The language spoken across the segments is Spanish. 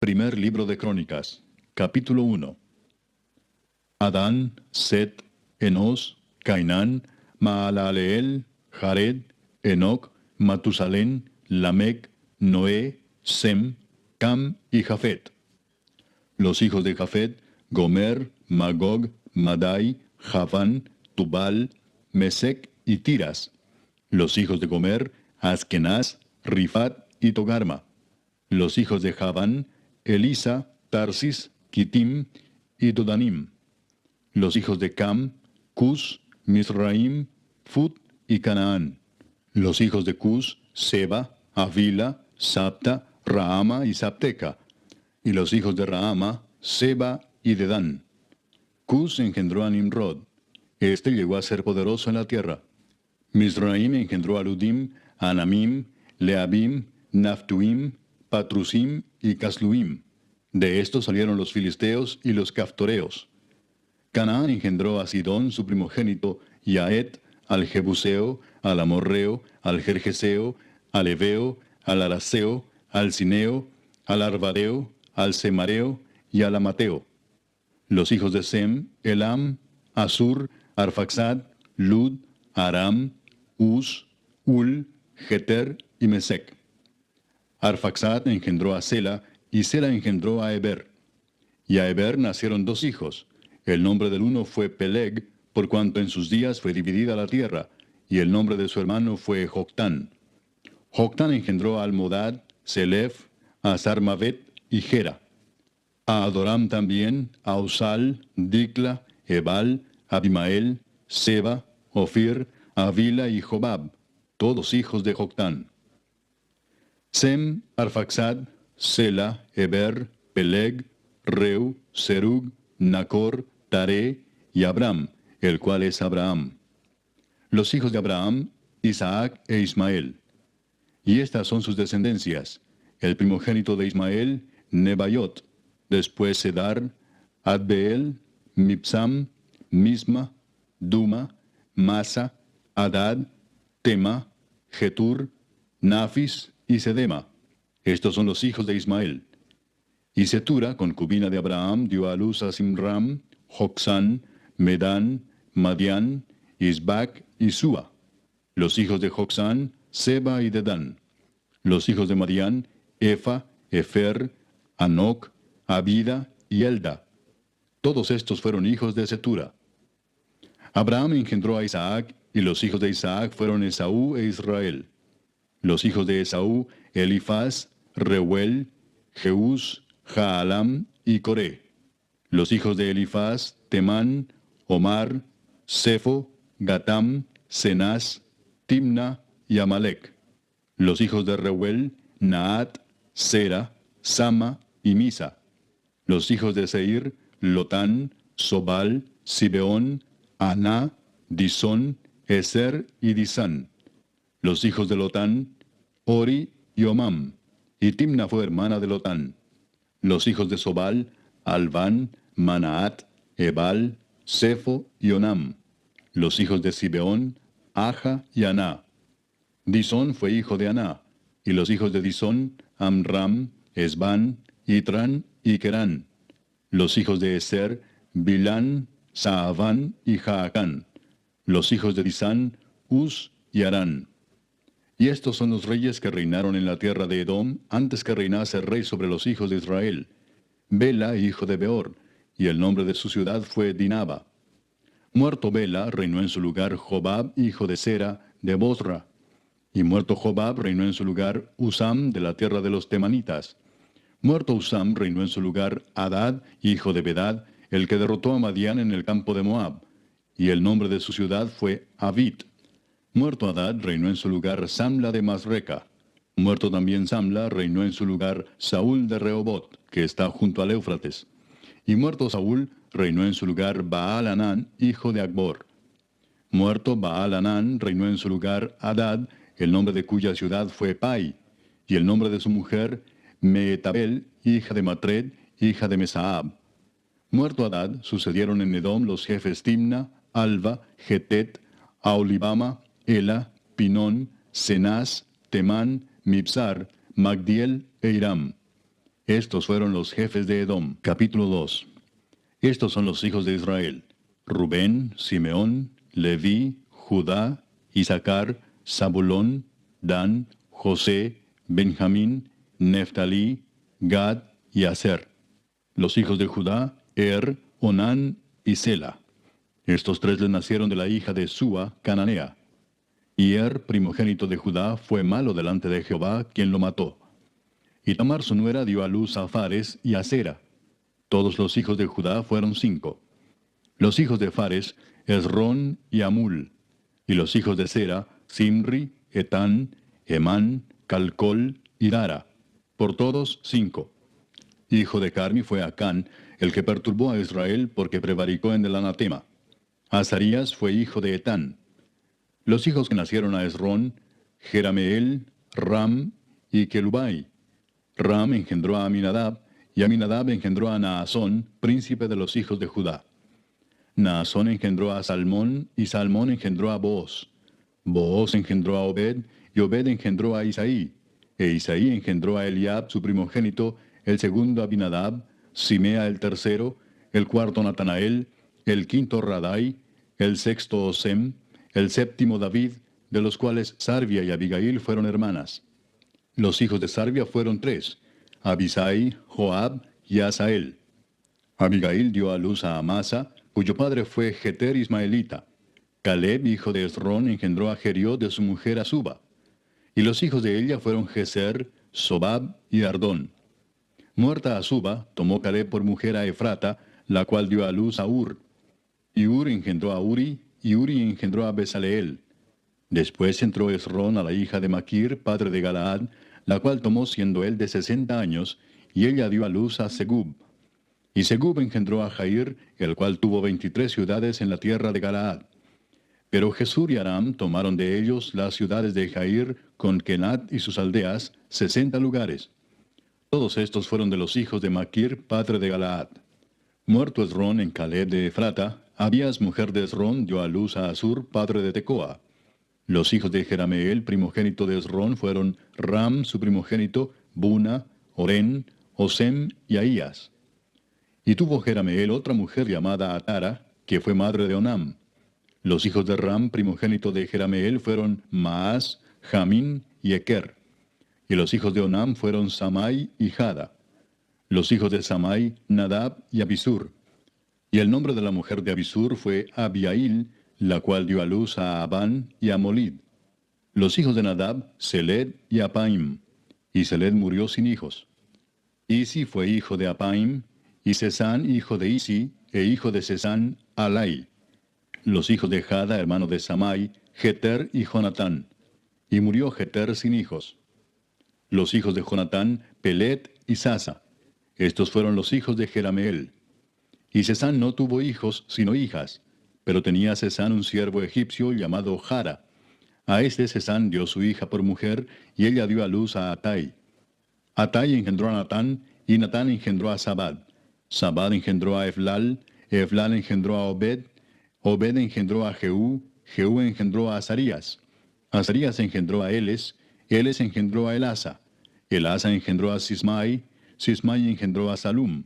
Primer libro de Crónicas, capítulo 1. Adán, Set, Enos, Cainán, Maalaleel, Jared, Enoc, Matusalén, Lamec, Noé, Sem, Cam y Jafet. Los hijos de Jafet: Gomer, Magog, Madai, Javán, Tubal, Mesec y Tiras. Los hijos de Gomer: Askenaz, Rifat y Togarma. Los hijos de Javán: Elisa, Tarsis, Kitim y Dodanim. Los hijos de Cam: Cus, Misraim, Fut y Canaán. Los hijos de Cus: Seba, Avila, Sapta, Raama y Sapteca. Y los hijos de Raama: Seba y Dedán. Cus engendró a Nimrod. Este llegó a ser poderoso en la tierra. Misraim engendró a Ludim, Anamim, Leabim, Naftuim, Patrusim y Casluim. De estos salieron los filisteos y los caftoreos. Canaán engendró a Sidón, su primogénito, y a Et, al Jebuseo, al Amorreo, al Gergeseo, al Eveo, al Araseo, al Cineo, al Arvadeo, al Semareo y al Amateo. Los hijos de Sem: Elam, Asur, Arfaxad, Lud, Aram, Uz, Ul, Geter y Mesec. Arfaxad engendró a Sela, y Sela engendró a Eber. Y a Eber nacieron dos hijos. El nombre del uno fue Peleg, por cuanto en sus días fue dividida la tierra, y el nombre de su hermano fue Joctán. Joctán engendró a Almodad, Selef, a Sarmavet y Gera. A Adoram también, a Usal, Dicla, Ebal, Abimael, Seba, Ofir, Avila y Jobab, todos hijos de Joctán. Sem, Arfaxad, Sela, Eber, Peleg, Reu, Serug, Nacor, Taré y Abram, el cual es Abraham. Los hijos de Abraham: Isaac e Ismael. Y estas son sus descendencias: el primogénito de Ismael, Nebaiot; después Sedar, Adbeel, Mibsam, Misma, Duma, Masa, Adad, Tema, Getur, Nafis y Sedema. Estos son los hijos de Ismael. Y Setura, concubina de Abraham, dio a luz a Simram, Jocsán, Medán, Madián, Isbac y Sua. Los hijos de Jocsán: Seba y Dedán. Los hijos de Madián: Efa, Efer, Anoc, Abida y Elda. Todos estos fueron hijos de Setura. Abraham engendró a Isaac, y los hijos de Isaac fueron Esaú e Israel. Los hijos de Esaú: Elifaz, Reuel, Jeús, Jaalam y Coré. Los hijos de Elifaz: Temán, Omar, Sefo, Gatam, Cenaz, Timna y Amalek. Los hijos de Reuel: Naat, Sera, Sama y Misa. Los hijos de Seir: Lotán, Sobal, Sibeón, Aná, Disón, Eser y Disán. Los hijos de Lotán: Ori y Omam, y Timna fue hermana de Lotán. Los hijos de Sobal: Alván, Manaat, Ebal, Sefo y Onam. Los hijos de Sibeón: Aja y Aná. Disón fue hijo de Aná, y los hijos de Disón: Amram, Esbán, Itran y Kerán. Los hijos de Eser: Bilán, Saaván y Jaacán. Los hijos de Disán: Uz y Arán. Y estos son los reyes que reinaron en la tierra de Edom antes que reinase el rey sobre los hijos de Israel: Bela, hijo de Beor, y el nombre de su ciudad fue Dinaba. Muerto Bela, reinó en su lugar Jobab, hijo de Sera, de Bosra. Y muerto Jobab, reinó en su lugar Usam, de la tierra de los Temanitas. Muerto Usam, reinó en su lugar Hadad, hijo de Bedad, el que derrotó a Madián en el campo de Moab. Y el nombre de su ciudad fue Avit. Muerto Hadad, reinó en su lugar Samla de Masreca. Muerto también Samla, reinó en su lugar Saúl de Rehobot, que está junto al Éufrates. Y muerto Saúl, reinó en su lugar Baal-Hanán, hijo de Acbor. Muerto Baal-Hanán, reinó en su lugar Hadad, el nombre de cuya ciudad fue Pai, y el nombre de su mujer Meetabel, hija de Matred, hija de Mesaab. Muerto Hadad, sucedieron en Edom los jefes Timna, Alva, Getet, Aolibama, Ela, Pinón, Cenaz, Temán, Mibsar, Magdiel e Iram. Estos fueron los jefes de Edom. Capítulo 2. Estos son los hijos de Israel: Rubén, Simeón, Leví, Judá, Isaacar, Zabulón, Dan, José, Benjamín, Neftalí, Gad y Aser. Los hijos de Judá: Onán y Sela. Estos tres le nacieron de la hija de Súa, cananea. Y primogénito de Judá, fue malo delante de Jehová, quien lo mató. Y Tamar su nuera dio a luz a Fares y a Sera. Todos los hijos de Judá fueron 5. Los hijos de Fares: Esrón y Amul. Y los hijos de Sera: Simri, Etán, Emán, Calcol y Dara. Por todos 5. Hijo de Carmi fue Acán, el que perturbó a Israel porque prevaricó en el anatema. Azarías fue hijo de Etán. Los hijos que nacieron a Esrón: Jerameel, Ram y Kelubai. Ram engendró a Aminadab, y Aminadab engendró a Naasón, príncipe de los hijos de Judá. Naasón engendró a Salmón, y Salmón engendró a Booz. Booz engendró a Obed, y Obed engendró a Isaí. E Isaí engendró a Eliab, su primogénito, el segundo Abinadab, Simea el tercero, el cuarto Natanael, el quinto Radai, el sexto Osem, el séptimo David, de los cuales Sarvia y Abigail fueron hermanas. Los hijos de Sarvia fueron 3, Abisai, Joab y Asael. Abigail dio a luz a Amasa, cuyo padre fue Jeter ismaelita. Caleb, hijo de Esrón, engendró a Jeriot de su mujer Azuba. Y los hijos de ella fueron Geser, Sobab y Ardón. Muerta Azuba, tomó Caleb por mujer a Efrata, la cual dio a luz a Ur. Y Ur engendró a Uri, y Uri engendró a Besaleel. Después entró Esrón a la hija de Maquir, padre de Galaad, la cual tomó siendo él de 60 años, y ella dio a luz a Segub. Y Segub engendró a Jair, el cual tuvo 23 ciudades en la tierra de Galaad. Pero Jesur y Aram tomaron de ellos las ciudades de Jair, con Kenat y sus aldeas, 60 lugares. Todos estos fueron de los hijos de Maquir, padre de Galaad. Muerto Esrón en Caleb de Efrata, Abías, mujer de Esrón, dio a luz a Asur, padre de Tecoa. Los hijos de Jerameel, primogénito de Esrón, fueron Ram, su primogénito, Buna, Orén, Osem y Ahías. Y tuvo Jerameel otra mujer llamada Atara, que fue madre de Onam. Los hijos de Ram, primogénito de Jerameel, fueron Maas, Jamín y Eker. Y los hijos de Onam fueron Samai y Jada. Los hijos de Samai: Nadab y Abisur. Y el nombre de la mujer de Abisur fue Abiail, la cual dio a luz a Abán y a Molid. Los hijos de Nadab: Seled y Apaim. Y Seled murió sin hijos. Isi fue hijo de Apaim, y Sesán hijo de Isi, e hijo de Sesán, Alai. Los hijos de Jada, hermano de Samai: Jeter y Jonatán. Y murió Jeter sin hijos. Los hijos de Jonatán: Pelet y Sasa. Estos fueron los hijos de Jerameel. Y Sesán no tuvo hijos, sino hijas, pero tenía Sesán un siervo egipcio llamado Jara. A este Sesán dio su hija por mujer, y ella dio a luz a Atai. Atai engendró a Natán, y Natán engendró a Sabad. Sabad engendró a Eflal, Eflal engendró a Obed, Obed engendró a Jehú, Jehú engendró a Azarías. Azarías engendró a Eles, Eles engendró a Elasa. Elasa engendró a Sismai, Sismai engendró a Salum.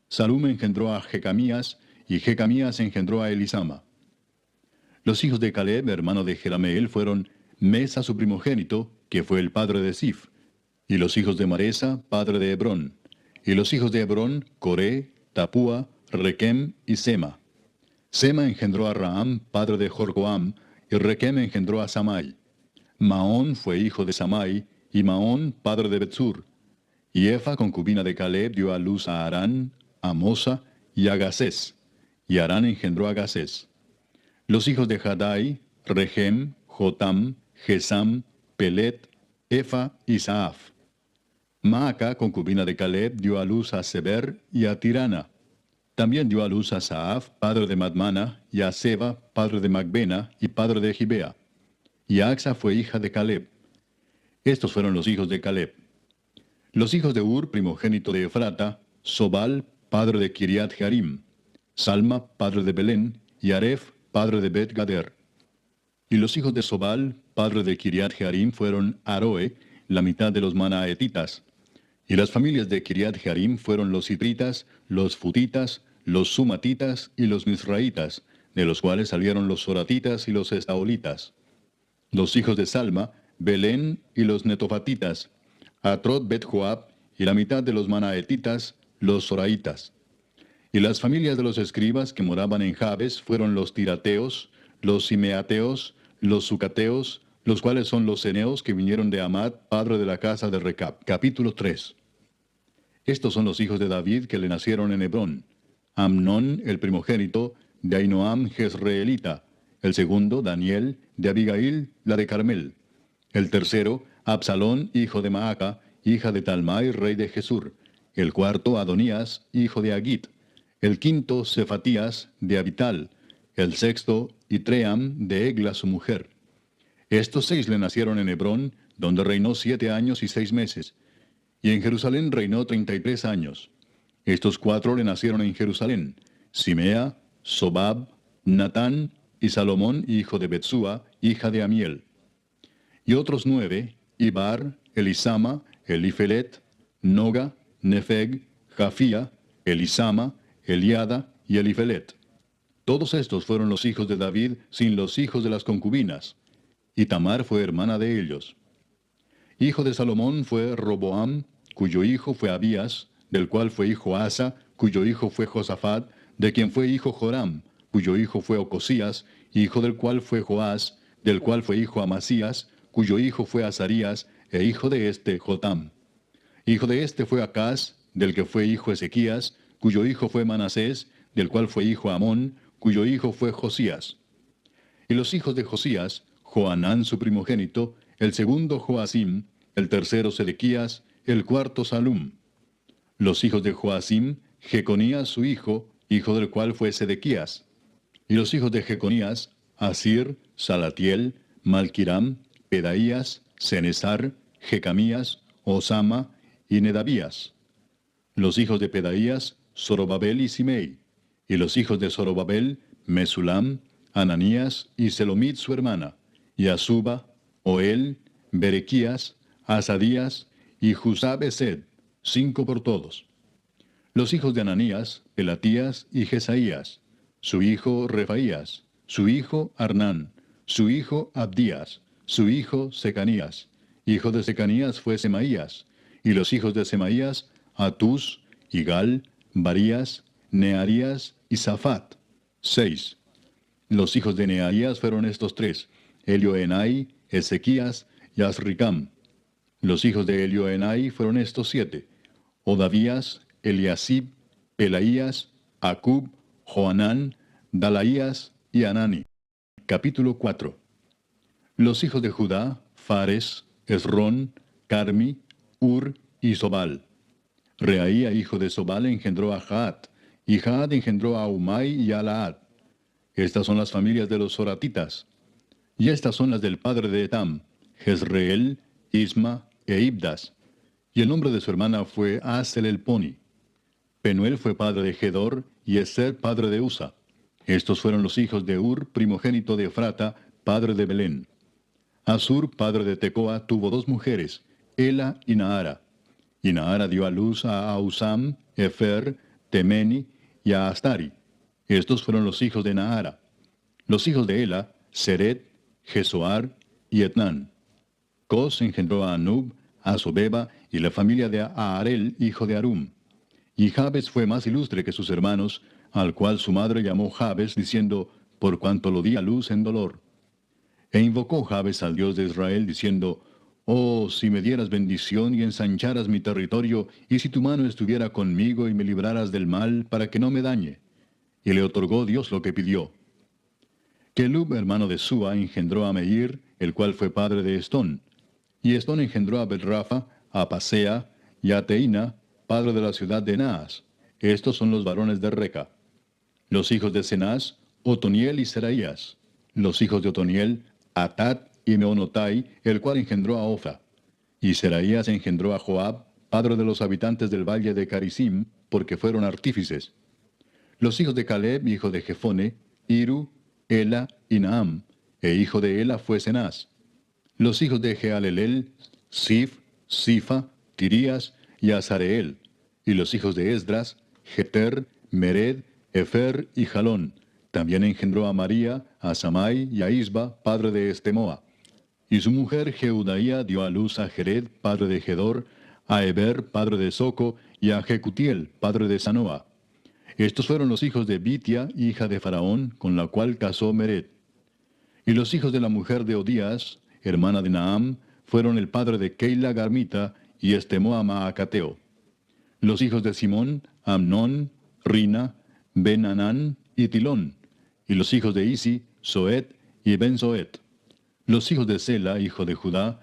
Salum engendró a Jecamías, y Jecamías engendró a Elisama. Los hijos de Caleb, hermano de Jerameel, fueron Mesa su primogénito, que fue el padre de Sif. Y los hijos de Maresa, padre de Hebrón. Y los hijos de Hebrón: Coré, Tapúa, Requem y Sema. Sema engendró a Raam, padre de Jorcoam, y Requem engendró a Samai. Maón fue hijo de Samai, y Maón padre de Betsur. Y Efa, concubina de Caleb, dio a luz a Arán, a Mosa y a Gasés. Y Arán engendró a Gasés. Los hijos de Jadai: Regem, Jotam, Gesam, Pelet, Efa y Saaf. Maaca, concubina de Caleb, dio a luz a Seber y a Tirana. También dio a luz a Saaf, padre de Madmana, y a Seba, padre de Macbena y padre de Gibea. Y Axa fue hija de Caleb. Estos fueron los hijos de Caleb. Los hijos de Ur, primogénito de Efrata: Sobal, padre de Kiriat Jearim. Salma, padre de Belén, y Aref, padre de Bet Gader. Y los hijos de Sobal, padre de Kiriat Jearim, fueron Aroe, la mitad de los manaetitas. Y las familias de Kiriat Jearim fueron los Sitritas, los Futitas, los Sumatitas y los Misraitas, de los cuales salieron los Soratitas y los Estaolitas. Los hijos de Salma, Belén y los Netofatitas, Atrot Bet Joab y la mitad de los Manaetitas, los Soraitas. Y las familias de los escribas que moraban en Jabes fueron los Tirateos, los Simeateos, los Sucateos, los cuales son los Ceneos que vinieron de Amad, padre de la casa de Recab. Capítulo 3. Estos son los hijos de David que le nacieron en Hebrón. Amnón, el primogénito, de Ahinoam Jezreelita. El segundo, Daniel, de Abigail, la de Carmel. El tercero, Absalón, hijo de Maaca, hija de Talmai, rey de Jesur. El cuarto, Adonías, hijo de Agit. El quinto, Cefatías, de Abital. El sexto, Itream, de Egla, su mujer. Estos 6 le nacieron en Hebrón, donde reinó 7 años y 6 meses. Y en Jerusalén reinó 33 años. Estos 4 le nacieron en Jerusalén: Simea, Sobab, Natán y Salomón, hijo de Betsúa, hija de Amiel. Y otros 9, Ibar, Elisama, Elifelet, Noga, Nefeg, Jafía, Elisama, Eliada y Elifelet. Todos estos fueron los hijos de David sin los hijos de las concubinas. Y Tamar fue hermana de ellos. Hijo de Salomón fue Roboam, cuyo hijo fue Abías, del cual fue hijo Asa, cuyo hijo fue Josafat, de quien fue hijo Joram, cuyo hijo fue Ocosías, hijo del cual fue Joás, del cual fue hijo Amasías, cuyo hijo fue Azarías, e hijo de este Jotam. Hijo de este fue Acaz, del que fue hijo Ezequías, cuyo hijo fue Manasés, del cual fue hijo Amón, cuyo hijo fue Josías. Y los hijos de Josías, Joanán su primogénito, el segundo Joacim, el tercero Sedequías, el cuarto Salum. Los hijos de Joacim, Jeconías su hijo, hijo del cual fue Sedequías. Y los hijos de Jeconías, Asir, Salatiel, Malquiram, Pedaías, Cenesar, Jecamías, Osama y Nedabías. Los hijos de Pedaías, Zorobabel y Simei. Y los hijos de Zorobabel, Mesulam, Ananías y Selomit su hermana, y Asuba, Oel, Berequías, Asadías y Jusab-Esed, 5 por todos. Los hijos de Ananías, Pelatías y Jesaías, su hijo Refaías, su hijo Arnán, su hijo Abdías, su hijo Secanías. Hijo de Secanías fue Semaías, y los hijos de Semaías, Atús, Igal, Barías, Nearías y Safat, 6. Los hijos de Nearías fueron estos 3, Elioenai, Ezequías y Azricam. Los hijos de Elioenai fueron estos 7, Odavías, Eliasib, Pelaías, Acub, Joanán, Dalaías y Anani. Capítulo 4. Los hijos de Judá, Fares, Esrón, Carmi, Ur y Sobal. Reaía, hijo de Sobal, engendró a Jaat, y Jaat engendró a Umai y a Laad. Estas son las familias de los Soratitas. Y estas son las del padre de Etam, Jezreel, Isma e Ibdas. Y el nombre de su hermana fue Asel el Poni. Penuel fue padre de Gedor, y Eser padre de Usa. Estos fueron los hijos de Ur, primogénito de Efrata, padre de Belén. Asur, padre de Tecoa, tuvo 2 mujeres, Ela y Naara. Y Naara dio a luz a Ausam, Efer, Temeni y a Astari. Estos fueron los hijos de Naara. Los hijos de Ela, Seret, Jesoar y Etnán. Cos engendró a Anub, a Sobeba y la familia de Aarel, hijo de Arum. Y Jabes fue más ilustre que sus hermanos, al cual su madre llamó Jabes, diciendo, por cuanto lo di a luz en dolor. E invocó Jabes al Dios de Israel, diciendo, oh, si me dieras bendición y ensancharas mi territorio, y si tu mano estuviera conmigo y me libraras del mal, para que no me dañe. Y le otorgó Dios lo que pidió. Kelub, hermano de Sua, engendró a Meir, el cual fue padre de Estón. Y Estón engendró a Belrafa, a Pasea y a Teina, padre de la ciudad de Naas. Estos son los varones de Reca. Los hijos de Cenaz, Otoniel y Seraías. Los hijos de Otoniel, Atat y Meonotai, el cual engendró a Ofra. Y Seraías engendró a Joab, padre de los habitantes del valle de Carisim, porque fueron artífices. Los hijos de Caleb, hijo de Jefone, Iru, Ela y Naam, e hijo de Ela fue Cenaz. Los hijos de Jealelel, Sif, Sifa, Tirías y Azareel. Y los hijos de Esdras, Jeter, Mered, Efer y Jalón. También engendró a María, a Samai y a Isba, padre de Estemoa. Y su mujer Jeudaía dio a luz a Jered, padre de Gedor, a Eber, padre de Soco, y a Jecutiel, padre de Sanoa. Estos fueron los hijos de Bitia, hija de Faraón, con la cual casó Mered. Y los hijos de la mujer de Odías, hermana de Naam, fueron el padre de Keila Garmita y Estemoa Maacateo. Los hijos de Simón, Amnón, Rina, Ben-Anán y Tilón. Y los hijos de Isi, Soet y Ben-Soet. Los hijos de Sela, hijo de Judá,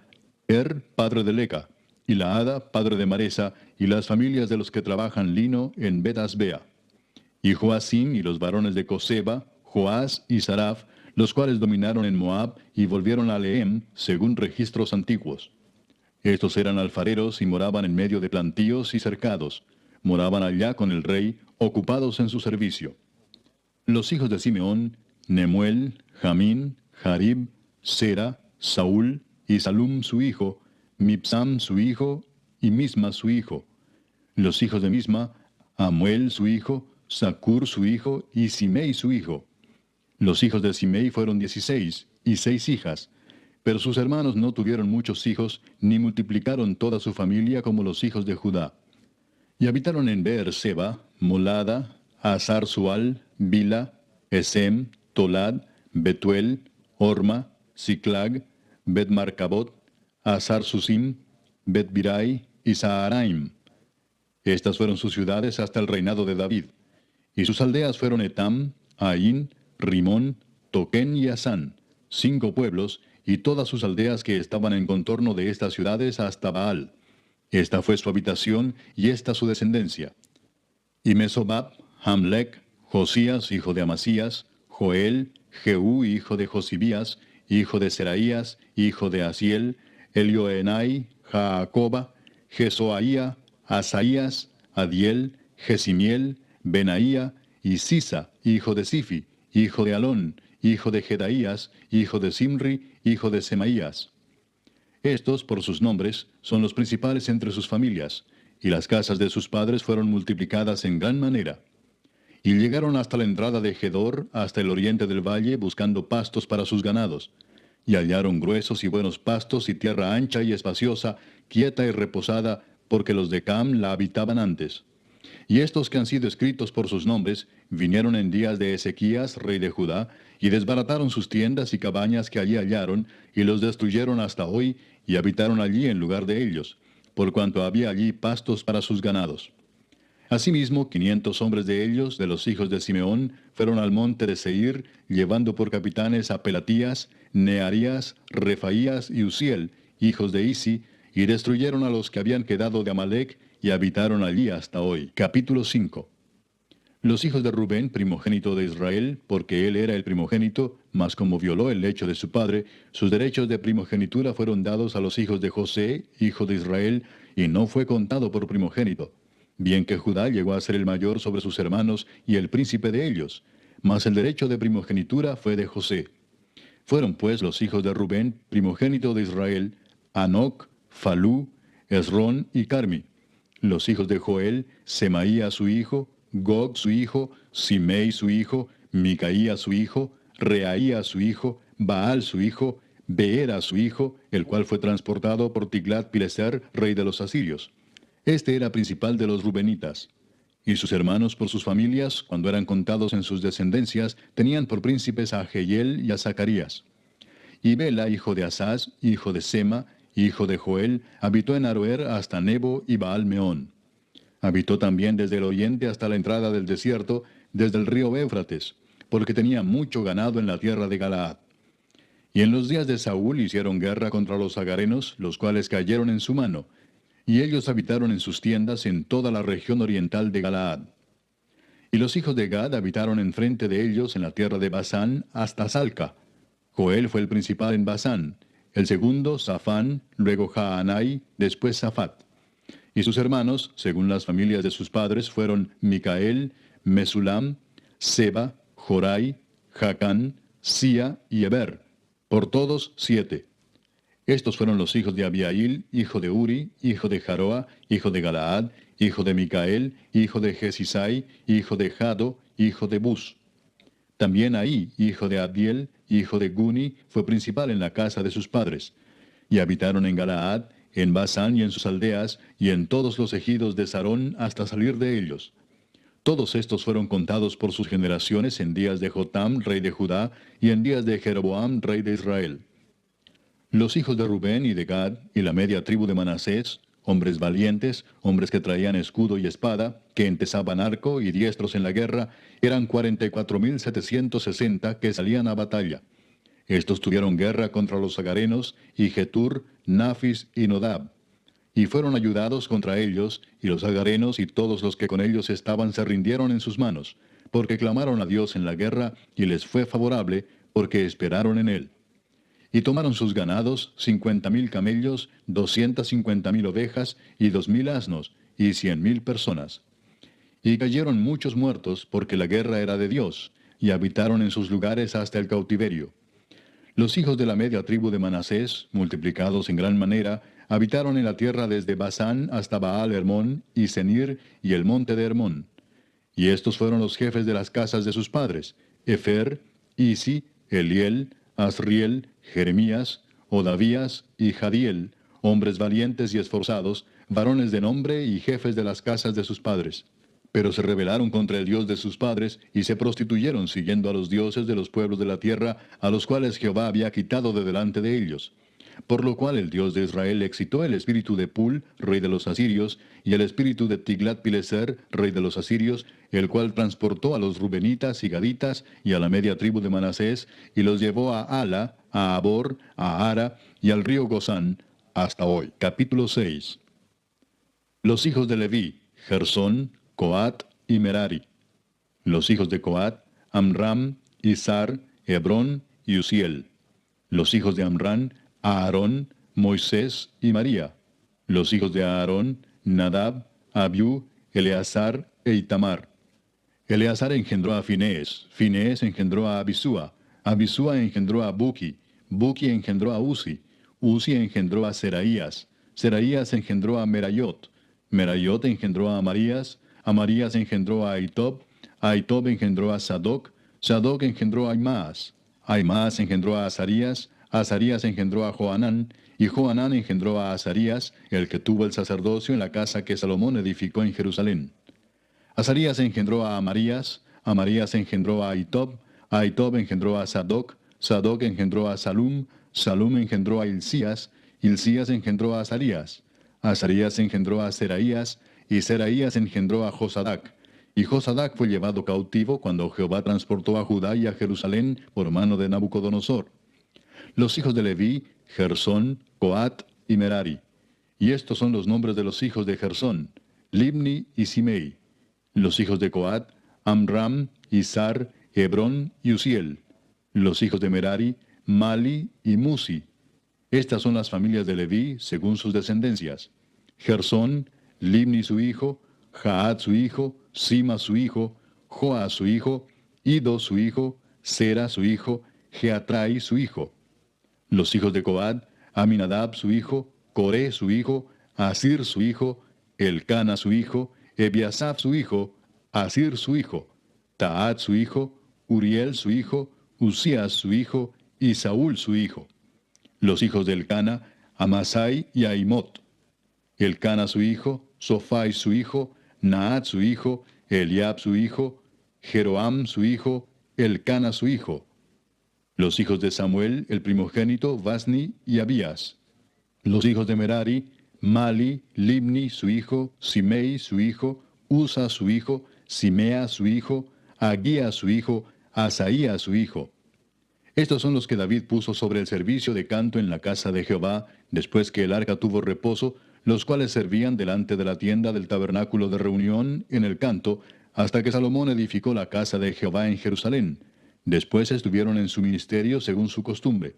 padre de Leca, y Laada, padre de Maresa, y las familias de los que trabajan lino en Bet-Asbea. Y Joacim y los varones de Coseba, Joás y Saraf, los cuales dominaron en Moab y volvieron a Lehem, según registros antiguos. Estos eran alfareros y moraban en medio de plantíos y cercados. Moraban allá con el rey, ocupados en su servicio. Los hijos de Simeón, Nemuel, Jamín, Jarib, Sera, Saúl y Salum su hijo, Mipsam su hijo y Misma su hijo. Los hijos de Misma, Amuel su hijo, Sacur su hijo y Simei su hijo. Los hijos de Simei fueron 16 y 6 hijas, pero sus hermanos no tuvieron muchos hijos, ni multiplicaron toda su familia como los hijos de Judá. Y habitaron en Beer-seba, Molada, Hazar-Sual, Bila, Esem, Tolad, Betuel, Orma, Siclag, Bet-Marcabot, Hazar-Susim, Bet-Birai y Saharaim. Estas fueron sus ciudades hasta el reinado de David. Y sus aldeas fueron Etam, Ain, Rimón, Toquén y Asán, 5 pueblos, y todas sus aldeas que estaban en contorno de estas ciudades hasta Baal. Esta fue su habitación y esta su descendencia. Y Mesobab, Hamlec, Josías, hijo de Amasías, Joel, Jehú, hijo de Josibías, hijo de Seraías, hijo de Asiel, Elioenai, Jaacoba, Jesoaía, Asaías, Adiel, Jesimiel, Benaía, y Sisa, hijo de Sifi, hijo de Alón, hijo de Jedaías, hijo de Simri, hijo de Semaías. Estos, por sus nombres, son los principales entre sus familias, y las casas de sus padres fueron multiplicadas en gran manera. Y llegaron hasta la entrada de Gedor, hasta el oriente del valle, buscando pastos para sus ganados. Y hallaron gruesos y buenos pastos y tierra ancha y espaciosa, quieta y reposada, porque los de Cam la habitaban antes. Y estos que han sido escritos por sus nombres, vinieron en días de Ezequías, rey de Judá, y desbarataron sus tiendas y cabañas que allí hallaron, y los destruyeron hasta hoy, y habitaron allí en lugar de ellos, por cuanto había allí pastos para sus ganados. Asimismo, 500 hombres de ellos, de los hijos de Simeón, fueron al monte de Seir, llevando por capitanes a Pelatías, Nearías, Refaías y Uziel, hijos de Isi, y destruyeron a los que habían quedado de Amalec, y habitaron allí hasta hoy. Capítulo 5. Los hijos de Rubén, primogénito de Israel, porque él era el primogénito, mas como violó el lecho de su padre, sus derechos de primogenitura fueron dados a los hijos de José, hijo de Israel, y no fue contado por primogénito. Bien que Judá llegó a ser el mayor sobre sus hermanos y el príncipe de ellos, mas el derecho de primogenitura fue de José. Fueron pues los hijos de Rubén, primogénito de Israel, Anoc, Falú, Esrón y Carmi. Los hijos de Joel, Semaía su hijo, Gog su hijo, Simei su hijo, Micaía su hijo, Reaía su hijo, Baal su hijo, Beera su hijo, el cual fue transportado por Tiglat-Pileser, rey de los asirios. Este era principal de los rubenitas. Y sus hermanos por sus familias, cuando eran contados en sus descendencias, tenían por príncipes a Jehiel y a Zacarías. Y Bela, hijo de Asaz, hijo de Sema, hijo de Joel, habitó en Aroer hasta Nebo y Baal-Meón. Habitó también desde el oriente hasta la entrada del desierto, desde el río Éufrates, porque tenía mucho ganado en la tierra de Galaad. Y en los días de Saúl hicieron guerra contra los agarenos, los cuales cayeron en su mano, y ellos habitaron en sus tiendas en toda la región oriental de Galaad. Y los hijos de Gad habitaron enfrente de ellos en la tierra de Basán hasta Salca. Joel fue el principal en Basán, el segundo Safán, luego Jaanai, después Safat. Y sus hermanos, según las familias de sus padres, fueron Micael, Mesulam, Seba, Jorai, Jacán, Sia y Eber, por todos 7. Estos fueron los hijos de Abiail, hijo de Uri, hijo de Jaroa, hijo de Galaad, hijo de Micael, hijo de Jesisai, hijo de Jado, hijo de Bus. También Ahí, hijo de Abdiel, hijo de Guni, fue principal en la casa de sus padres. Y habitaron en Galaad, en Basán y en sus aldeas, y en todos los ejidos de Sarón hasta salir de ellos. Todos estos fueron contados por sus generaciones en días de Jotam, rey de Judá, y en días de Jeroboam, rey de Israel. Los hijos de Rubén y de Gad, y la media tribu de Manasés, hombres valientes, hombres que traían escudo y espada, que entesaban arco y diestros en la guerra, eran 44,760 que salían a batalla. Estos tuvieron guerra contra los agarenos, y Getur, Nafis y Nodab. Y fueron ayudados contra ellos, y los agarenos y todos los que con ellos estaban se rindieron en sus manos, porque clamaron a Dios en la guerra, y les fue favorable, porque esperaron en él. Y tomaron sus ganados, 50,000 camellos, 250,000 ovejas, y 2,000 asnos, y 100,000 personas. Y cayeron muchos muertos, porque la guerra era de Dios, y habitaron en sus lugares hasta el cautiverio. Los hijos de la media tribu de Manasés, multiplicados en gran manera, habitaron en la tierra desde Basán hasta Baal Hermón, y Senir, y el monte de Hermón. Y estos fueron los jefes de las casas de sus padres: Efer, Isi, Eliel, Asriel, Jeremías, Odavías y Jadiel, hombres valientes y esforzados, varones de nombre y jefes de las casas de sus padres. Pero se rebelaron contra el Dios de sus padres, y se prostituyeron siguiendo a los dioses de los pueblos de la tierra, a los cuales Jehová había quitado de delante de ellos. Por lo cual el Dios de Israel excitó el espíritu de Pul, rey de los asirios, y el espíritu de Tiglat-Pileser, rey de los asirios, el cual transportó a los rubenitas y gaditas y a la media tribu de Manasés, y los llevó a Ala, a Abor, a Ara y al río Gozán, hasta hoy. Capítulo 6. Los hijos de Leví: Gersón, Coat y Merari. Los hijos de Coat: Amram, Izar, Hebrón y Uziel. Los hijos de Amram: Aarón, Moisés y María. Los hijos de Aarón: Nadab, Abiú, Eleazar e Itamar. Eleazar engendró a Finés, Finés engendró a Abisúa, Abisúa engendró a Buki, Buki engendró a Uzi, Uzi engendró a Seraías, Seraías engendró a Merayot, Merayot engendró a Amarías engendró a Ahitob, Ahitob engendró a Sadoc, Sadoc engendró a Aimaas, Aimaas engendró a Azarías, Azarías engendró a Johanán, y Johanán engendró a Azarías, el que tuvo el sacerdocio en la casa que Salomón edificó en Jerusalén. Azarías engendró a Amarías engendró a Ahitob, Ahitob engendró a Sadoc, Sadoc engendró a Salum, Salum engendró a Hilcías, Hilcías engendró a Azarías, Azarías engendró a Seraías, y Seraías engendró a Josadac. Y Josadac fue llevado cautivo cuando Jehová transportó a Judá y a Jerusalén por mano de Nabucodonosor. Los hijos de Leví: Gersón, Coat y Merari. Y estos son los nombres de los hijos de Gersón: Libni y Simei. Los hijos de Coat: Amram, Izar, Hebrón y Uziel. Los hijos de Merari: Mali y Musi. Estas son las familias de Leví según sus descendencias: Gersón, Libni su hijo, Jaat su hijo, Sima su hijo, Joa su hijo, Ido su hijo, Sera su hijo, Jeatrai su hijo. Los hijos de Coat: Aminadab su hijo, Coré su hijo, Asir su hijo, Elcana su hijo, Ebiasaf su hijo, Asir su hijo, Taat su hijo, Uriel su hijo, Usías su hijo, y Saúl su hijo. Los hijos de Elcana: Amasai y Aimot. Elcana su hijo, Sofai su hijo, Naat su hijo, Eliab su hijo, Jeroam su hijo, Elcana su hijo. Los hijos de Samuel, el primogénito, Vasni y Abías. Los hijos de Merari: Mali, Libni su hijo, Simei su hijo, Usa su hijo, Simea su hijo, Agía su hijo, Asaía su hijo. Estos son los que David puso sobre el servicio de canto en la casa de Jehová, después que el arca tuvo reposo, los cuales servían delante de la tienda del tabernáculo de reunión en el canto, hasta que Salomón edificó la casa de Jehová en Jerusalén. Después estuvieron en su ministerio según su costumbre.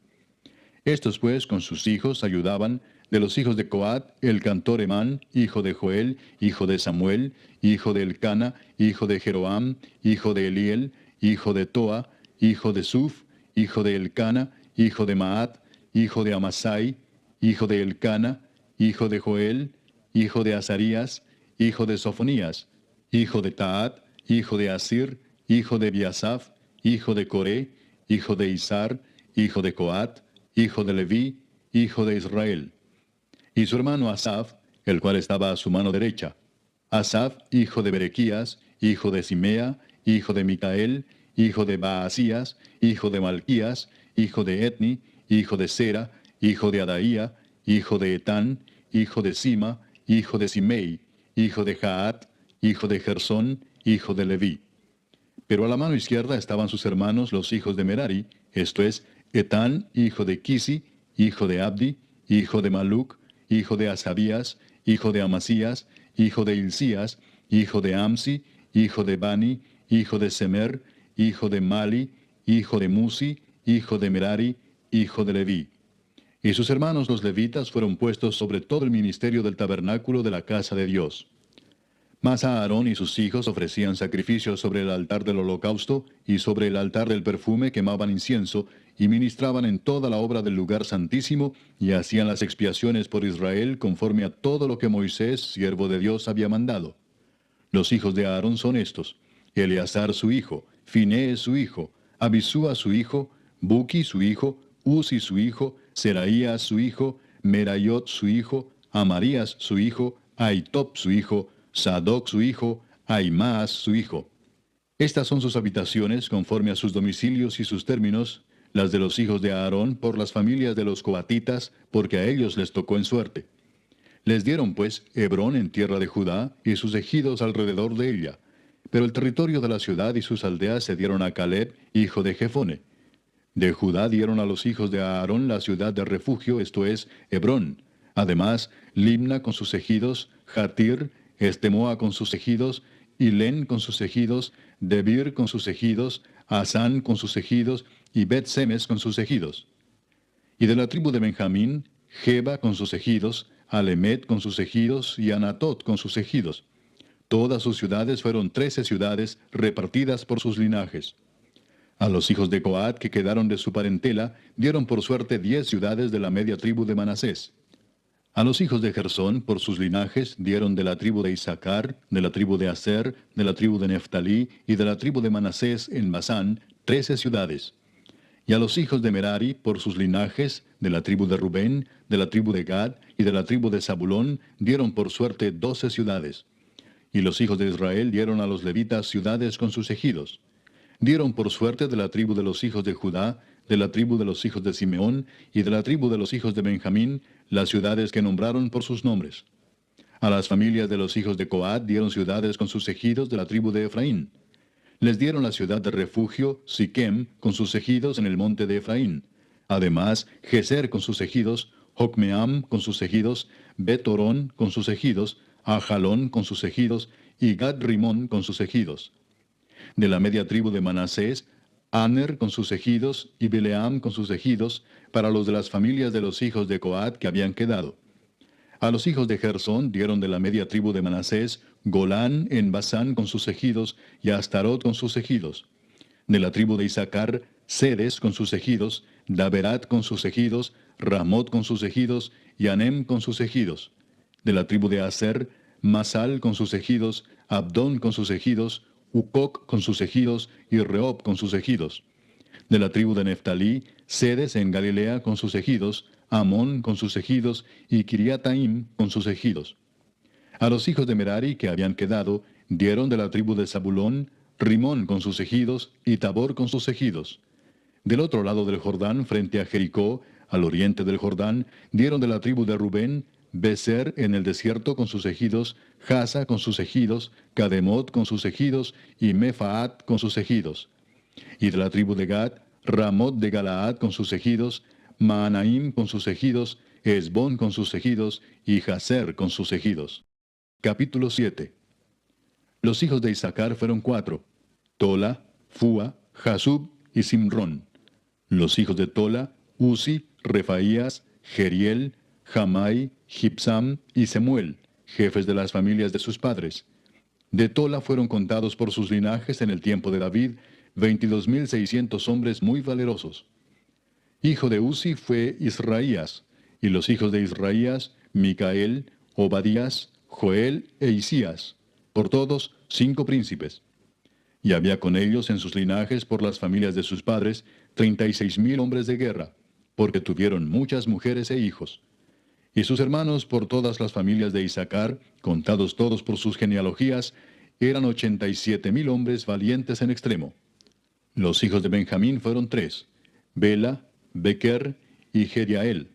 Estos pues con sus hijos ayudaban: de los hijos de Coat, el cantor Emán, hijo de Joel, hijo de Samuel, hijo de Elcana, hijo de Jeroam, hijo de Eliel, hijo de Toa, hijo de Suf, hijo de Elcana, hijo de Maat, hijo de Amasai, hijo de Elcana, hijo de Joel, hijo de Azarías, hijo de Sofonías, hijo de Taat, hijo de Asir, hijo de Biasaf, hijo de Coré, hijo de Izar, hijo de Coat, hijo de Leví, hijo de Israel. Y su hermano Asaf, el cual estaba a su mano derecha. Asaf, hijo de Berequías, hijo de Simea, hijo de Micael, hijo de Baasías, hijo de Malquías, hijo de Etni, hijo de Sera, hijo de Adaía, hijo de Etán, hijo de Sima, hijo de Simei, hijo de Jaat, hijo de Gersón, hijo de Leví. Pero a la mano izquierda estaban sus hermanos los hijos de Merari, esto es, Etán, hijo de Kisi, hijo de Abdi, hijo de Maluc, hijo de Asabías, hijo de Amasías, hijo de Hilcías, hijo de Amsi, hijo de Bani, hijo de Semer, hijo de Mali, hijo de Musi, hijo de Merari, hijo de Leví. Y sus hermanos los levitas fueron puestos sobre todo el ministerio del tabernáculo de la casa de Dios. Mas Aarón y sus hijos ofrecían sacrificios sobre el altar del holocausto y sobre el altar del perfume quemaban incienso y ministraban en toda la obra del lugar santísimo y hacían las expiaciones por Israel conforme a todo lo que Moisés, siervo de Dios, había mandado. Los hijos de Aarón son estos: Eleazar su hijo, Finés su hijo, Abisúa su hijo, Buki su hijo, Uzi su hijo, Seraías su hijo, Merayot su hijo, Amarías su hijo, Ahitob su hijo, Sadoc su hijo, Ahimaas su hijo. Estas son sus habitaciones conforme a sus domicilios y sus términos, las de los hijos de Aarón por las familias de los coatitas, porque a ellos les tocó en suerte. Les dieron pues Hebrón en tierra de Judá y sus ejidos alrededor de ella. Pero el territorio de la ciudad y sus aldeas se dieron a Caleb, hijo de Jefone. De Judá dieron a los hijos de Aarón la ciudad de refugio, esto es, Hebrón. Además, Limna con sus ejidos, Jatir, Estemoa con sus ejidos, Hilén con sus ejidos, Debir con sus ejidos, Asán con sus ejidos, y Bet-Semes con sus ejidos. Y de la tribu de Benjamín, Geba con sus ejidos, Alemet con sus ejidos, y Anatot con sus ejidos. Todas sus ciudades fueron 13 ciudades repartidas por sus linajes. A los hijos de Coat que quedaron de su parentela, dieron por suerte 10 ciudades de la media tribu de Manasés. A los hijos de Gersón, por sus linajes, dieron de la tribu de Isaacar, de la tribu de Aser, de la tribu de Neftalí y de la tribu de Manasés en Basán, 13 ciudades. Y a los hijos de Merari, por sus linajes, de la tribu de Rubén, de la tribu de Gad y de la tribu de Zabulón, dieron por suerte 12 ciudades. Y los hijos de Israel dieron a los levitas ciudades con sus ejidos. Dieron por suerte de la tribu de los hijos de Judá, de la tribu de los hijos de Simeón y de la tribu de los hijos de Benjamín, las ciudades que nombraron por sus nombres. A las familias de los hijos de Coat dieron ciudades con sus ejidos de la tribu de Efraín. Les dieron la ciudad de refugio, Siquem, con sus ejidos en el monte de Efraín. Además, Geser con sus ejidos, Jocmeam con sus ejidos, Bet-Orón con sus ejidos, Ajalón con sus ejidos, y Gad-Rimón con sus ejidos. De la media tribu de Manasés, Aner con sus ejidos, y Bileam con sus ejidos, para los de las familias de los hijos de Coat que habían quedado. A los hijos de Gersón dieron de la media tribu de Manasés, Golán en Basán con sus ejidos, y Astarot con sus ejidos. De la tribu de Isaacar, Sedes con sus ejidos, Daberat con sus ejidos, Ramot con sus ejidos, y Anem con sus ejidos. De la tribu de Aser, Masal con sus ejidos, Abdón con sus ejidos, Ucoc con sus ejidos, y Rehob con sus ejidos. De la tribu de Neftalí, Sedes en Galilea con sus ejidos, Amón con sus ejidos, y Kiriataim con sus ejidos. A los hijos de Merari que habían quedado, dieron de la tribu de Zabulón, Rimón con sus ejidos, y Tabor con sus ejidos. Del otro lado del Jordán, frente a Jericó, al oriente del Jordán, dieron de la tribu de Rubén, Beser en el desierto con sus ejidos, Jasa con sus ejidos, Cademot con sus ejidos, y Mefaat con sus ejidos. Y de la tribu de Gad, Ramot de Galaad con sus ejidos, Maanaim con sus ejidos, Esbón con sus ejidos, y Jaser con sus ejidos. Capítulo 7. Los hijos de Isaacar fueron 4, Tola, Fua, Jasub y Simrón. Los hijos de Tola, Uzi, Refaías, Jeriel, Jamai, Gibsam y Semuel, jefes de las familias de sus padres. De Tola fueron contados por sus linajes en el tiempo de David 22,600 hombres muy valerosos. Hijo de Uzi fue Israías, Y los hijos de Israías, Micael, Obadías, Joel e Isías, por todos 5 príncipes. Y había con ellos en sus linajes por las familias de sus padres 36,000 hombres de guerra, porque tuvieron muchas mujeres e hijos. Y sus hermanos por todas las familias de Isaacar, contados todos por sus genealogías, eran 87,000 hombres valientes en extremo. Los hijos de Benjamín fueron 3, Bela, Bequer y Jediael.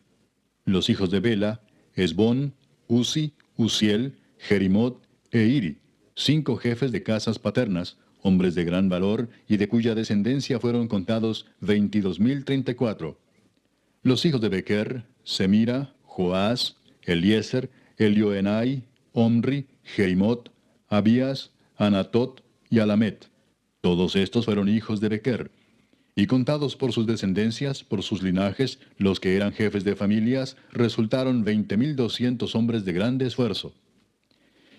Los hijos de Bela, Esbón, Uzi, Uziel, Jerimot e Iri, 5 jefes de casas paternas, hombres de gran valor, y de cuya descendencia fueron contados 22,034. Los hijos de Bequer, Semira, Joás, Eliezer, Elioenai, Omri, Jerimot, Abías, Anatot y Alamet. Todos estos fueron hijos de Bequer. Y contados por sus descendencias, por sus linajes, los que eran jefes de familias, resultaron 20,200 hombres de grande esfuerzo.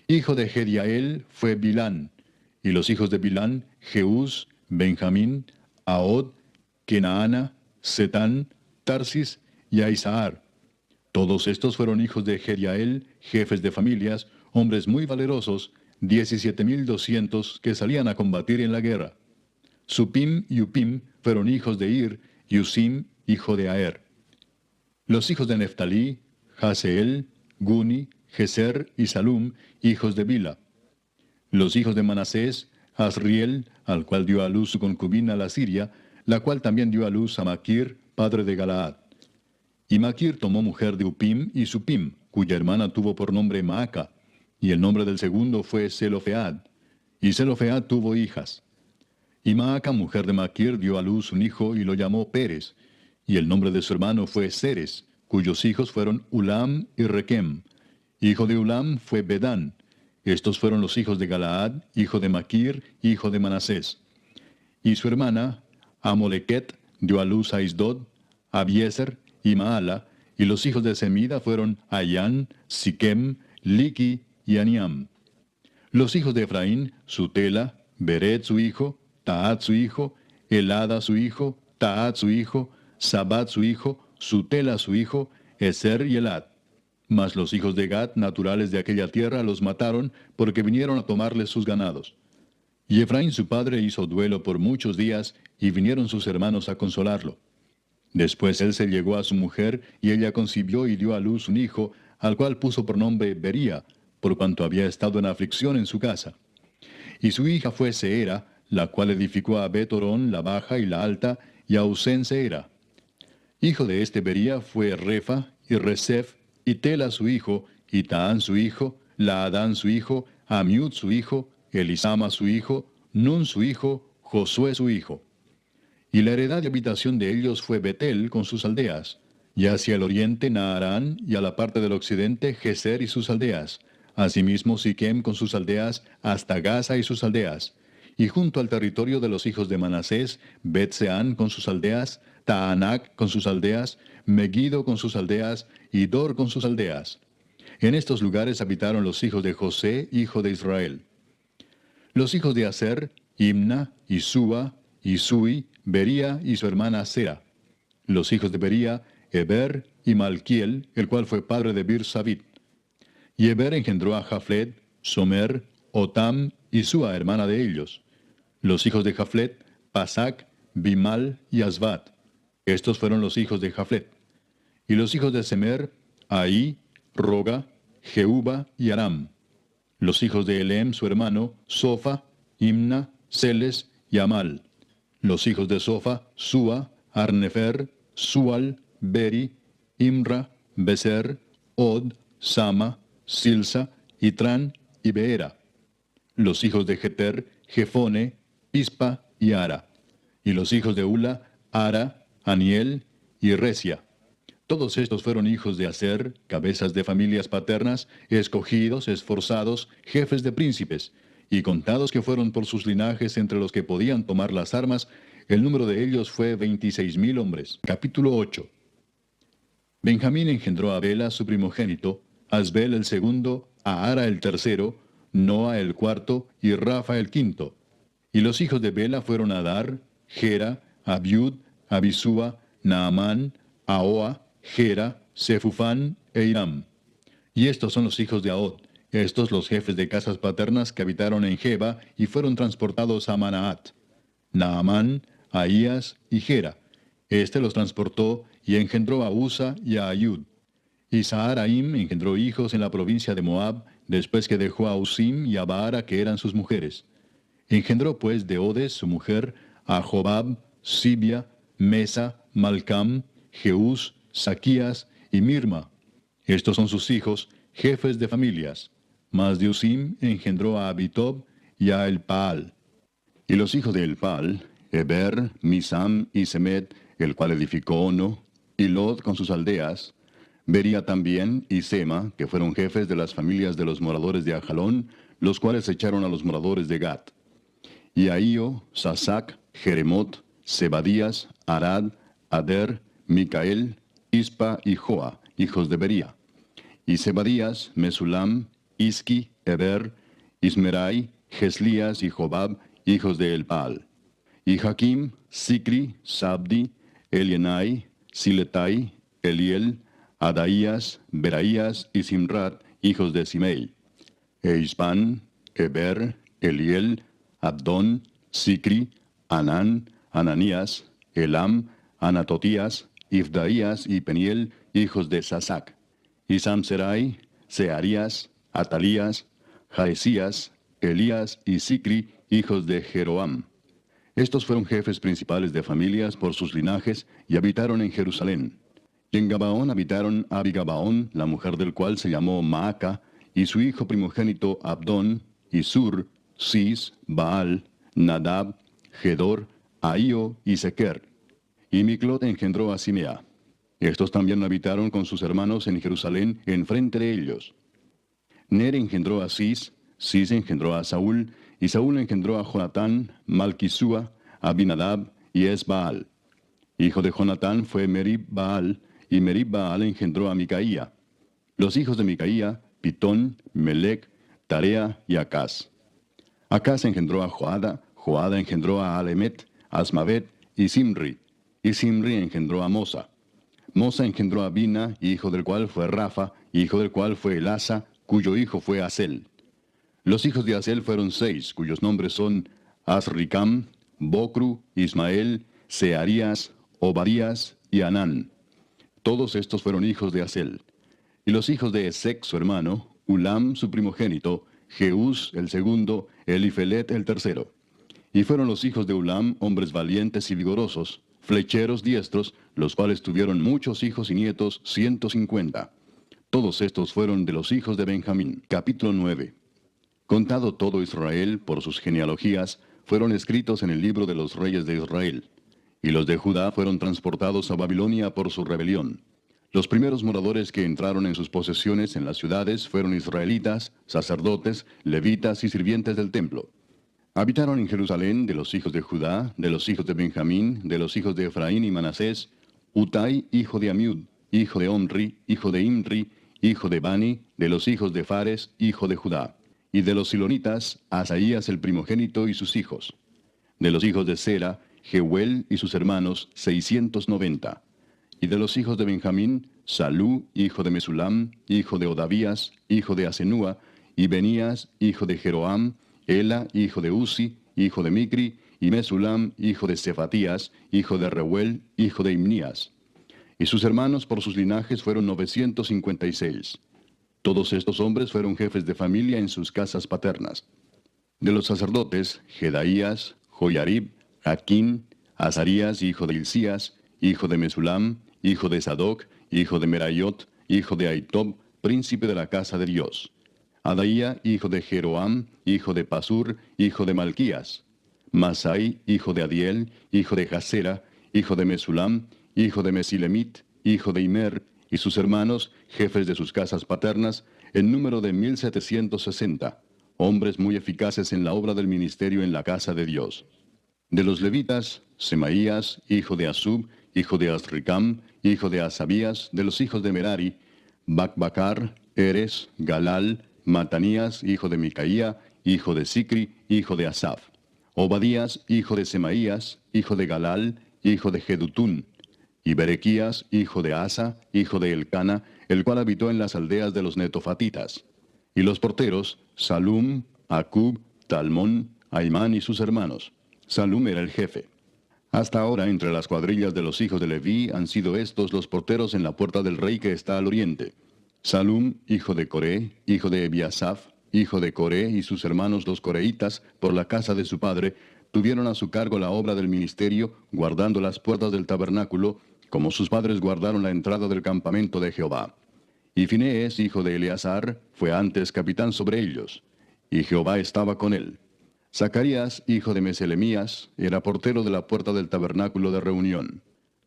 Hijo de Jediael fue Bilán, y los hijos de Bilán, Jeús, Benjamín, Ahod, Kenaana, Setán, Tarsis y Aizahar. Todos estos fueron hijos de Jediael, jefes de familias, hombres muy valerosos, 17,200 que salían a combatir en la guerra. Supim y Upim fueron hijos de Ir, y Usim, hijo de Aer. Los hijos de Neftalí, Jaseel, Guni, Geser y Salum, hijos de Bila. Los hijos de Manasés, Asriel, al cual dio a luz su concubina la Siria, la cual también dio a luz a Maquir, padre de Galaad. Y Maquir tomó mujer de Upim y Supim, cuya hermana tuvo por nombre Maaca, y el nombre del segundo fue Zelofead. Y Zelofead tuvo hijas. Y Maaca, mujer de Maquir, dio a luz un hijo y lo llamó Pérez, y el nombre de su hermano fue Seres, cuyos hijos fueron Ulam y Requem. Hijo de Ulam fue Bedán. Estos fueron los hijos de Galaad, hijo de Maquir, hijo de Manasés. Y su hermana, Amolequet, dio a luz a Isdod, Abiezer y Maala, y los hijos de Semida fueron Ayán, Siquem, Liqui y Aniam. Los hijos de Efraín, Sutela, Beret su hijo, Taat su hijo, Elada su hijo, Taat su hijo, Sabat su hijo, Sutela su hijo, Eser y Elad. Mas los hijos de Gad, naturales de aquella tierra, los mataron, porque vinieron a tomarles sus ganados. Y Efraín su padre hizo duelo por muchos días, y vinieron sus hermanos a consolarlo. Después él se llegó a su mujer, y ella concibió y dio a luz un hijo, al cual puso por nombre Bería, por cuanto había estado en aflicción en su casa. Y su hija fue Seera, la cual edificó a Bet-Orón la baja y la alta, y a Usén Seera. Hijo de este Bería fue Refa, y Resef, y Tela su hijo, y Taán su hijo, Laadán su hijo, Amiud su hijo, Elisama su hijo, Nun su hijo, Josué su hijo. Y la heredad de habitación de ellos fue Betel con sus aldeas, y hacia el oriente Naarán, y a la parte del occidente Geser y sus aldeas, asimismo Siquem con sus aldeas, hasta Gaza y sus aldeas, y junto al territorio de los hijos de Manasés, Bet-Seán con sus aldeas, Taanac con sus aldeas, Megiddo con sus aldeas, y Dor con sus aldeas. En estos lugares habitaron los hijos de José, hijo de Israel. Los hijos de Aser, Imna, Isúa, Isui, Bería y su hermana Sera. Los hijos de Bería, Eber y Malquiel, el cual fue padre de Bir-Sabit. Y Eber engendró a Jaflet, Somer, Otam y Sua, hermana de ellos. Los hijos de Jaflet, Pasac, Bimal y Asbat. Estos fueron los hijos de Jaflet. Y los hijos de Semer, Ahí, Roga, Jehuba y Aram. Los hijos de Elem, su hermano, Sofa, Imna, Celes y Amal. Los hijos de Sofa, Sua, Arnefer, Sual, Beri, Imra, Beser, Od, Sama, Silsa, Itran y Beera. Los hijos de Jeter, Jefone, Pispa y Ara. Y los hijos de Ula, Ara, Aniel y Resia. Todos estos fueron hijos de Aser, cabezas de familias paternas, escogidos, esforzados, jefes de príncipes, y contados que fueron por sus linajes entre los que podían tomar las armas, el número de ellos fue 26,000 hombres. Capítulo 8. Benjamín engendró a Bela su primogénito, Asbel el segundo, a Ara el tercero, Noa el cuarto y Rafa el quinto. Y los hijos de Bela fueron Adar, Gera, Abiud, Abisúa, Naamán, Ahoa, Gera, Sefufán e Hiram. Y estos son los hijos de Ahod, estos los jefes de casas paternas que habitaron en Geba y fueron transportados a Manaat. Naamán, Ahías y Gera. Este los transportó y engendró a Usa y a Ayud. Y Saharaim engendró hijos en la provincia de Moab, después que dejó a Usim y a Baara, que eran sus mujeres. Engendró pues de Odes, su mujer, a Jobab, Sibia, Mesa, Malcam, Jeús, Saquías y Mirma. Estos son sus hijos, jefes de familias. Mas de Usim engendró a Abitob y a Elpaal. Y los hijos de Elpaal, Eber, Misam y Semed, el cual edificó Ono, y Lod con sus aldeas, Bería también y Sema, que fueron jefes de las familias de los moradores de Ajalón, los cuales echaron a los moradores de Gat. Y Ahío, Sasac, Jeremot, Zebadías, Arad, Ader, Micael, Ispa y Joa, hijos de Bería. Y Zebadías, Mesulam, Isqui, Eber, Ismerai, Geslías y Jobab, hijos de Elpaal. Y Jaquim, Sicri, Sabdi, Elienai, Siletai, Eliel, Adaías, Beraías y Simrat, hijos de Simei. E Ispan, Eber, Eliel, Abdón, Sicri, Anán, Ananías, Elam, Anatotías, Ifdaías y Peniel, hijos de Sasac. Y Samserai, Searías, Atalías, Jaesías, Elías y Sicri, hijos de Jeroam. Estos fueron jefes principales de familias por sus linajes y habitaron en Jerusalén. Y en Gabaón habitaron Abigabaón, la mujer del cual se llamó Maaca, y su hijo primogénito Abdón, y Sur, Cis, Baal, Nadab, Gedor, Ahío y Sequer. Y Miclot engendró a Simea. Estos también habitaron con sus hermanos en Jerusalén, enfrente de ellos. Ner engendró a Cis, Cis engendró a Saúl, y Saúl engendró a Jonatán, Malquisúa, Abinadab y Esbaal. Hijo de Jonatán fue Merib Baal, y Merib Baal engendró a Micaía. Los hijos de Micaía, Pitón, Melec, Tarea y Acaz. Acaz engendró a Joada, Joada engendró a Alemet, Asmavet y Simri engendró a Mosa. Mosa engendró a Bina, hijo del cual fue Rafa, hijo del cual fue Elasa, cuyo hijo fue Asel. Los hijos de Asel fueron 6, cuyos nombres son Asricam, Bocru, Ismael, Searías, Obadías y Anán. Todos estos fueron hijos de Asel. Y los hijos de Esec, su hermano, Ulam, su primogénito, Jeús, el segundo, Elifelet, el tercero. Y fueron los hijos de Ulam hombres valientes y vigorosos, flecheros diestros, los cuales tuvieron muchos hijos y nietos, 150. Todos estos fueron de los hijos de Benjamín. Capítulo 9. Contado todo Israel por sus genealogías, fueron escritos en el libro de los reyes de Israel. Y los de Judá fueron transportados a Babilonia por su rebelión. Los primeros moradores que entraron en sus posesiones en las ciudades fueron israelitas, sacerdotes, levitas y sirvientes del templo. Habitaron en Jerusalén de los hijos de Judá, de los hijos de Benjamín, de los hijos de Efraín y Manasés, Utai, hijo de Amiud, hijo de Omri, hijo de Imri, hijo de Bani, de los hijos de Fares, hijo de Judá. Y de los silonitas, Asaías el primogénito y sus hijos. De los hijos de Sera, Jehuel y sus hermanos, 690. Y de los hijos de Benjamín, Salú, hijo de Mesulam, hijo de Odavías, hijo de Asenúa, y Benías, hijo de Jeroam, Ela, hijo de Uzi, hijo de Micri, y Mesulam, hijo de Cefatías, hijo de Reuel, hijo de Imnías. Y sus hermanos por sus linajes fueron 956. Todos estos hombres fueron jefes de familia en sus casas paternas. De los sacerdotes, Jedaías, Joyarib, Jaquín, Azarías, hijo de Hilcías, hijo de Mesulam, hijo de Sadoc, hijo de Merayot, hijo de Aitob, príncipe de la casa de Dios. Adaía, hijo de Jeroam, hijo de Pasur, hijo de Malquías. Masai, hijo de Adiel, hijo de Jasera, hijo de Mesulam, hijo de Mesilemit, hijo de Imer, y sus hermanos, jefes de sus casas paternas, en número de 1760, hombres muy eficaces en la obra del ministerio en la casa de Dios. De los levitas, Semaías, hijo de Asub, hijo de Asricam, hijo de Asabías, de los hijos de Merari, Bacbacar, Eres, Galal, Matanías, hijo de Micaía, hijo de Sicri, hijo de Asaf. Obadías, hijo de Semaías, hijo de Galal, hijo de Jedutún. y Berequías, hijo de Asa, hijo de Elcana, el cual habitó en las aldeas de los netofatitas. Y los porteros, Salum, Acub, Talmón, Aimán y sus hermanos. Salum era el jefe. Hasta ahora, entre las cuadrillas de los hijos de Leví, han sido estos los porteros en la puerta del rey que está al oriente. Salum, hijo de Coré, hijo de Ebiasaf, hijo de Coré y sus hermanos los coreitas, por la casa de su padre, tuvieron a su cargo la obra del ministerio, guardando las puertas del tabernáculo, como sus padres guardaron la entrada del campamento de Jehová. Y Finees, hijo de Eleazar, fue antes capitán sobre ellos, y Jehová estaba con él. Zacarías, hijo de Meselemías, era portero de la puerta del tabernáculo de reunión.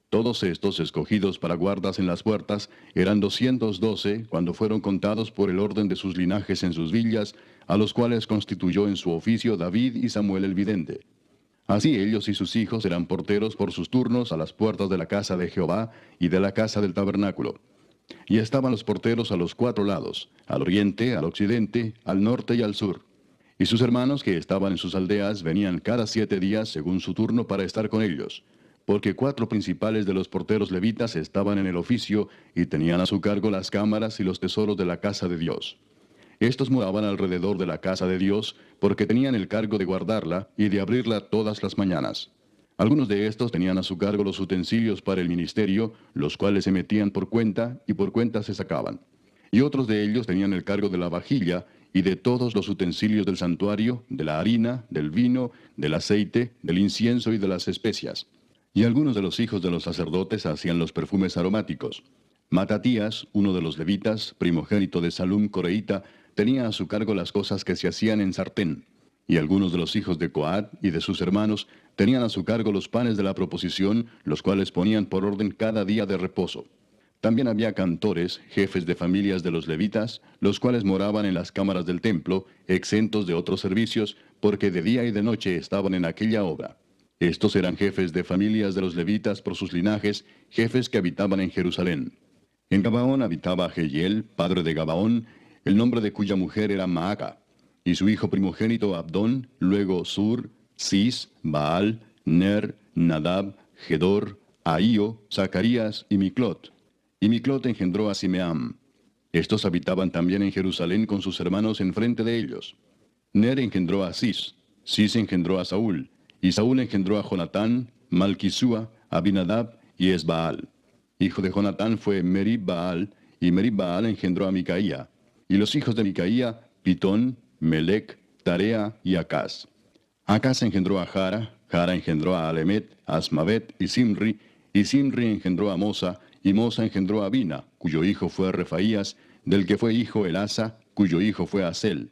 Todos estos, escogidos para guardas en las puertas, eran 212 cuando fueron contados por el orden de sus linajes en sus villas, a los cuales constituyó en su oficio David y Samuel el vidente. Así ellos y sus hijos eran porteros por sus turnos a las puertas de la casa de Jehová y de la casa del tabernáculo. Y estaban los porteros a los 4 lados, al oriente, al occidente, al norte y al sur. Y sus hermanos que estaban en sus aldeas venían cada 7 días según su turno para estar con ellos, porque 4 principales de los porteros levitas estaban en el oficio y tenían a su cargo las cámaras y los tesoros de la casa de Dios. Estos moraban alrededor de la casa de Dios, porque tenían el cargo de guardarla y de abrirla todas las mañanas. Algunos de estos tenían a su cargo los utensilios para el ministerio, los cuales se metían por cuenta y por cuenta se sacaban. Y otros de ellos tenían el cargo de la vajilla y de todos los utensilios del santuario, de la harina, del vino, del aceite, del incienso y de las especias. Y algunos de los hijos de los sacerdotes hacían los perfumes aromáticos. Matatías, uno de los levitas, primogénito de Salum coreíta, tenía a su cargo las cosas que se hacían en sartén. Y algunos de los hijos de Coat y de sus hermanos tenían a su cargo los panes de la proposición, los cuales ponían por orden cada día de reposo. También había cantores, jefes de familias de los levitas, los cuales moraban en las cámaras del templo, exentos de otros servicios, porque de día y de noche estaban en aquella obra. Estos eran jefes de familias de los levitas por sus linajes, jefes que habitaban en Jerusalén. En Gabaón habitaba Jehiel, padre de Gabaón, el nombre de cuya mujer era Maaca, y su hijo primogénito Abdón, luego Sur, Cis, Baal, Ner, Nadab, Gedor, Ahío, Zacarías y Miclot. Y Miclot engendró a Simeam. Estos habitaban también en Jerusalén con sus hermanos enfrente de ellos. Ner engendró a Cis, Cis engendró a Saúl, y Saúl engendró a Jonatán, Malquisúa, Abinadab y Esbaal. Hijo de Jonatán fue Merib-Baal, y Merib-Baal engendró a Micaía. Y los hijos de Micaía, Pitón, Melec, Tarea y Acaz. Acaz engendró a Jara, Jara engendró a Alemet, Asmavet y Simri engendró a Mosa, y Mosa engendró a Bina, cuyo hijo fue Refaías, del que fue hijo Elasa, cuyo hijo fue Asel.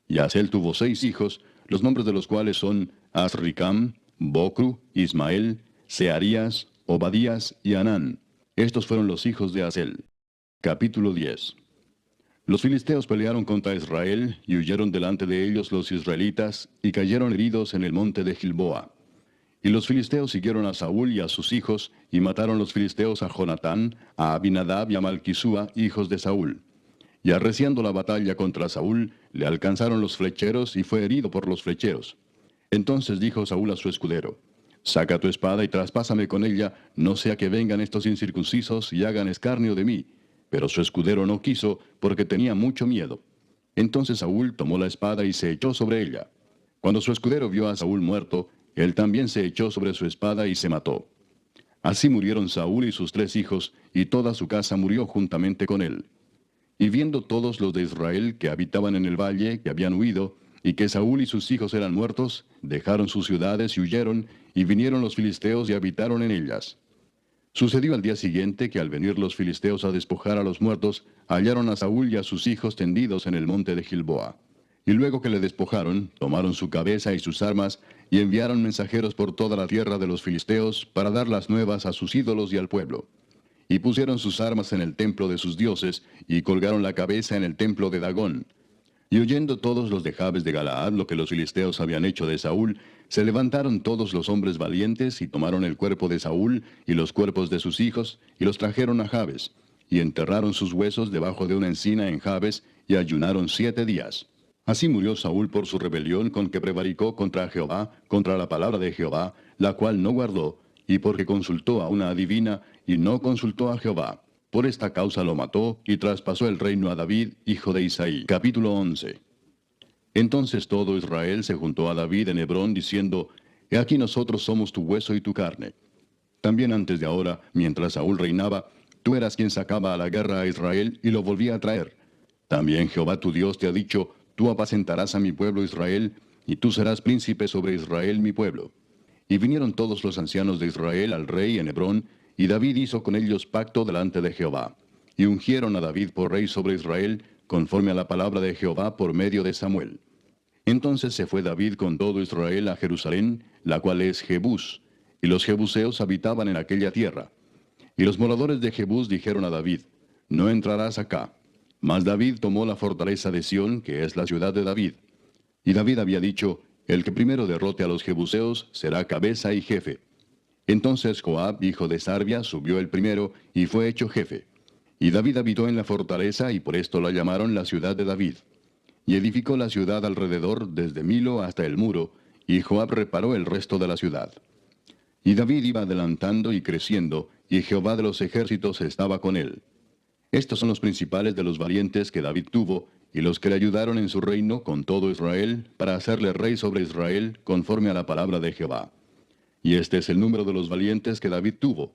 Y Asel tuvo 6 hijos, los nombres de los cuales son Asricam, Bocru, Ismael, Searías, Obadías y Anán. Estos fueron los hijos de Asel. Capítulo 10. Los filisteos pelearon contra Israel, y huyeron delante de ellos los israelitas, y cayeron heridos en el monte de Gilboa. Y los filisteos siguieron a Saúl y a sus hijos, y mataron los filisteos a Jonatán, a Abinadab y a Malquisúa, hijos de Saúl. Y arreciando la batalla contra Saúl, le alcanzaron los flecheros, y fue herido por los flecheros. Entonces dijo Saúl a su escudero: Saca tu espada y traspásame con ella, no sea que vengan estos incircuncisos y hagan escarnio de mí. Pero su escudero no quiso, porque tenía mucho miedo. Entonces Saúl tomó la espada y se echó sobre ella. Cuando su escudero vio a Saúl muerto, él también se echó sobre su espada y se mató. Así murieron Saúl y sus 3 hijos, y toda su casa murió juntamente con él. Y viendo todos los de Israel que habitaban en el valle, que habían huido, y que Saúl y sus hijos eran muertos, dejaron sus ciudades y huyeron, y vinieron los filisteos y habitaron en ellas. Sucedió al día siguiente que al venir los filisteos a despojar a los muertos, hallaron a Saúl y a sus hijos tendidos en el monte de Gilboa. Y luego que le despojaron, tomaron su cabeza y sus armas, y enviaron mensajeros por toda la tierra de los filisteos para dar las nuevas a sus ídolos y al pueblo. Y pusieron sus armas en el templo de sus dioses, y colgaron la cabeza en el templo de Dagón. Y oyendo todos los de Jabes de Galaad lo que los filisteos habían hecho de Saúl, se levantaron todos los hombres valientes, y tomaron el cuerpo de Saúl y los cuerpos de sus hijos, y los trajeron a Jabes, y enterraron sus huesos debajo de una encina en Jabes, y ayunaron 7 días. Así murió Saúl por su rebelión con que prevaricó contra Jehová, contra la palabra de Jehová, la cual no guardó, y porque consultó a una adivina y no consultó a Jehová. Por esta causa lo mató y traspasó el reino a David, hijo de Isaí. Capítulo 11. Entonces todo Israel se juntó a David en Hebrón, diciendo: He aquí nosotros somos tu hueso y tu carne. También antes de ahora, mientras Saúl reinaba, tú eras quien sacaba a la guerra a Israel y lo volvía a traer. También Jehová tu Dios te ha dicho: Tú apacentarás a mi pueblo Israel, y tú serás príncipe sobre Israel mi pueblo. Y vinieron todos los ancianos de Israel al rey en Hebrón, y David hizo con ellos pacto delante de Jehová. Y ungieron a David por rey sobre Israel, conforme a la palabra de Jehová por medio de Samuel. Entonces se fue David con todo Israel a Jerusalén, la cual es Jebús, y los jebuseos habitaban en aquella tierra. Y los moradores de Jebús dijeron a David: No entrarás acá. Mas David tomó la fortaleza de Sión, que es la ciudad de David. Y David había dicho: El que primero derrote a los jebuseos será cabeza y jefe. Entonces Joab, hijo de Sarvia, subió el primero, y fue hecho jefe. Y David habitó en la fortaleza, y por esto la llamaron la ciudad de David. Y edificó la ciudad alrededor, desde Milo hasta el muro, y Joab reparó el resto de la ciudad. Y David iba adelantando y creciendo, y Jehová de los ejércitos estaba con él. Estos son los principales de los valientes que David tuvo, y los que le ayudaron en su reino con todo Israel, para hacerle rey sobre Israel, conforme a la palabra de Jehová. Y este es el número de los valientes que David tuvo: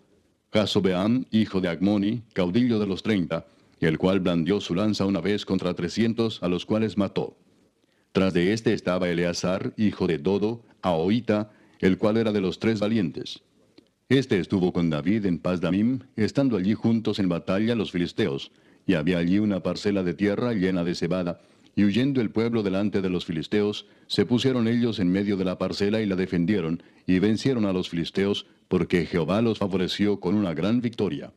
Jasobeam, hijo de Agmoni, caudillo de los 30, el cual blandió su lanza una vez contra 300, a los cuales mató. Tras de este estaba Eleazar, hijo de Dodo, Ahoita, el cual era de los 3 valientes. Este estuvo con David en Pasdamim, estando allí juntos en batalla los filisteos, y había allí una parcela de tierra llena de cebada, y huyendo el pueblo delante de los filisteos, se pusieron ellos en medio de la parcela y la defendieron, y vencieron a los filisteos, porque Jehová los favoreció con una gran victoria.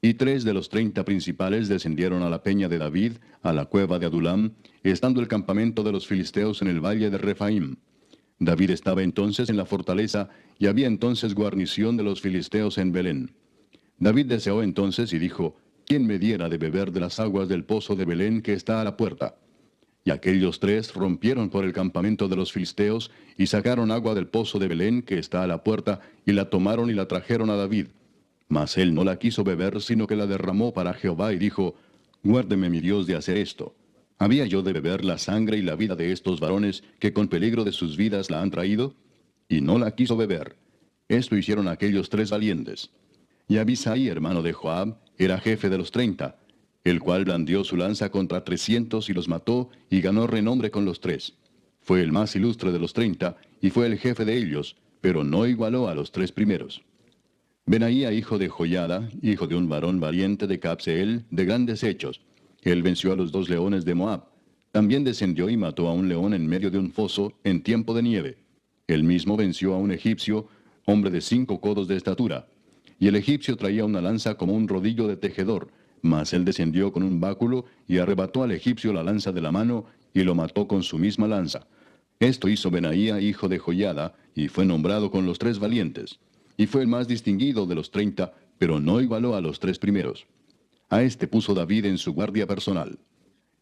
Y 3 de los 30 principales descendieron a la peña de David, a la cueva de Adulam, estando el campamento de los filisteos en el valle de Refaim. David estaba entonces en la fortaleza, y había entonces guarnición de los filisteos en Belén. David deseó entonces y dijo: ¿Quién me diera de beber de las aguas del pozo de Belén que está a la puerta? Y aquellos 3 rompieron por el campamento de los filisteos, y sacaron agua del pozo de Belén que está a la puerta, y la tomaron y la trajeron a David. Mas él no la quiso beber, sino que la derramó para Jehová, y dijo: Guárdeme mi Dios de hacer esto. ¿Había yo de beber la sangre y la vida de estos varones, que con peligro de sus vidas la han traído? Y no la quiso beber. Esto hicieron aquellos 3 valientes. Y Abisai, hermano de Joab, era jefe de los 30, el cual blandió su lanza contra 300 y los mató, y ganó renombre con los 3. Fue el más ilustre de los 30, y fue el jefe de ellos, pero no igualó a los 3 primeros. Benaía, hijo de Joiada, hijo de un varón valiente de Cabseel, de grandes hechos. Él venció a los 2 leones de Moab. También descendió y mató a un león en medio de un foso, en tiempo de nieve. Él mismo venció a un egipcio, hombre de 5 codos de estatura. Y el egipcio traía una lanza como un rodillo de tejedor, mas él descendió con un báculo, y arrebató al egipcio la lanza de la mano, y lo mató con su misma lanza. Esto hizo Benaía, hijo de Joiada, y fue nombrado con los 3 valientes. Y fue el más distinguido de los 30, pero no igualó a los 3 primeros. A este puso David en su guardia personal.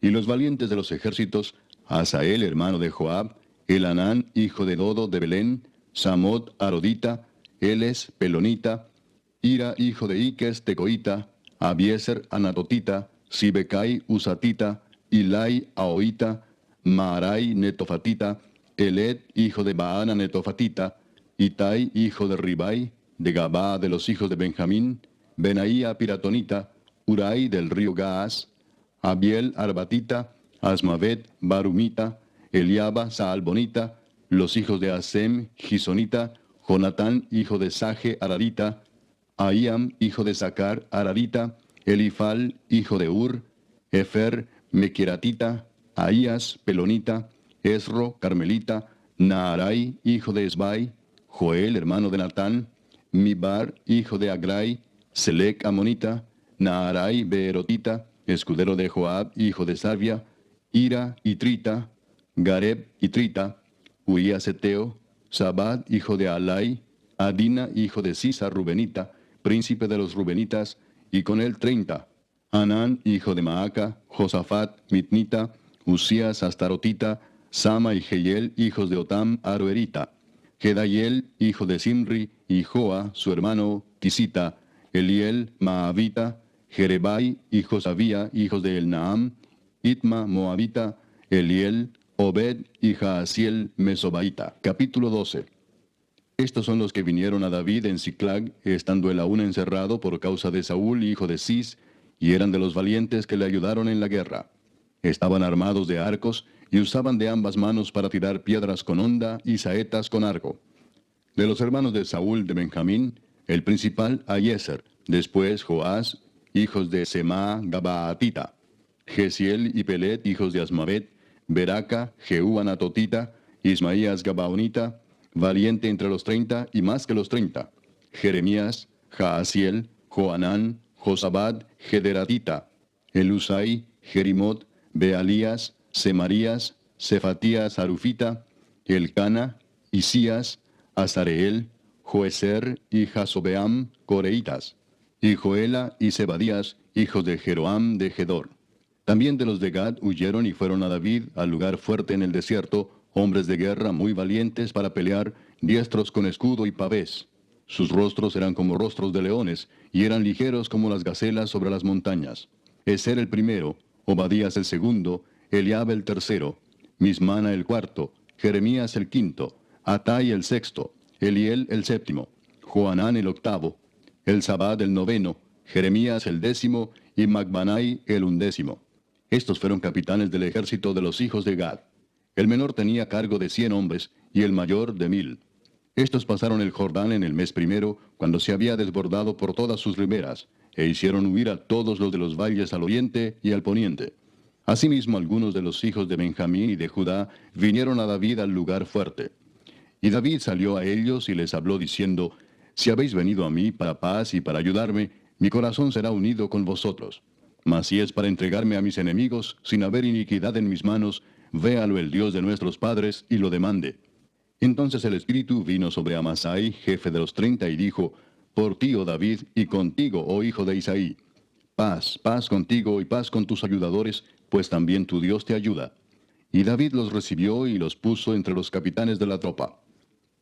Y los valientes de los ejércitos: Asael, hermano de Joab, Elanán, hijo de Dodo de Belén, Samot, Arodita, Eles, Pelonita, Ira, hijo de Iques, Tecoita, Abieser, Anatotita, Sibecai, Usatita, Ilai, Ahoita, Maarai, Netofatita, Eled, hijo de Baana, Netofatita, Itai, hijo de Ribai, de Gabá de los hijos de Benjamín, Benaía, Piratonita, Urai del río Gaas, Abiel, Arbatita, Asmavet, Barumita, Eliaba, Saalbonita, los hijos de Asem, Gisonita, Jonatán, hijo de Saje, Ararita, Ahiam, hijo de Sacar, Ararita, Elifal, hijo de Ur, Efer, Mequiratita, Ahías, Pelonita, Esro, Carmelita, Naarai, hijo de Esbai, Joel, hermano de Natán, Mibar, hijo de Agrai, Selec, Amonita, Naarai, Beerotita, escudero de Joab, hijo de Sarvia, Ira, Itrita, Gareb, Itrita, Uías Eteo, Sabad, hijo de Alai, Adina, hijo de Sisa, Rubenita, príncipe de los Rubenitas, y con él 30, Anán, hijo de Maaca, Josafat, Mitnita, Usías, Astarotita, Sama y Jehiel, hijos de Otam, Aroerita, Gedaiel, hijo de Simri, y Joa, su hermano, Tisita, Eliel, Maavita, Jerebai, y Josabía, hijos de Elnaam, Itma, Moabita, Eliel, Obed y Jaasiel, Mesobaita. Capítulo 12. Estos son los que vinieron a David en Siclag, estando él aún encerrado por causa de Saúl, hijo de Cis, y eran de los valientes que le ayudaron en la guerra. Estaban armados de arcos, y usaban de ambas manos para tirar piedras con honda y saetas con arco. De los hermanos de Saúl de Benjamín, el principal Ahiezer, después Joás, hijos de Semá Gabaatita, Gesiel y Pelet, hijos de Asmavet, Beraca, Jehú Anatotita, Ismaías Gabaonita, valiente entre los 30 y más que los 30, Jeremías, Jaasiel, Joanán, Josabad, Gederatita, Elusai, Jerimot, Bealías, Semarías, Cefatías Arufita, Elcana, Isías, Azareel, Joeser y Jasobeam, Coreitas, y Joela y Zebadías, hijos de Jeroam de Gedor. También de los de Gad huyeron y fueron a David al lugar fuerte en el desierto, hombres de guerra muy valientes para pelear, diestros con escudo y pavés. Sus rostros eran como rostros de leones, y eran ligeros como las gacelas sobre las montañas. Eser el primero, Obadías el segundo, Eliab el tercero, Mismana el cuarto, Jeremías el quinto, Atai el sexto, Eliel el séptimo, Joanán el octavo, Elzabad el noveno, Jeremías el décimo, y Macbanai el undécimo. Estos fueron capitanes del ejército de los hijos de Gad. El menor tenía cargo de 100 hombres, y el mayor de 1000. Estos pasaron el Jordán en el mes primero, cuando se había desbordado por todas sus riberas, e hicieron huir a todos los de los valles al oriente y al poniente. Asimismo, algunos de los hijos de Benjamín y de Judá vinieron a David al lugar fuerte. Y David salió a ellos y les habló diciendo, Si habéis venido a mí para paz y para ayudarme, mi corazón será unido con vosotros. Mas si es para entregarme a mis enemigos, sin haber iniquidad en mis manos, véalo el Dios de nuestros padres y lo demande. Entonces el Espíritu vino sobre Amasai, jefe de los 30, y dijo, Por ti, oh David, y contigo, oh hijo de Isaí. Paz, paz contigo y paz con tus ayudadores, pues también tu Dios te ayuda. Y David los recibió y los puso entre los capitanes de la tropa.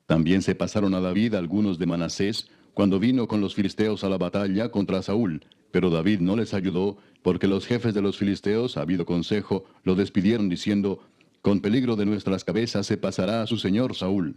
También se pasaron a David algunos de Manasés, cuando vino con los filisteos a la batalla contra Saúl, pero David no les ayudó, porque los jefes de los filisteos, habido consejo, lo despidieron diciendo, Con peligro de nuestras cabezas se pasará a su señor Saúl.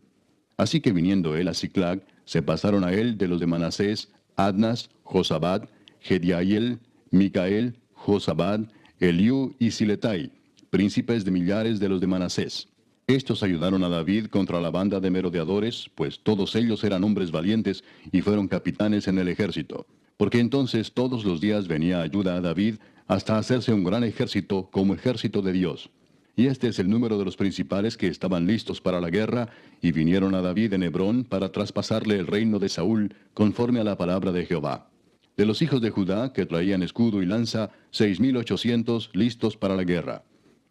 Así que viniendo él a Siclag, se pasaron a él de los de Manasés, Adnas, Josabad, Gediael, Micael, Josabad, Eliú y Siletai, príncipes de millares de los de Manasés. Estos ayudaron a David contra la banda de merodeadores, pues todos ellos eran hombres valientes y fueron capitanes en el ejército. Porque entonces todos los días venía ayuda a David hasta hacerse un gran ejército como ejército de Dios. Y este es el número de los principales que estaban listos para la guerra y vinieron a David en Hebrón para traspasarle el reino de Saúl conforme a la palabra de Jehová. De los hijos de Judá, que traían escudo y lanza, 6800 listos para la guerra.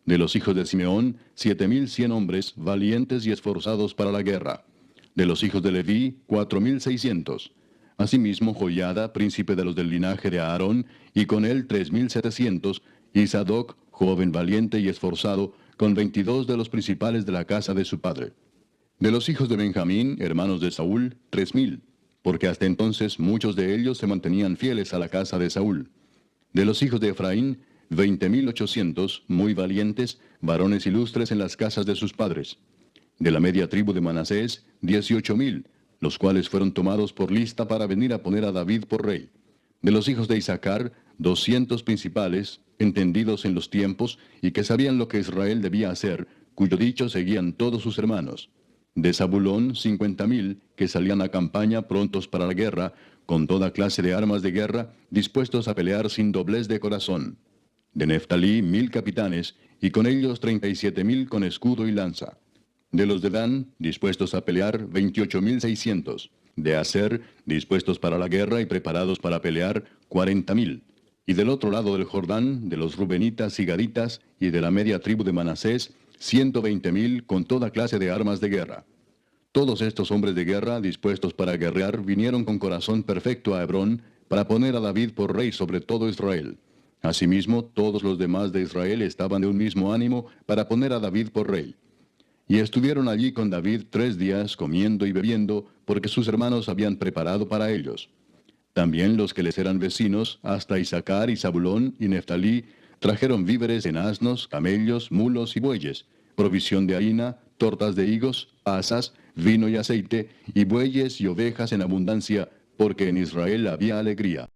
De los hijos de Simeón, 7100 hombres, valientes y esforzados para la guerra. De los hijos de Leví, 4600. Asimismo, Joiada, príncipe de los del linaje de Aarón, y con él 3700, y Sadoc, joven valiente y esforzado, con 22 de los principales de la casa de su padre. De los hijos de Benjamín, hermanos de Saúl, 3000, porque hasta entonces muchos de ellos se mantenían fieles a la casa de Saúl. De los hijos de Efraín, 20.800, muy valientes, varones ilustres en las casas de sus padres. De la media tribu de Manasés, 18.000, los cuales fueron tomados por lista para venir a poner a David por rey. De los hijos de Isaacar, 200 principales, entendidos en los tiempos, y que sabían lo que Israel debía hacer, cuyo dicho seguían todos sus hermanos. De Zabulón, 50.000, que salían a campaña prontos para la guerra, con toda clase de armas de guerra, dispuestos a pelear sin doblez de corazón. De Neftalí, 1000 capitanes, y con ellos 37.000 con escudo y lanza. De los de Dan, dispuestos a pelear, 28.600. De Aser, dispuestos para la guerra y preparados para pelear, 40.000. Y del otro lado del Jordán, de los Rubenitas y Gaditas, y de la media tribu de Manasés, 120.000 con toda clase de armas de guerra. Todos estos hombres de guerra, dispuestos para guerrear, vinieron con corazón perfecto a Hebrón, para poner a David por rey sobre todo Israel. Asimismo, todos los demás de Israel estaban de un mismo ánimo para poner a David por rey. Y estuvieron allí con David 3 días comiendo y bebiendo, porque sus hermanos habían preparado para ellos. También los que les eran vecinos, hasta Isaacar y Zabulón y Neftalí, trajeron víveres en asnos, camellos, mulos y bueyes, provisión de harina, tortas de higos, asas, vino y aceite, y bueyes y ovejas en abundancia, porque en Israel había alegría.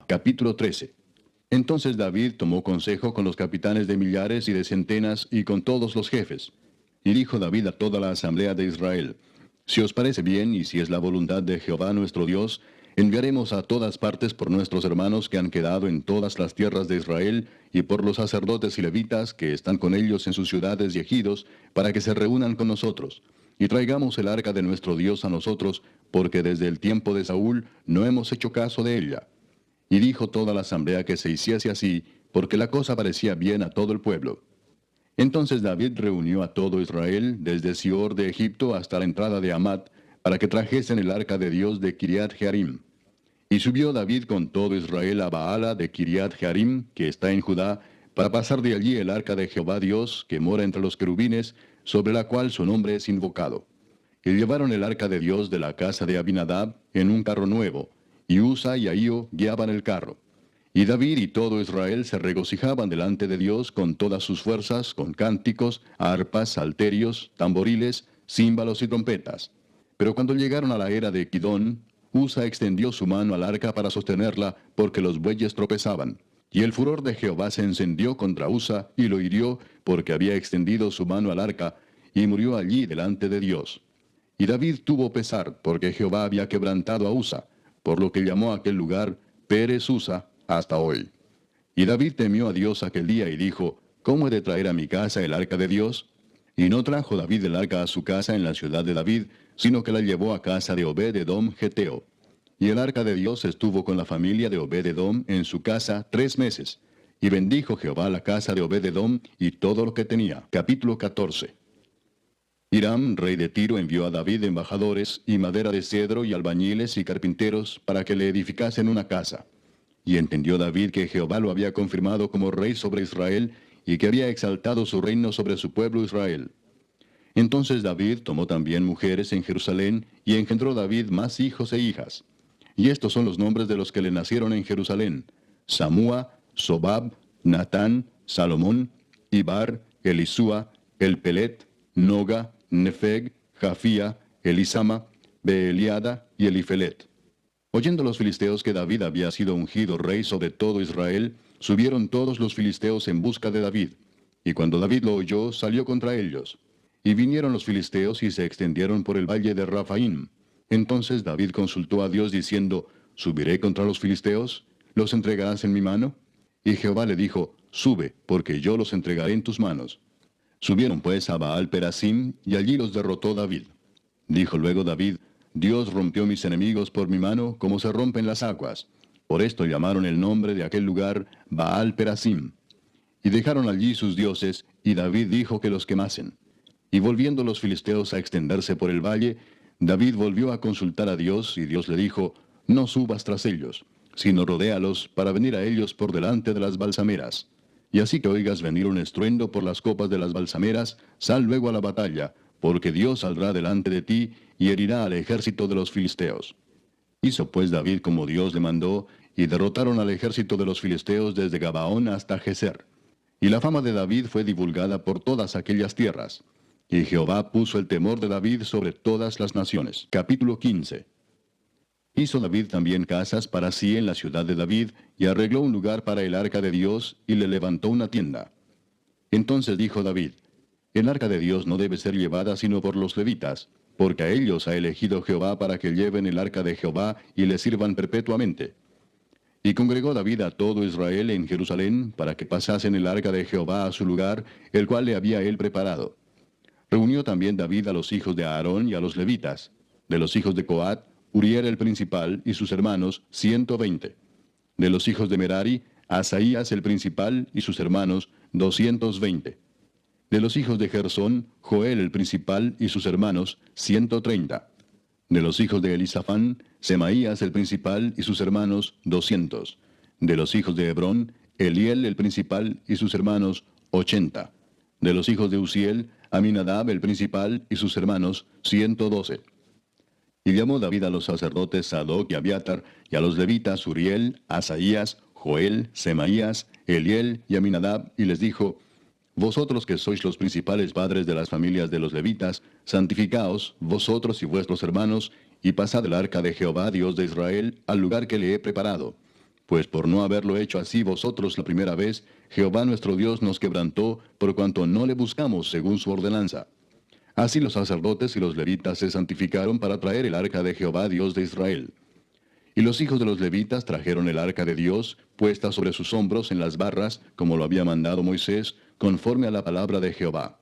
Capítulo 13. Entonces David tomó consejo con los capitanes de millares y de centenas y con todos los jefes. Y dijo David a toda la asamblea de Israel: Si os parece bien y si es la voluntad de Jehová nuestro Dios, enviaremos a todas partes por nuestros hermanos que han quedado en todas las tierras de Israel, y por los sacerdotes y levitas que están con ellos en sus ciudades y ejidos, para que se reúnan con nosotros. Y traigamos el arca de nuestro Dios a nosotros, porque desde el tiempo de Saúl no hemos hecho caso de ella. Y dijo toda la asamblea que se hiciese así, porque la cosa parecía bien a todo el pueblo. Entonces David reunió a todo Israel, desde Sior de Egipto hasta la entrada de Hamat, para que trajesen el arca de Dios de Kiriat Jearim. Y subió David con todo Israel a Baala de Kiriat Jearim, que está en Judá, para pasar de allí el arca de Jehová Dios, que mora entre los querubines, sobre la cual su nombre es invocado. Y llevaron el arca de Dios de la casa de Abinadab en un carro nuevo, y Usa y Ahío guiaban el carro. Y David y todo Israel se regocijaban delante de Dios con todas sus fuerzas, con cánticos, arpas, salterios, tamboriles, címbalos y trompetas. Pero cuando llegaron a la era de Kidón, Usa extendió su mano al arca para sostenerla, porque los bueyes tropezaban. Y el furor de Jehová se encendió contra Usa, y lo hirió, porque había extendido su mano al arca, y murió allí delante de Dios. Y David tuvo pesar, porque Jehová había quebrantado a Usa, por lo que llamó a aquel lugar Pérez Usa hasta hoy. Y David temió a Dios aquel día y dijo: ¿Cómo he de traer a mi casa el arca de Dios? Y no trajo David el arca a su casa en la ciudad de David, sino que la llevó a casa de Obed-edom Geteo. Y el arca de Dios estuvo con la familia de Obed-edom en su casa 3 meses. Y bendijo Jehová la casa de Obed-edom y todo lo que tenía. Capítulo 14. Hiram, rey de Tiro, envió a David embajadores y madera de cedro y albañiles y carpinteros para que le edificasen una casa. Y entendió David que Jehová lo había confirmado como rey sobre Israel, y que había exaltado su reino sobre su pueblo Israel. Entonces David tomó también mujeres en Jerusalén, y engendró David más hijos e hijas. Y estos son los nombres de los que le nacieron en Jerusalén: Samúa, Sobab, Natán, Salomón, Ibar, Elisúa, Elpelet, Noga, Nefeg, Jafía, Elisama, Beeliada y Elifelet. Oyendo los filisteos que David había sido ungido rey sobre todo Israel, subieron todos los filisteos en busca de David. Y cuando David lo oyó, salió contra ellos. Y vinieron los filisteos y se extendieron por el valle de Rafaim. Entonces David consultó a Dios diciendo: ¿Subiré contra los filisteos? ¿Los entregarás en mi mano? Y Jehová le dijo: Sube, porque yo los entregaré en tus manos. Subieron pues a Baal Perasim, y allí los derrotó David. Dijo luego David: Dios rompió mis enemigos por mi mano, como se rompen las aguas. Por esto llamaron el nombre de aquel lugar Baal Perasim. Y dejaron allí sus dioses, y David dijo que los quemasen. Y volviendo los filisteos a extenderse por el valle, David volvió a consultar a Dios, y Dios le dijo: No subas tras ellos, sino rodéalos para venir a ellos por delante de las balsameras. Y así que oigas venir un estruendo por las copas de las balsameras, sal luego a la batalla, porque Dios saldrá delante de ti, y herirá al ejército de los filisteos. Hizo pues David como Dios le mandó, y derrotaron al ejército de los filisteos desde Gabaón hasta Geser. Y la fama de David fue divulgada por todas aquellas tierras. Y Jehová puso el temor de David sobre todas las naciones. Capítulo 15. Hizo David también casas para sí en la ciudad de David, y arregló un lugar para el arca de Dios, y le levantó una tienda. Entonces dijo David: El arca de Dios no debe ser llevada sino por los levitas, porque a ellos ha elegido Jehová para que lleven el arca de Jehová y le sirvan perpetuamente. Y congregó David a todo Israel en Jerusalén, para que pasasen el arca de Jehová a su lugar, el cual le había él preparado. Reunió también David a los hijos de Aarón y a los levitas. De los hijos de Coat, Uriel el principal y sus hermanos, 120. De los hijos de Merari, Asaías el principal y sus hermanos, 220. De los hijos de Gersón, Joel el principal y sus hermanos, 130. De los hijos de Elisafán, Semaías el principal y sus hermanos, 200. De los hijos de Hebrón, Eliel el principal y sus hermanos, 80. De los hijos de Uziel, Aminadab el principal y sus hermanos, 112. Y llamó David a los sacerdotes Sadoc y Abiatar, y a los levitas Uriel, Asaías, Joel, Semaías, Eliel y Aminadab, y les dijo: Vosotros que sois los principales padres de las familias de los levitas, santificaos, vosotros y vuestros hermanos, y pasad el arca de Jehová, Dios de Israel, al lugar que le he preparado. Pues por no haberlo hecho así vosotros la primera vez, Jehová nuestro Dios nos quebrantó, por cuanto no le buscamos según su ordenanza. Así los sacerdotes y los levitas se santificaron para traer el arca de Jehová, Dios de Israel. Y los hijos de los levitas trajeron el arca de Dios, puesta sobre sus hombros en las barras, como lo había mandado Moisés, conforme a la palabra de Jehová.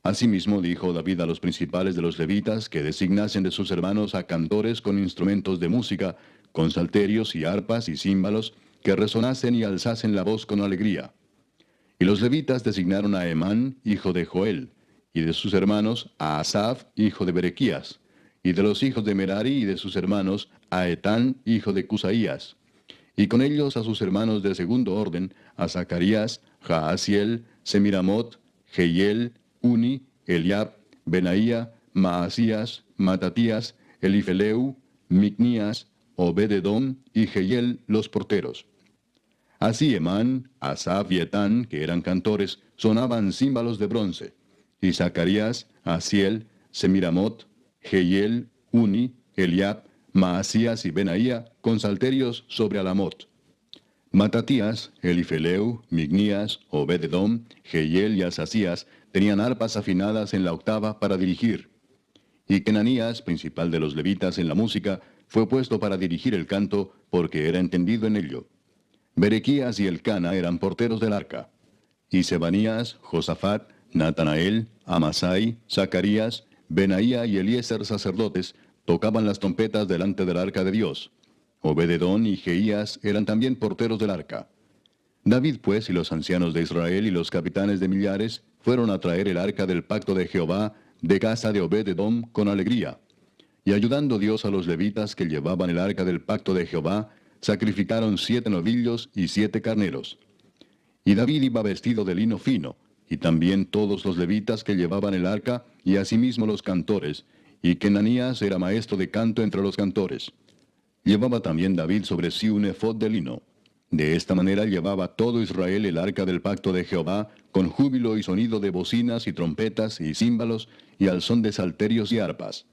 Asimismo dijo David a los principales de los levitas que designasen de sus hermanos a cantores con instrumentos de música, con salterios y arpas y címbalos, que resonasen y alzasen la voz con alegría. Y los levitas designaron a Emán, hijo de Joel, y de sus hermanos a Asaf, hijo de Berequías, y de los hijos de Merari y de sus hermanos a Etán, hijo de Cusaías, y con ellos a sus hermanos de segundo orden, a Zacarías, Jaasiel, Semiramot, Jehiel, Uni, Eliab, Benaía, Maasías, Matatías, Elifeleu, Micnías, Obed-edom y Jehiel los porteros. Así Emán, Asaf y Etán, que eran cantores, sonaban címbalos de bronce, y Zacarías, Asiel, Semiramot, Jehiel, Uni, Eliab, Maasías y Benaía, con salterios sobre Alamot. Matatías, Elifeleu, Mignías, Obed-edom, Jehiel y Asasías tenían arpas afinadas en la octava para dirigir. Y Kenanías, principal de los levitas en la música, fue puesto para dirigir el canto, porque era entendido en ello. Berequías y Elcana eran porteros del arca. Y Sebanías, Josafat, Natanael, Amasai, Zacarías, Benaía y Eliezer sacerdotes tocaban las trompetas delante del arca de Dios. Obed-edom y Jeías eran también porteros del arca. David pues y los ancianos de Israel y los capitanes de millares fueron a traer el arca del pacto de Jehová de casa de Obed-edom con alegría. Y ayudando Dios a los levitas que llevaban el arca del pacto de Jehová, sacrificaron 7 novillos y 7 carneros. Y David iba vestido de lino fino, y también todos los levitas que llevaban el arca, y asimismo los cantores, y Kenanías era maestro de canto entre los cantores. Llevaba también David sobre sí un efod de lino. De esta manera llevaba todo Israel el arca del pacto de Jehová, con júbilo y sonido de bocinas y trompetas y címbalos, y al son de salterios y arpas.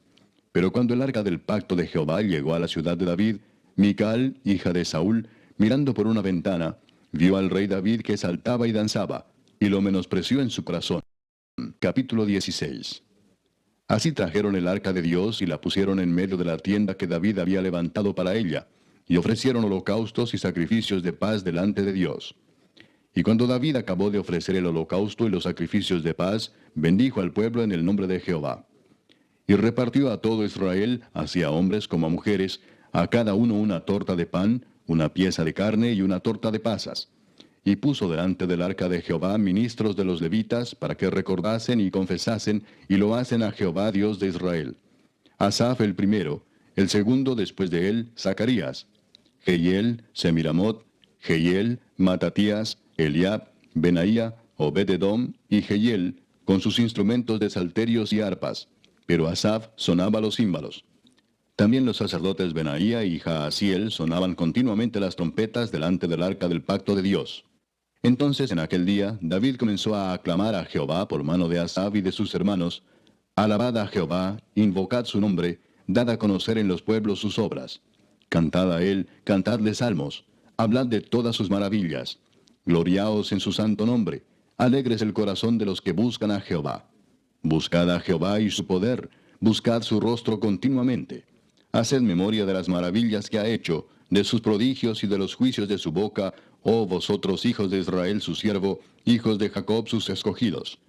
Pero cuando el arca del pacto de Jehová llegó a la ciudad de David, Mical, hija de Saúl, mirando por una ventana, vio al rey David que saltaba y danzaba, y lo menospreció en su corazón. Capítulo 16. Así trajeron el arca de Dios y la pusieron en medio de la tienda que David había levantado para ella, y ofrecieron holocaustos y sacrificios de paz delante de Dios. Y cuando David acabó de ofrecer el holocausto y los sacrificios de paz, bendijo al pueblo en el nombre de Jehová. Y repartió a todo Israel, así a hombres como a mujeres, a cada uno una torta de pan, una pieza de carne y una torta de pasas. Y puso delante del arca de Jehová ministros de los levitas, para que recordasen y confesasen, y lo hacen a Jehová Dios de Israel. Asaf el primero, el segundo después de él, Zacarías, Jehiel, Semiramot, Jehiel, Matatías, Eliab, Benaía, Obed-edom y Jehiel, con sus instrumentos de salterios y arpas, pero Asaf sonaba los címbalos. También los sacerdotes Benaía y Jaasiel sonaban continuamente las trompetas delante del arca del pacto de Dios. Entonces en aquel día David comenzó a aclamar a Jehová por mano de Asaf y de sus hermanos: Alabad a Jehová, invocad su nombre, dad a conocer en los pueblos sus obras. Cantad a él, cantadle salmos, hablad de todas sus maravillas. Gloriaos en su santo nombre, alegres el corazón de los que buscan a Jehová. Buscad a Jehová y su poder, buscad su rostro continuamente. Haced memoria de las maravillas que ha hecho, de sus prodigios y de los juicios de su boca, oh vosotros hijos de Israel su siervo, hijos de Jacob sus escogidos.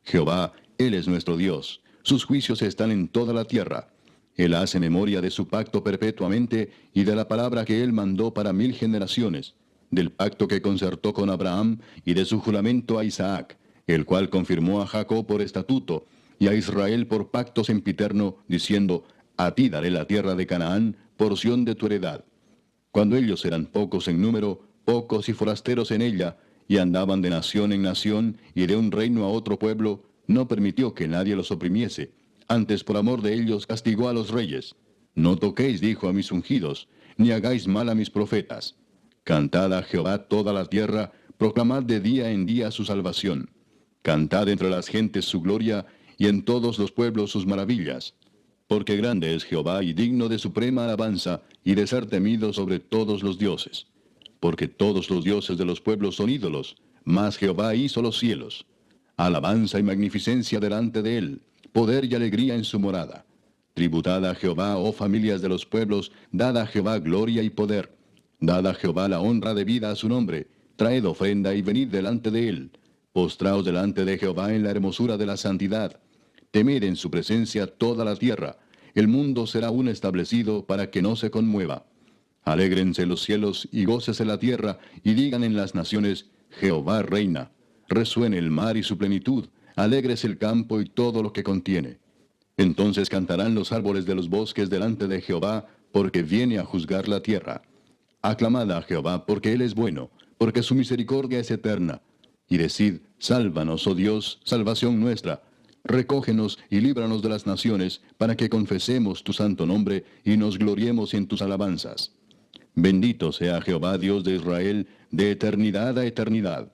Jehová, Él es nuestro Dios, sus juicios están en toda la tierra. Él hace memoria de su pacto perpetuamente y de la palabra que Él mandó para 1000 generaciones, del pacto que concertó con Abraham y de su juramento a Isaac, el cual confirmó a Jacob por estatuto y a Israel por pacto sempiterno, diciendo: A ti daré la tierra de Canaán, porción de tu heredad. Cuando ellos eran pocos en número, pocos y forasteros en ella, y andaban de nación en nación y de un reino a otro pueblo, No permitió que nadie los oprimiese. Antes por amor de ellos castigó a los reyes. No toquéis, dijo, a mis ungidos, ni hagáis mal a mis profetas. Cantad a Jehová toda la tierra, proclamad de día en día su salvación. Cantad entre las gentes su gloria, y en todos los pueblos sus maravillas. Porque grande es Jehová y digno de suprema alabanza, y de ser temido sobre todos los dioses. Porque todos los dioses de los pueblos son ídolos, mas Jehová hizo los cielos. Alabanza y magnificencia delante de él, poder y alegría en su morada. Tributad a Jehová, oh familias de los pueblos, dad a Jehová gloria y poder. Dad a Jehová la honra debida a su nombre, traed ofrenda y venid delante de él. Postraos delante de Jehová en la hermosura de la santidad. Temed en su presencia toda la tierra. El mundo será aún establecido para que no se conmueva. Alégrense los cielos y gócese la tierra, y digan en las naciones, Jehová reina. Resuene el mar y su plenitud, alégrese el campo y todo lo que contiene. Entonces cantarán los árboles de los bosques delante de Jehová, porque viene a juzgar la tierra. Aclamad a Jehová, porque él es bueno, porque su misericordia es eterna. Y decid, sálvanos, oh Dios, salvación nuestra. Recógenos y líbranos de las naciones, para que confesemos tu santo nombre y nos gloriemos en tus alabanzas. Bendito sea Jehová, Dios de Israel, de eternidad a eternidad.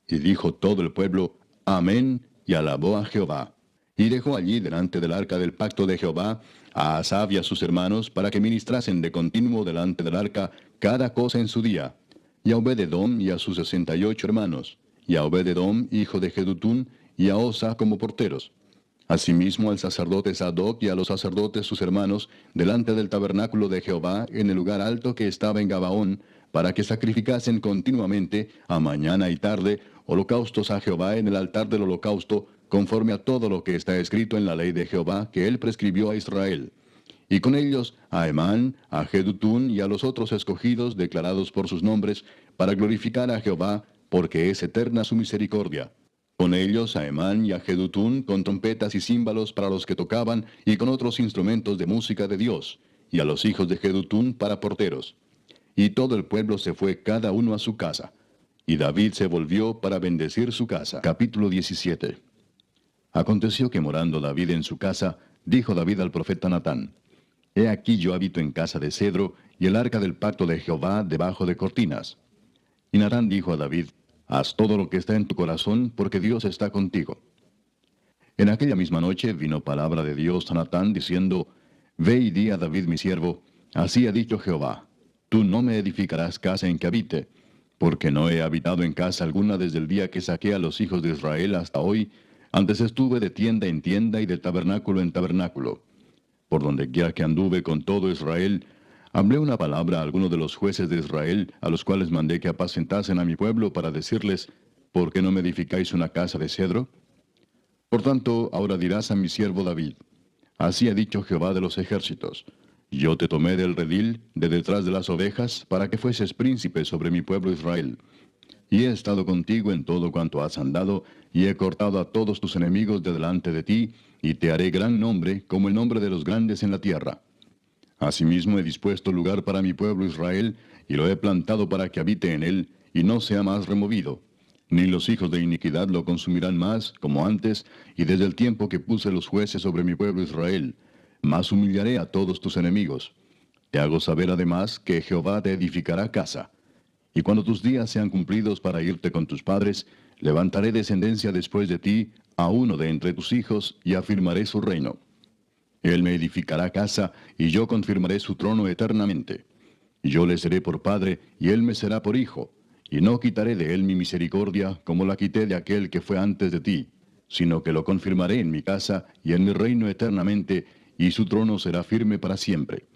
Y dijo todo el pueblo, Amén, y alabó a Jehová. Y dejó allí delante del arca del pacto de Jehová a Asaf y a sus hermanos para que ministrasen de continuo delante del arca cada cosa en su día. Y a Obed-edom y a sus 68 hermanos, y a Obed-edom, hijo de Jedutún, y a Osa como porteros. Asimismo al sacerdote Sadoc y a los sacerdotes sus hermanos, delante del tabernáculo de Jehová, en el lugar alto que estaba en Gabaón, para que sacrificasen continuamente, a mañana y tarde, holocaustos a Jehová en el altar del holocausto, conforme a todo lo que está escrito en la ley de Jehová, que él prescribió a Israel. Y con ellos a Emán, a Jedutún y a los otros escogidos, declarados por sus nombres, para glorificar a Jehová, porque es eterna su misericordia. Con ellos a Emán y a Jedutún, con trompetas y címbalos para los que tocaban, y con otros instrumentos de música de Dios, y a los hijos de Jedutún para porteros. Y todo el pueblo se fue cada uno a su casa. Y David se volvió para bendecir su casa. Capítulo 17. Aconteció que morando David en su casa, dijo David al profeta Natán, He aquí yo habito en casa de cedro, y el arca del pacto de Jehová debajo de cortinas. Y Natán dijo a David, Haz todo lo que está en tu corazón, porque Dios está contigo. En aquella misma noche vino palabra de Dios a Natán, diciendo, Ve y di a David mi siervo, así ha dicho Jehová, tú no me edificarás casa en que habite, porque no he habitado en casa alguna desde el día que saqué a los hijos de Israel hasta hoy, antes estuve de tienda en tienda y de tabernáculo en tabernáculo. Por donde quiera que anduve con todo Israel, hablé una palabra a algunos de los jueces de Israel, a los cuales mandé que apacentasen a mi pueblo para decirles, ¿por qué no me edificáis una casa de cedro? Por tanto, ahora dirás a mi siervo David, así ha dicho Jehová de los ejércitos, yo te tomé del redil, de detrás de las ovejas, para que fueses príncipe sobre mi pueblo Israel. Y he estado contigo en todo cuanto has andado, y he cortado a todos tus enemigos de delante de ti, y te haré gran nombre, como el nombre de los grandes en la tierra. Asimismo he dispuesto lugar para mi pueblo Israel, y lo he plantado para que habite en él, y no sea más removido. Ni los hijos de iniquidad lo consumirán más, como antes, y desde el tiempo que puse los jueces sobre mi pueblo Israel. Mas humillaré a todos tus enemigos. Te hago saber además que Jehová te edificará casa. Y cuando tus días sean cumplidos para irte con tus padres, levantaré descendencia después de ti, a uno de entre tus hijos, y afirmaré su reino. Él me edificará casa, y yo confirmaré su trono eternamente. Yo le seré por padre, y él me será por hijo. Y no quitaré de él mi misericordia, como la quité de aquel que fue antes de ti, sino que lo confirmaré en mi casa y en mi reino eternamente, y su trono será firme para siempre.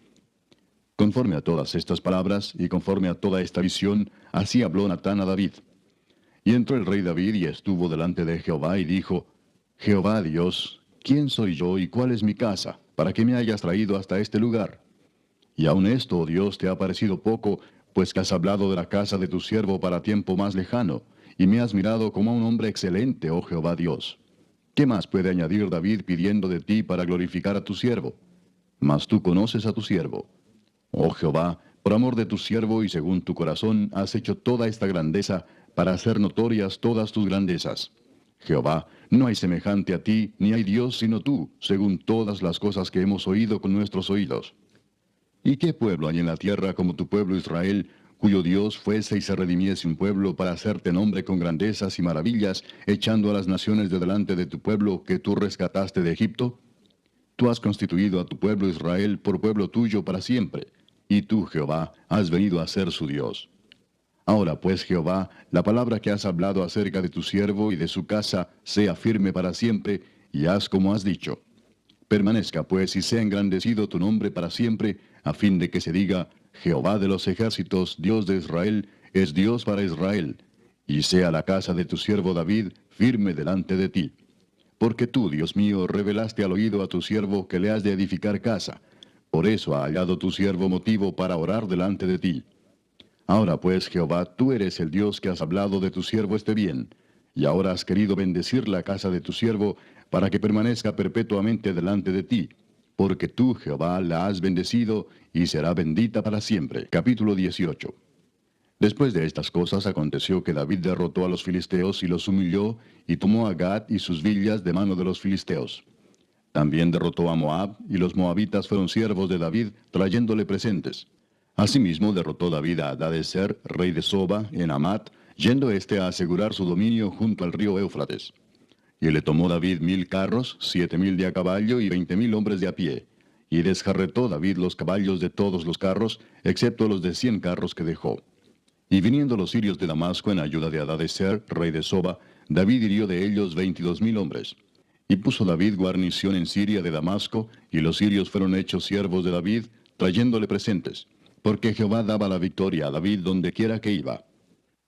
Conforme a todas estas palabras, y conforme a toda esta visión, así habló Natán a David. Y entró el rey David y estuvo delante de Jehová, y dijo, Jehová Dios, ¿quién soy yo y cuál es mi casa, para que me hayas traído hasta este lugar? Y aun esto, oh Dios, te ha parecido poco, pues que has hablado de la casa de tu siervo para tiempo más lejano, y me has mirado como a un hombre excelente, oh Jehová Dios. ¿Qué más puede añadir David pidiendo de ti para glorificar a tu siervo? Mas tú conoces a tu siervo. Oh Jehová, por amor de tu siervo y según tu corazón, has hecho toda esta grandeza para hacer notorias todas tus grandezas. Jehová, no hay semejante a ti, ni hay Dios sino tú, según todas las cosas que hemos oído con nuestros oídos. ¿Y qué pueblo hay en la tierra como tu pueblo Israel, cuyo Dios fuese y se redimiese un pueblo para hacerte nombre con grandezas y maravillas, echando a las naciones de delante de tu pueblo que tú rescataste de Egipto? Tú has constituido a tu pueblo Israel por pueblo tuyo para siempre, y tú, Jehová, has venido a ser su Dios. Ahora pues, Jehová, la palabra que has hablado acerca de tu siervo y de su casa sea firme para siempre, y haz como has dicho. Permanezca pues y sea engrandecido tu nombre para siempre, a fin de que se diga, Jehová de los ejércitos, Dios de Israel, es Dios para Israel, y sea la casa de tu siervo David firme delante de ti. Porque tú, Dios mío, revelaste al oído a tu siervo que le has de edificar casa. Por eso ha hallado tu siervo motivo para orar delante de ti. Ahora pues, Jehová, tú eres el Dios que has hablado de tu siervo este bien, y ahora has querido bendecir la casa de tu siervo, para que permanezca perpetuamente delante de ti, porque tú, Jehová, la has bendecido, y será bendita para siempre. Capítulo 18. Después de estas cosas aconteció que David derrotó a los filisteos y los humilló, y tomó a Gad y sus villas de mano de los filisteos. También derrotó a Moab, y los moabitas fueron siervos de David, trayéndole presentes. Asimismo derrotó David a Hadadezer, rey de Soba, en Amat, yendo éste a asegurar su dominio junto al río Éufrates. Y le tomó David 1000 carros, 7000 de a caballo y 20,000 hombres de a pie. Y desjarretó David los caballos de todos los carros, excepto los de 100 carros que dejó. Y viniendo los sirios de Damasco en ayuda de Hadadezer, rey de Soba, David hirió de ellos 22,000 hombres. Y puso David guarnición en Siria de Damasco, y los sirios fueron hechos siervos de David, trayéndole presentes, porque Jehová daba la victoria a David donde quiera que iba.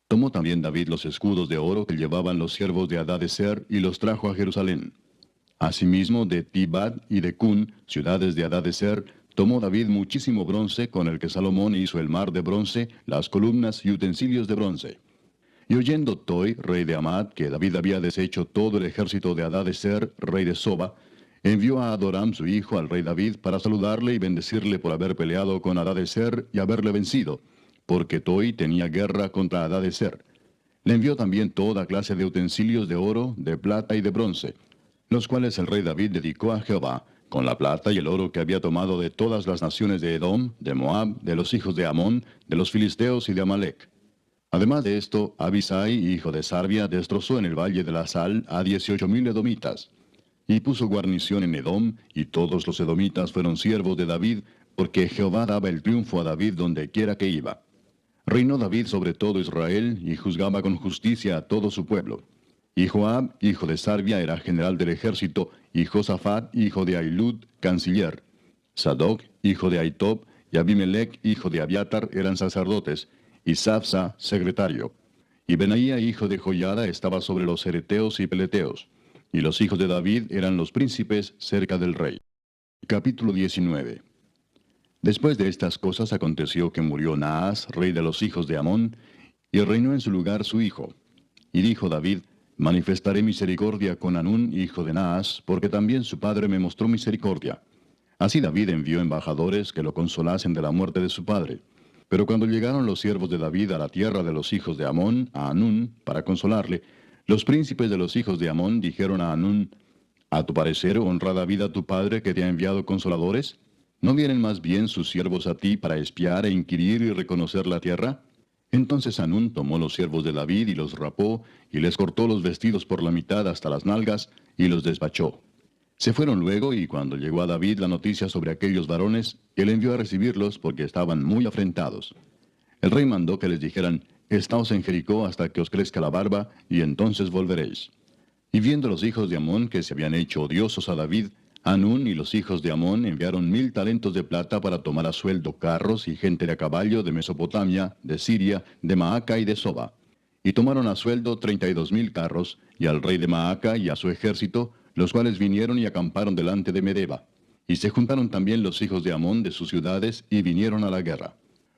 Tomó también David los escudos de oro que llevaban los siervos de Hadadezer, y los trajo a Jerusalén. Asimismo de Tibad y de Cun, ciudades de Hadadezer, tomó David muchísimo bronce, con el que Salomón hizo el mar de bronce, las columnas y utensilios de bronce. Y oyendo Toi, rey de Amat, que David había deshecho todo el ejército de Hadadezer, rey de Soba, envió a Adoram su hijo al rey David para saludarle y bendecirle por haber peleado con Hadadezer y haberle vencido, porque Toi tenía guerra contra Hadadezer. Le envió también toda clase de utensilios de oro, de plata y de bronce, los cuales el rey David dedicó a Jehová, con la plata y el oro que había tomado de todas las naciones de Edom, de Moab, de los hijos de Amón, de los filisteos y de Amalec. Además de esto, Abisai, hijo de Sarbia, destrozó en el valle de la Sal a 18,000 edomitas. Y puso guarnición en Edom, y todos los edomitas fueron siervos de David, porque Jehová daba el triunfo a David donde quiera que iba. Reinó David sobre todo Israel, y juzgaba con justicia a todo su pueblo. Y Joab, hijo de Sarbia, era general del ejército, y Josafat, hijo de Ahilud, canciller. Sadoc, hijo de Ahitob, y Abimelech, hijo de Abiatar, eran sacerdotes, y Sapsa, secretario. Y Benaía, hijo de Joiada, estaba sobre los cereteos y peleteos. Y los hijos de David eran los príncipes cerca del rey. Capítulo 19. Después de estas cosas aconteció que murió Naas, rey de los hijos de Amón, y reinó en su lugar su hijo. Y dijo David, manifestaré misericordia con Hanún, hijo de Naas, porque también su padre me mostró misericordia. Así David envió embajadores que lo consolasen de la muerte de su padre. Pero cuando llegaron los siervos de David a la tierra de los hijos de Amón, a Hanún, para consolarle, los príncipes de los hijos de Amón dijeron a Hanún, ¿a tu parecer honra David a tu padre que te ha enviado consoladores? ¿No vienen más bien sus siervos a ti para espiar e inquirir y reconocer la tierra? Entonces Hanún tomó los siervos de David y los rapó, y les cortó los vestidos por la mitad hasta las nalgas, y los despachó. Se fueron luego, y cuando llegó a David la noticia sobre aquellos varones, él envió a recibirlos porque estaban muy afrentados. El rey mandó que les dijeran, Estaos en Jericó hasta que os crezca la barba, y entonces volveréis. Y viendo los hijos de Amón que se habían hecho odiosos a David, Hanún y los hijos de Amón enviaron 1000 talentos de plata para tomar a sueldo carros y gente de a caballo de Mesopotamia, de Siria, de Maaca y de Soba. Y tomaron a sueldo 32,000 carros, y al rey de Maaca y a su ejército, los cuales vinieron y acamparon delante de Medeba. Y se juntaron también los hijos de Amón de sus ciudades, y vinieron a la guerra.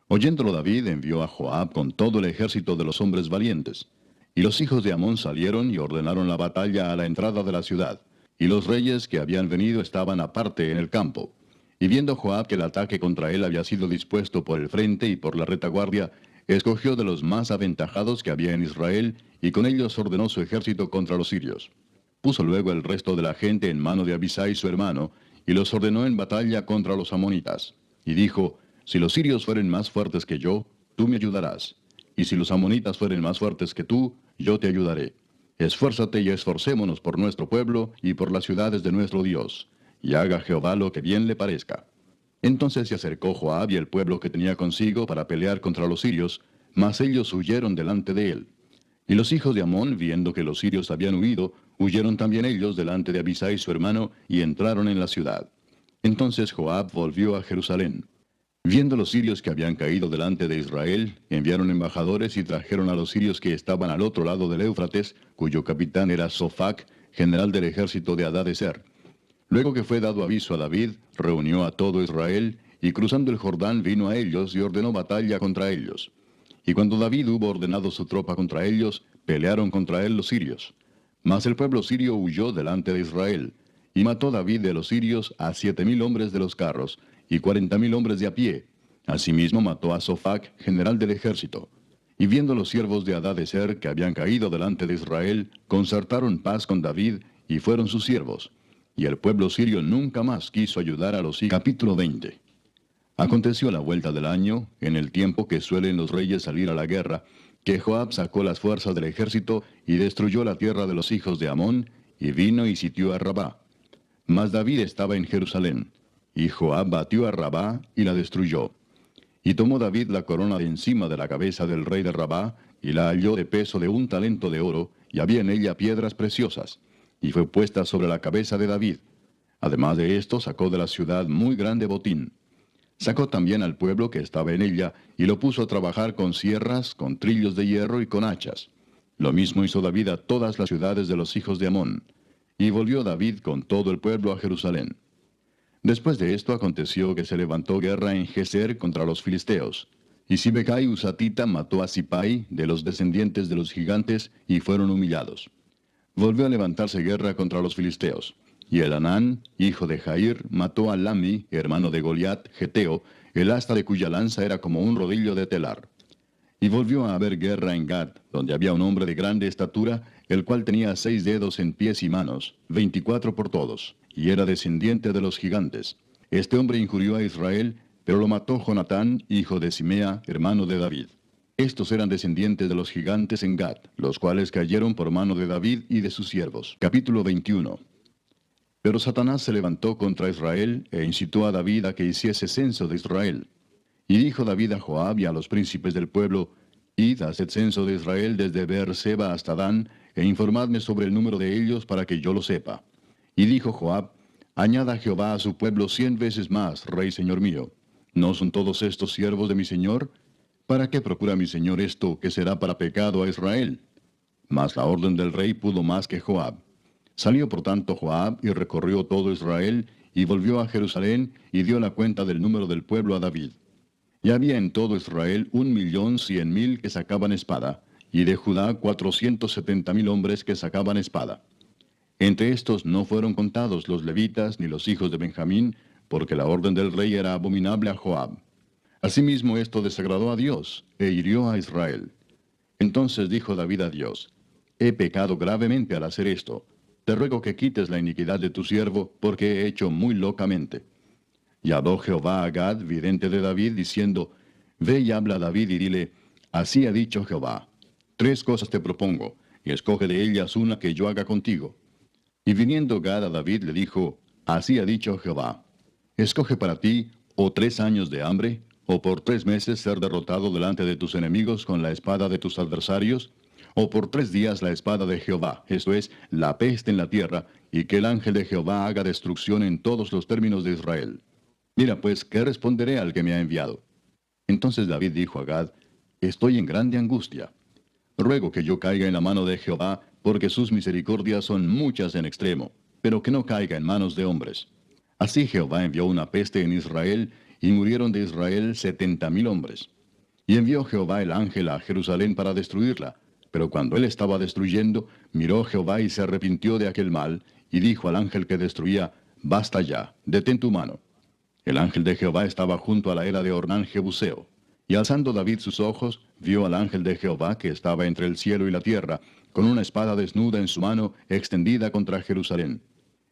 Oyéndolo David envió a Joab con todo el ejército de los hombres valientes. Y los hijos de Amón salieron y ordenaron la batalla a la entrada de la ciudad. Y los reyes que habían venido estaban aparte en el campo. Y viendo Joab que el ataque contra él había sido dispuesto por el frente y por la retaguardia, escogió de los más aventajados que había en Israel, y con ellos ordenó su ejército contra los sirios. Puso luego el resto de la gente en mano de Abisai su hermano, y los ordenó en batalla contra los amonitas. Y dijo, si los sirios fueren más fuertes que yo, tú me ayudarás. Y si los amonitas fueren más fuertes que tú, yo te ayudaré. Esfuérzate y esforcémonos por nuestro pueblo y por las ciudades de nuestro Dios, y haga Jehová lo que bien le parezca. Entonces se acercó Joab y el pueblo que tenía consigo para pelear contra los sirios, mas ellos huyeron delante de él. Y los hijos de Amón, viendo que los sirios habían huido, huyeron también ellos delante de Abisai su hermano, y entraron en la ciudad. Entonces Joab volvió a Jerusalén. Viendo los sirios que habían caído delante de Israel, enviaron embajadores y trajeron a los sirios que estaban al otro lado del Éufrates, cuyo capitán era Sofac, general del ejército de Hadadezer. Luego que fue dado aviso a David, reunió a todo Israel, y cruzando el Jordán vino a ellos y ordenó batalla contra ellos. Y cuando David hubo ordenado su tropa contra ellos, pelearon contra él los sirios. Mas el pueblo sirio huyó delante de Israel, y mató David de los sirios a 7,000 hombres de los carros, y 40,000 hombres de a pie. Asimismo mató a Sofac, general del ejército. Y viendo los siervos de Hadadezer que habían caído delante de Israel, concertaron paz con David, y fueron sus siervos. Y el pueblo sirio nunca más quiso ayudar a los sirios. Capítulo 20. Aconteció a la vuelta del año, en el tiempo que suelen los reyes salir a la guerra, que Joab sacó las fuerzas del ejército y destruyó la tierra de los hijos de Amón, y vino y sitió a Rabá. Mas David estaba en Jerusalén, y Joab batió a Rabá y la destruyó. Y tomó David la corona de encima de la cabeza del rey de Rabá, y la halló de peso de 1 talento de oro, y había en ella piedras preciosas, y fue puesta sobre la cabeza de David. Además de esto, sacó de la ciudad muy grande botín. Sacó también al pueblo que estaba en ella, y lo puso a trabajar con sierras, con trillos de hierro y con hachas. Lo mismo hizo David a todas las ciudades de los hijos de Amón. Y volvió David con todo el pueblo a Jerusalén. Después de esto aconteció que se levantó guerra en Geser contra los filisteos. Y Sibecai Husatita mató a Sipai, de los descendientes de los gigantes, y fueron humillados. Volvió a levantarse guerra contra los filisteos. Y Elanán, hijo de Jair, mató a Lami, hermano de Goliat, geteo, el asta de cuya lanza era como un rodillo de telar. Y volvió a haber guerra en Gad, donde había un hombre de grande estatura, el cual tenía 6 dedos en pies y manos, 24 por todos, y era descendiente de los gigantes. Este hombre injurió a Israel, pero lo mató Jonatán, hijo de Simea, hermano de David. Estos eran descendientes de los gigantes en Gad, los cuales cayeron por mano de David y de sus siervos. Capítulo 21. Pero Satanás se levantó contra Israel, e incitó a David a que hiciese censo de Israel. Y dijo David a Joab y a los príncipes del pueblo, id, haced censo de Israel desde Beer-seba hasta Dan, e informadme sobre el número de ellos para que yo lo sepa. Y dijo Joab, añada Jehová a su pueblo 100 veces más, rey señor mío. ¿No son todos estos siervos de mi señor? ¿Para qué procura mi señor esto, que será para pecado a Israel? Mas la orden del rey pudo más que Joab. Salió por tanto Joab y recorrió todo Israel, y volvió a Jerusalén, y dio la cuenta del número del pueblo a David. Y había en todo Israel 1,100,000 que sacaban espada, y de Judá 470,000 hombres que sacaban espada. Entre estos no fueron contados los levitas ni los hijos de Benjamín, porque la orden del rey era abominable a Joab. Asimismo esto desagradó a Dios, e hirió a Israel. Entonces dijo David a Dios, he pecado gravemente al hacer esto. Te ruego que quites la iniquidad de tu siervo, porque he hecho muy locamente. Y habló Jehová a Gad, vidente de David, diciendo, ve y habla a David y dile, así ha dicho Jehová, 3 cosas te propongo, y escoge de ellas una que yo haga contigo. Y viniendo Gad a David le dijo, así ha dicho Jehová, escoge para ti, o 3 años de hambre, o por 3 meses ser derrotado delante de tus enemigos con la espada de tus adversarios, o por 3 días la espada de Jehová, esto es, la peste en la tierra, y que el ángel de Jehová haga destrucción en todos los términos de Israel. Mira pues, ¿qué responderé al que me ha enviado? Entonces David dijo a Gad, estoy en grande angustia. Ruego que yo caiga en la mano de Jehová, porque sus misericordias son muchas en extremo, pero que no caiga en manos de hombres. Así Jehová envió una peste en Israel, y murieron de Israel 70,000 hombres. Y envió Jehová el ángel a Jerusalén para destruirla. Pero cuando él estaba destruyendo, miró Jehová y se arrepintió de aquel mal, y dijo al ángel que destruía, basta ya, detén tu mano. El ángel de Jehová estaba junto a la era de Ornán Jebuseo. Y alzando David sus ojos, vio al ángel de Jehová que estaba entre el cielo y la tierra, con una espada desnuda en su mano, extendida contra Jerusalén.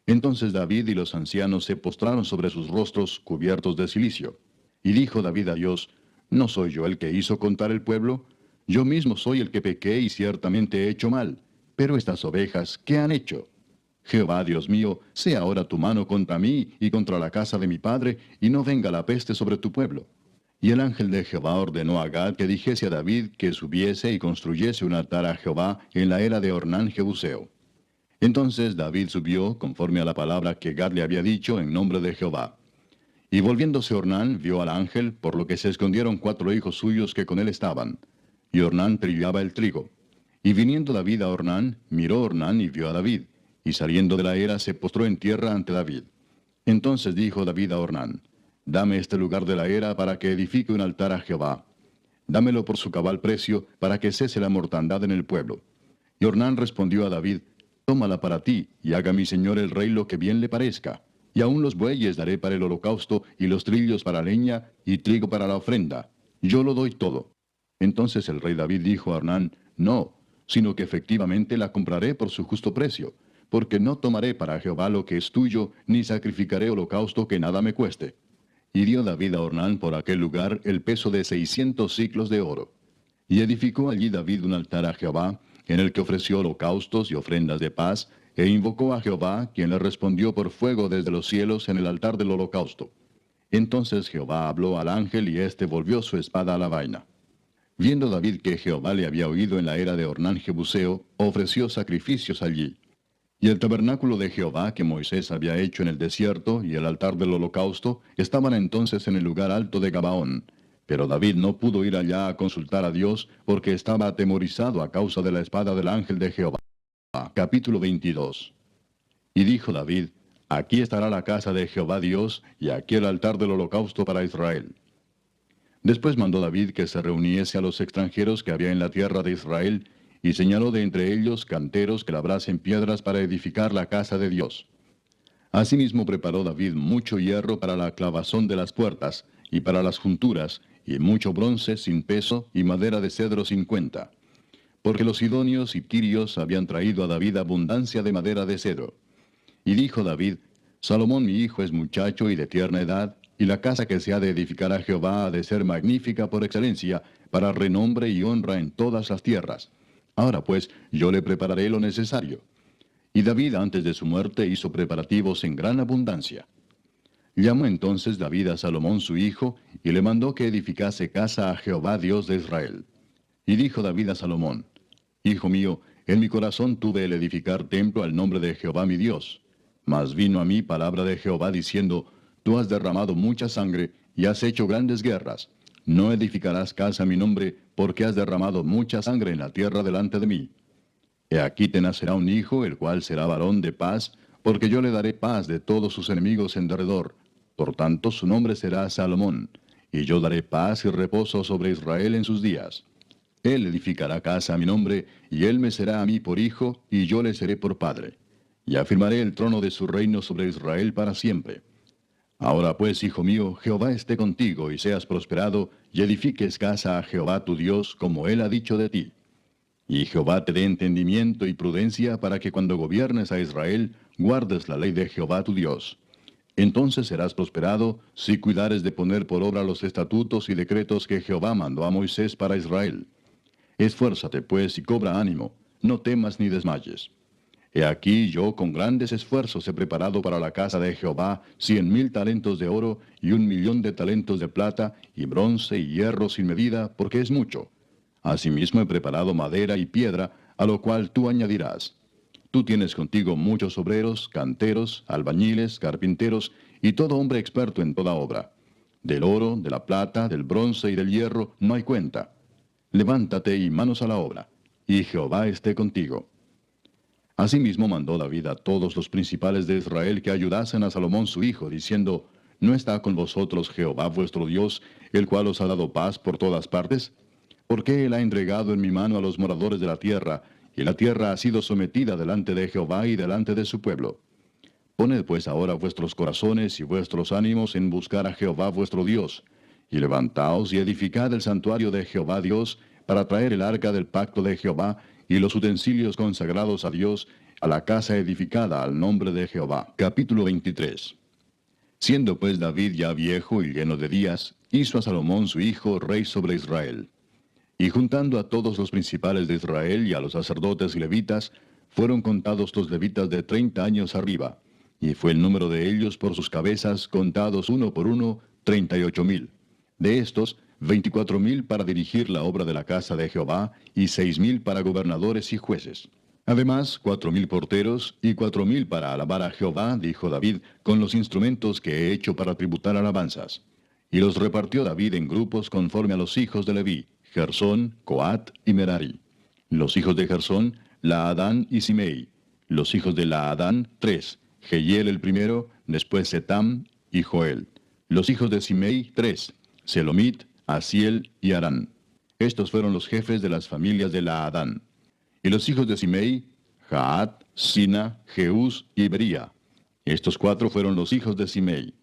Entonces David y los ancianos se postraron sobre sus rostros cubiertos de cilicio. Y dijo David a Dios, ¿no soy yo el que hizo contar el pueblo? Yo mismo soy el que pequé y ciertamente he hecho mal. Pero estas ovejas, ¿qué han hecho? Jehová, Dios mío, sea ahora tu mano contra mí y contra la casa de mi padre, y no venga la peste sobre tu pueblo. Y el ángel de Jehová ordenó a Gad que dijese a David que subiese y construyese un altar a Jehová en la era de Ornán Jebuseo. Entonces David subió, conforme a la palabra que Gad le había dicho, en nombre de Jehová. Y volviéndose Ornán, vio al ángel, por lo que se escondieron 4 hijos suyos que con él estaban. Y Ornán trillaba el trigo. Y viniendo David a Ornán, miró Ornán y vio a David. Y saliendo de la era, se postró en tierra ante David. Entonces dijo David a Ornán, dame este lugar de la era para que edifique un altar a Jehová. Dámelo por su cabal precio, para que cese la mortandad en el pueblo. Y Ornán respondió a David, tómala para ti, y haga mi señor el rey lo que bien le parezca. Y aun los bueyes daré para el holocausto, y los trillos para leña, y trigo para la ofrenda. Yo lo doy todo. Entonces el rey David dijo a Ornán, no, sino que efectivamente la compraré por su justo precio, porque no tomaré para Jehová lo que es tuyo, ni sacrificaré holocausto que nada me cueste. Y dio David a Ornán por aquel lugar el peso de 600 siclos de oro. Y edificó allí David un altar a Jehová, en el que ofreció holocaustos y ofrendas de paz, e invocó a Jehová, quien le respondió por fuego desde los cielos en el altar del holocausto. Entonces Jehová habló al ángel, y éste volvió su espada a la vaina. Viendo David que Jehová le había oído en la era de Ornán Jebuseo, ofreció sacrificios allí. Y el tabernáculo de Jehová que Moisés había hecho en el desierto y el altar del holocausto estaban entonces en el lugar alto de Gabaón. Pero David no pudo ir allá a consultar a Dios porque estaba atemorizado a causa de la espada del ángel de Jehová. Capítulo 22. Y dijo David, aquí estará la casa de Jehová Dios y aquí el altar del holocausto para Israel. Después mandó David que se reuniese a los extranjeros que había en la tierra de Israel, y señaló de entre ellos canteros que labrasen piedras para edificar la casa de Dios. Asimismo preparó David mucho hierro para la clavazón de las puertas, y para las junturas, y mucho bronce sin peso, y madera de cedro sin cuenta. Porque los sidonios y tirios habían traído a David abundancia de madera de cedro. Y dijo David, Salomón mi hijo es muchacho y de tierna edad, y la casa que se ha de edificar a Jehová ha de ser magnífica por excelencia, para renombre y honra en todas las tierras. Ahora pues, yo le prepararé lo necesario. Y David antes de su muerte hizo preparativos en gran abundancia. Llamó entonces David a Salomón su hijo, y le mandó que edificase casa a Jehová Dios de Israel. Y dijo David a Salomón, Hijo mío, en mi corazón tuve el edificar templo al nombre de Jehová mi Dios. Mas vino a mí palabra de Jehová diciendo, Tú has derramado mucha sangre, y has hecho grandes guerras. No edificarás casa a mi nombre, porque has derramado mucha sangre en la tierra delante de mí. He aquí te nacerá un hijo, el cual será varón de paz, porque yo le daré paz de todos sus enemigos en derredor. Por tanto su nombre será Salomón, y yo daré paz y reposo sobre Israel en sus días. Él edificará casa a mi nombre, y él me será a mí por hijo, y yo le seré por padre. Y afirmaré el trono de su reino sobre Israel para siempre. Ahora pues, hijo mío, Jehová esté contigo, y seas prosperado, y edifiques casa a Jehová tu Dios, como él ha dicho de ti. Y Jehová te dé entendimiento y prudencia para que cuando gobiernes a Israel, guardes la ley de Jehová tu Dios. Entonces serás prosperado si cuidares de poner por obra los estatutos y decretos que Jehová mandó a Moisés para Israel. Esfuérzate pues y cobra ánimo, no temas ni desmayes. He aquí yo con grandes esfuerzos he preparado para la casa de Jehová 100,000 talentos de oro y 1,000,000 de talentos de plata y bronce y hierro sin medida, porque es mucho. Asimismo he preparado madera y piedra, a lo cual tú añadirás. Tú tienes contigo muchos obreros, canteros, albañiles, carpinteros y todo hombre experto en toda obra. Del oro, de la plata, del bronce y del hierro no hay cuenta. Levántate y manos a la obra, y Jehová esté contigo. Asimismo mandó David a todos los principales de Israel que ayudasen a Salomón su hijo, diciendo, ¿No está con vosotros Jehová vuestro Dios, el cual os ha dado paz por todas partes? ¿Por qué él ha entregado en mi mano a los moradores de la tierra, y la tierra ha sido sometida delante de Jehová y delante de su pueblo? Poned pues ahora vuestros corazones y vuestros ánimos en buscar a Jehová vuestro Dios, y levantaos y edificad el santuario de Jehová Dios, para traer el arca del pacto de Jehová, y los utensilios consagrados a Dios, a la casa edificada al nombre de Jehová. Capítulo 23. Siendo pues David ya viejo y lleno de días, hizo a Salomón su hijo rey sobre Israel. Y juntando a todos los principales de Israel y a los sacerdotes y levitas, fueron contados los levitas de 30 años arriba, y fue el número de ellos por sus cabezas, contados uno por uno, 38,000. De estos, 24,000 para dirigir la obra de la casa de Jehová, y 6,000 para gobernadores y jueces. Además, 4,000 porteros, y 4,000 para alabar a Jehová, dijo David, con los instrumentos que he hecho para tributar alabanzas. Y los repartió David en grupos conforme a los hijos de Leví, Gersón, Coat y Merari. Los hijos de Gersón, Laadán y Simei. Los hijos de Laadán, 3, Jehiel el primero, después Setam y Joel. Los hijos de Simei, 3, Selomit, Asiel y Arán. Estos fueron los jefes de las familias de Laadán. Y los hijos de Simei, Jaat, Sina, Jeús y Bería. Estos 4 fueron los hijos de Simei.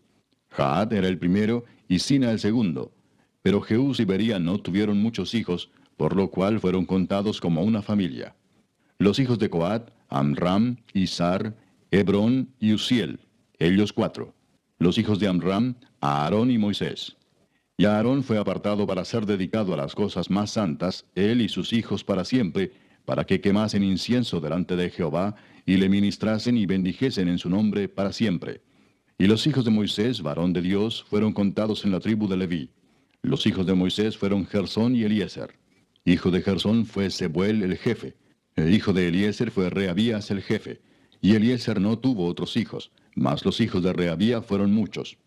Jaat era el primero y Sina el segundo. Pero Jeús y Bería no tuvieron muchos hijos, por lo cual fueron contados como una familia. Los hijos de Coat, Amram, Izar, Hebrón y Uziel, ellos 4. Los hijos de Amram, Aarón y Moisés. Y Aarón fue apartado para ser dedicado a las cosas más santas, él y sus hijos para siempre, para que quemasen incienso delante de Jehová, y le ministrasen y bendijesen en su nombre para siempre. Y los hijos de Moisés, varón de Dios, fueron contados en la tribu de Leví. Los hijos de Moisés fueron Gersón y Eliezer. Hijo de Gersón fue Sebuel el jefe. El hijo de Eliezer fue Rehabías el jefe. Y Eliezer no tuvo otros hijos, mas los hijos de Rehabía fueron muchos.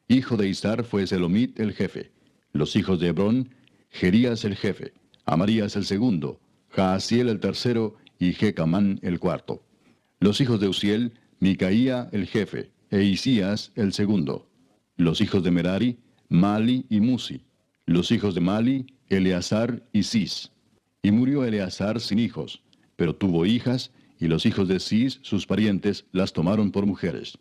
Hijo de Izar fue Selomit el jefe. Los hijos de Hebrón, Jerías el jefe, Amarías el segundo, Jaasiel el tercero y Jecamán el cuarto. Los hijos de Uziel, Micaía el jefe, e Isías el segundo. Los hijos de Merari, Mali y Musi. Los hijos de Mali, Eleazar y Cis. Y murió Eleazar sin hijos, pero tuvo hijas, y los hijos de Cis, sus parientes, las tomaron por mujeres.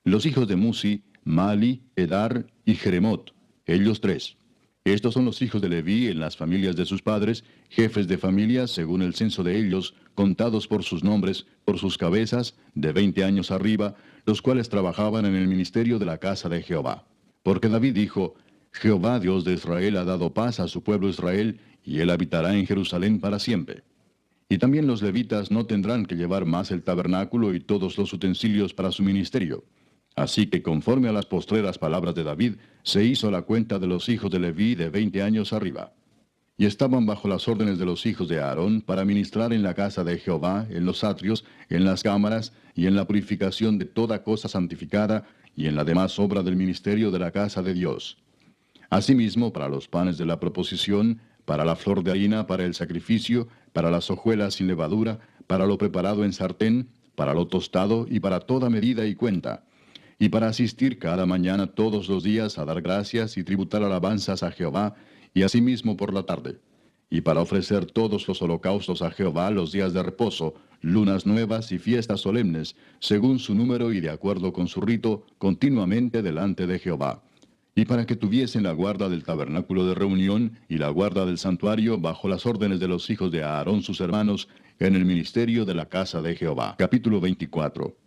Los hijos de Musi, Mali, Edar y Jeremot, ellos 3. Estos son los hijos de Leví en las familias de sus padres, jefes de familias según el censo de ellos, contados por sus nombres, por sus cabezas, de 20 años arriba, los cuales trabajaban en el ministerio de la casa de Jehová. Porque David dijo, Jehová Dios de Israel ha dado paz a su pueblo Israel, y él habitará en Jerusalén para siempre. Y también los levitas no tendrán que llevar más el tabernáculo y todos los utensilios para su ministerio. Así que conforme a las postreras palabras de David, se hizo la cuenta de los hijos de Leví de 20 años arriba. Y estaban bajo las órdenes de los hijos de Aarón para ministrar en la casa de Jehová, en los atrios, en las cámaras, y en la purificación de toda cosa santificada, y en la demás obra del ministerio de la casa de Dios. Asimismo, para los panes de la proposición, para la flor de harina, para el sacrificio, para las hojuelas sin levadura, para lo preparado en sartén, para lo tostado, y para toda medida y cuenta. Y para asistir cada mañana todos los días a dar gracias y tributar alabanzas a Jehová, y asimismo por la tarde. Y para ofrecer todos los holocaustos a Jehová los días de reposo, lunas nuevas y fiestas solemnes, según su número y de acuerdo con su rito, continuamente delante de Jehová. Y para que tuviesen la guarda del tabernáculo de reunión y la guarda del santuario bajo las órdenes de los hijos de Aarón sus hermanos, en el ministerio de la casa de Jehová. Capítulo 24.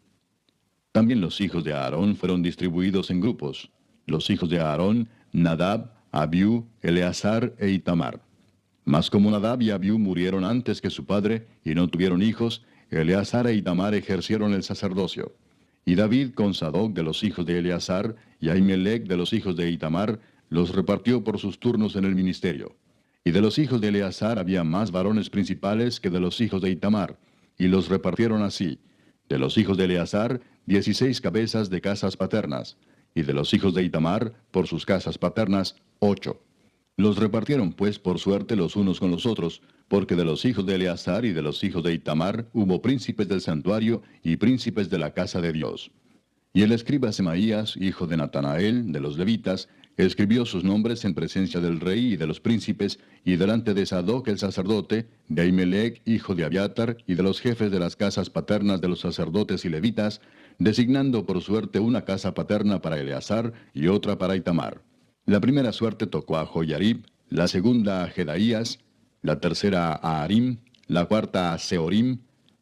También los hijos de Aarón fueron distribuidos en grupos. Los hijos de Aarón, Nadab, Abiú, Eleazar e Itamar. Mas como Nadab y Abiú murieron antes que su padre y no tuvieron hijos, Eleazar e Itamar ejercieron el sacerdocio. Y David con Sadoc de los hijos de Eleazar y Ahimelech de los hijos de Itamar los repartió por sus turnos en el ministerio. Y de los hijos de Eleazar había más varones principales que de los hijos de Itamar, y los repartieron así: de los hijos de Eleazar, 16 cabezas de casas paternas, y de los hijos de Itamar, por sus casas paternas, 8. Los repartieron pues por suerte los unos con los otros, porque de los hijos de Eleazar y de los hijos de Itamar hubo príncipes del santuario y príncipes de la casa de Dios. Y el escriba Semaías, hijo de Natanael, de los levitas, escribió sus nombres en presencia del rey y de los príncipes, y delante de Sadoc el sacerdote, de Ahimelech, hijo de Abiatar, y de los jefes de las casas paternas de los sacerdotes y levitas, designando por suerte una casa paterna para Eleazar y otra para Itamar. La primera suerte tocó a Joyarib, la segunda a Jedaías, la tercera a Harim, la cuarta a Seorim,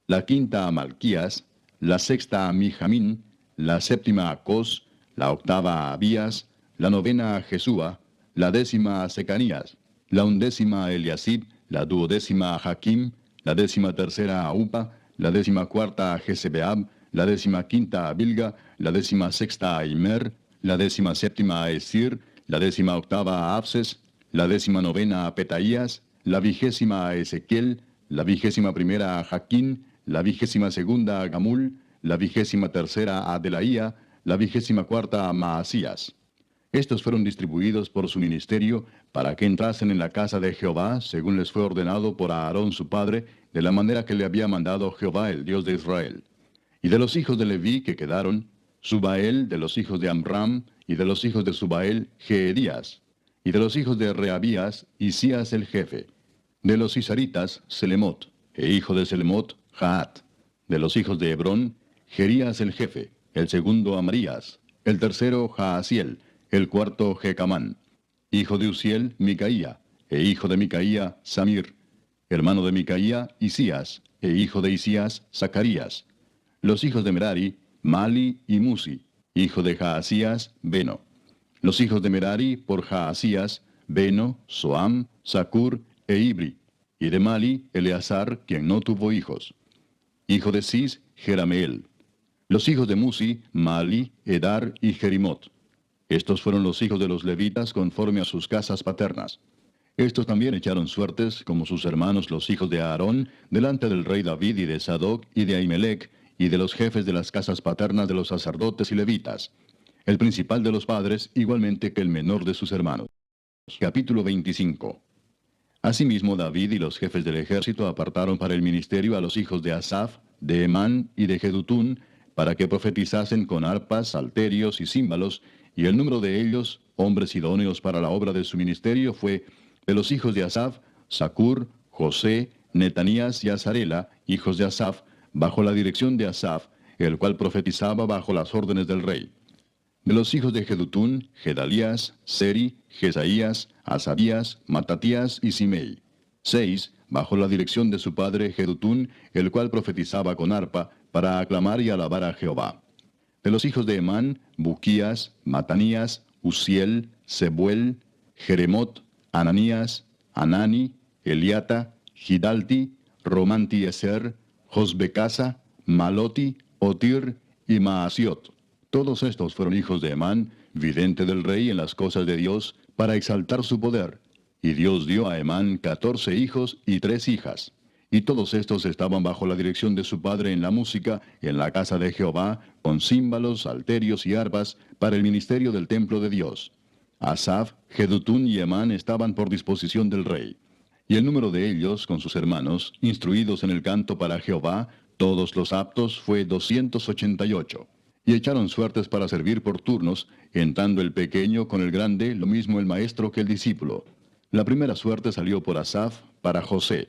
la quinta a Malquías, la sexta a Mijamín, la séptima a Cos, la octava a Abías, la novena a Jesúa, la décima a Secanías, la undécima a Eliasib, la duodécima a Jaquim, la décima tercera a Upa, la décima cuarta a Jesebeab, la décima quinta a Bilga, la décima sexta a Imer, la décima séptima a Esir, la décima octava a Abses, la décima novena a Petaías, la vigésima a Ezequiel, la vigésima primera a Jaquín, la vigésima segunda a Gamul, la vigésima tercera a Delaía, la vigésima cuarta a Maasías. Estos fueron distribuidos por su ministerio para que entrasen en la casa de Jehová, según les fue ordenado por Aarón su padre, de la manera que le había mandado Jehová, el Dios de Israel. Y de los hijos de Leví que quedaron, Subael de los hijos de Amram, y de los hijos de Subael, Jeedías. Y de los hijos de Reabías, Isías el jefe. De los Isaritas, Selemot, e hijo de Selemot, Jaat. De los hijos de Hebrón, Jerías el jefe, el segundo Amarías, el tercero Jaasiel, el cuarto Jecamán. Hijo de Uziel, Micaía, e hijo de Micaía, Samir. Hermano de Micaía, Isías, e hijo de Isías, Zacarías. Los hijos de Merari, Mali y Musi, hijo de Jaasías, Beno. Los hijos de Merari por Jaasías, Beno, Soam, Zacur e Ibri. Y de Mali, Eleazar, quien no tuvo hijos. Hijo de Cis, Jerameel. Los hijos de Musi, Mali, Edar y Jerimot. Estos fueron los hijos de los levitas conforme a sus casas paternas. Estos también echaron suertes, como sus hermanos los hijos de Aarón, delante del rey David y de Sadoc y de Ahimelech, y de los jefes de las casas paternas de los sacerdotes y levitas. El principal de los padres, igualmente que el menor de sus hermanos. Capítulo 25. Asimismo David y los jefes del ejército apartaron para el ministerio a los hijos de Asaf, de Emán y de Jedutún, para que profetizasen con arpas, salterios y címbalos, y el número de ellos, hombres idóneos para la obra de su ministerio, fue de los hijos de Asaf, Zacur, José, Netanías y Azarela, hijos de Asaf, bajo la dirección de Asaf, el cual profetizaba bajo las órdenes del rey. De los hijos de Jedutún, Gedalías, Seri, Jesaías, Asabías, Matatías y Simei. 6, bajo la dirección de su padre Jedutún, el cual profetizaba con arpa, para aclamar y alabar a Jehová. De los hijos de Emán, Buquías, Matanías, Uziel, Sebuel, Jeremot, Ananías, Anani, Eliata, Gidalti, Romanti-Eser, Josbecasa, Maloti, Otir y Maasiot. Todos estos fueron hijos de Emán, vidente del rey en las cosas de Dios, para exaltar su poder. Y Dios dio a Emán 14 hijos y 3 hijas. Y todos estos estaban bajo la dirección de su padre en la música, en la casa de Jehová, con címbalos, salterios y arpas, para el ministerio del templo de Dios. Asaf, Jedutún y Emán estaban por disposición del rey. Y el número de ellos, con sus hermanos, instruidos en el canto para Jehová, todos los aptos, fue 288. Y echaron suertes para servir por turnos, entrando el pequeño con el grande, lo mismo el maestro que el discípulo. La primera suerte salió por Asaf, para José.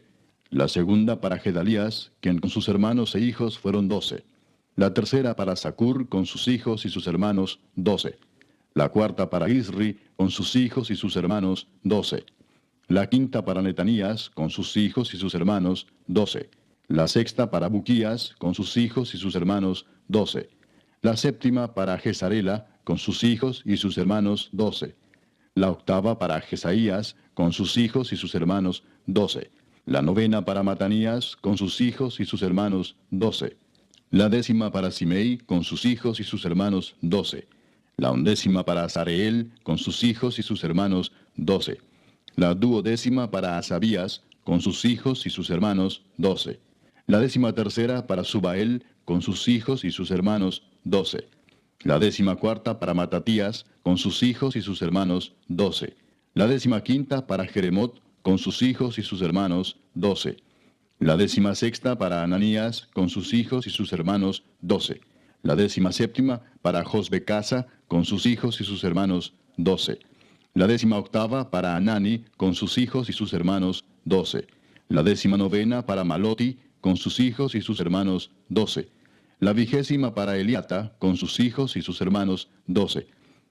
La segunda para Gedalías, quien con sus hermanos e hijos fueron 12. La tercera para Zacur, con sus hijos y sus hermanos, 12. La cuarta para Isri, con sus hijos y sus hermanos, 12. La quinta para Netanías, con sus hijos y sus hermanos, 12. La sexta para Buquías, con sus hijos y sus hermanos, 12. La séptima para Jezarela, con sus hijos y sus hermanos, 12. La octava para Jesaías, con sus hijos y sus hermanos, 12. La novena para Matanías, con sus hijos y sus hermanos, 12. La décima para Simei, con sus hijos y sus hermanos, 12. La undécima para Azareel, con sus hijos y sus hermanos, 12. La duodécima para Asabías, con sus hijos y sus hermanos, 12. La 13ª para Subael, con sus hijos y sus hermanos, 12. La 14ª para Matatías, con sus hijos y sus hermanos, 12. La 15ª para Jeremot, con sus hijos y sus hermanos, 12. La 16ª para Ananías, con sus hijos y sus hermanos, 12. La 17ª para Josbecasa, con sus hijos y sus hermanos, 12. La 18ª para Anani, con sus hijos y sus hermanos, 12. La 19ª para Maloti, con sus hijos y sus hermanos, 12. La 20ª para Eliata, con sus hijos y sus hermanos, 12.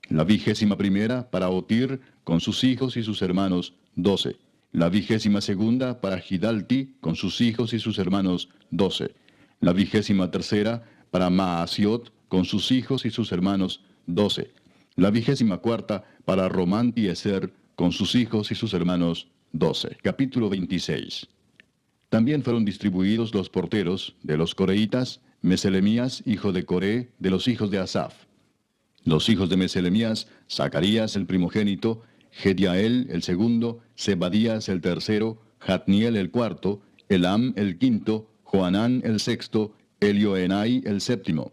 La 21ª para Otir, con sus hijos y sus hermanos, 12. La 22ª para Gidalti, con sus hijos y sus hermanos, 12. La 23ª para Maasiot, con sus hijos y sus hermanos, 12. La 24ª para Román-Tieser, con sus hijos y sus hermanos, 12. Capítulo 26. También fueron distribuidos los porteros de los coreitas, Meselemías, hijo de Coré, de los hijos de Asaf. Los hijos de Meselemías, Zacarías el primogénito, Gediael el segundo, Zebadías el tercero, Jatniel el cuarto, Elam el quinto, Joanán el sexto, Elioenai el séptimo.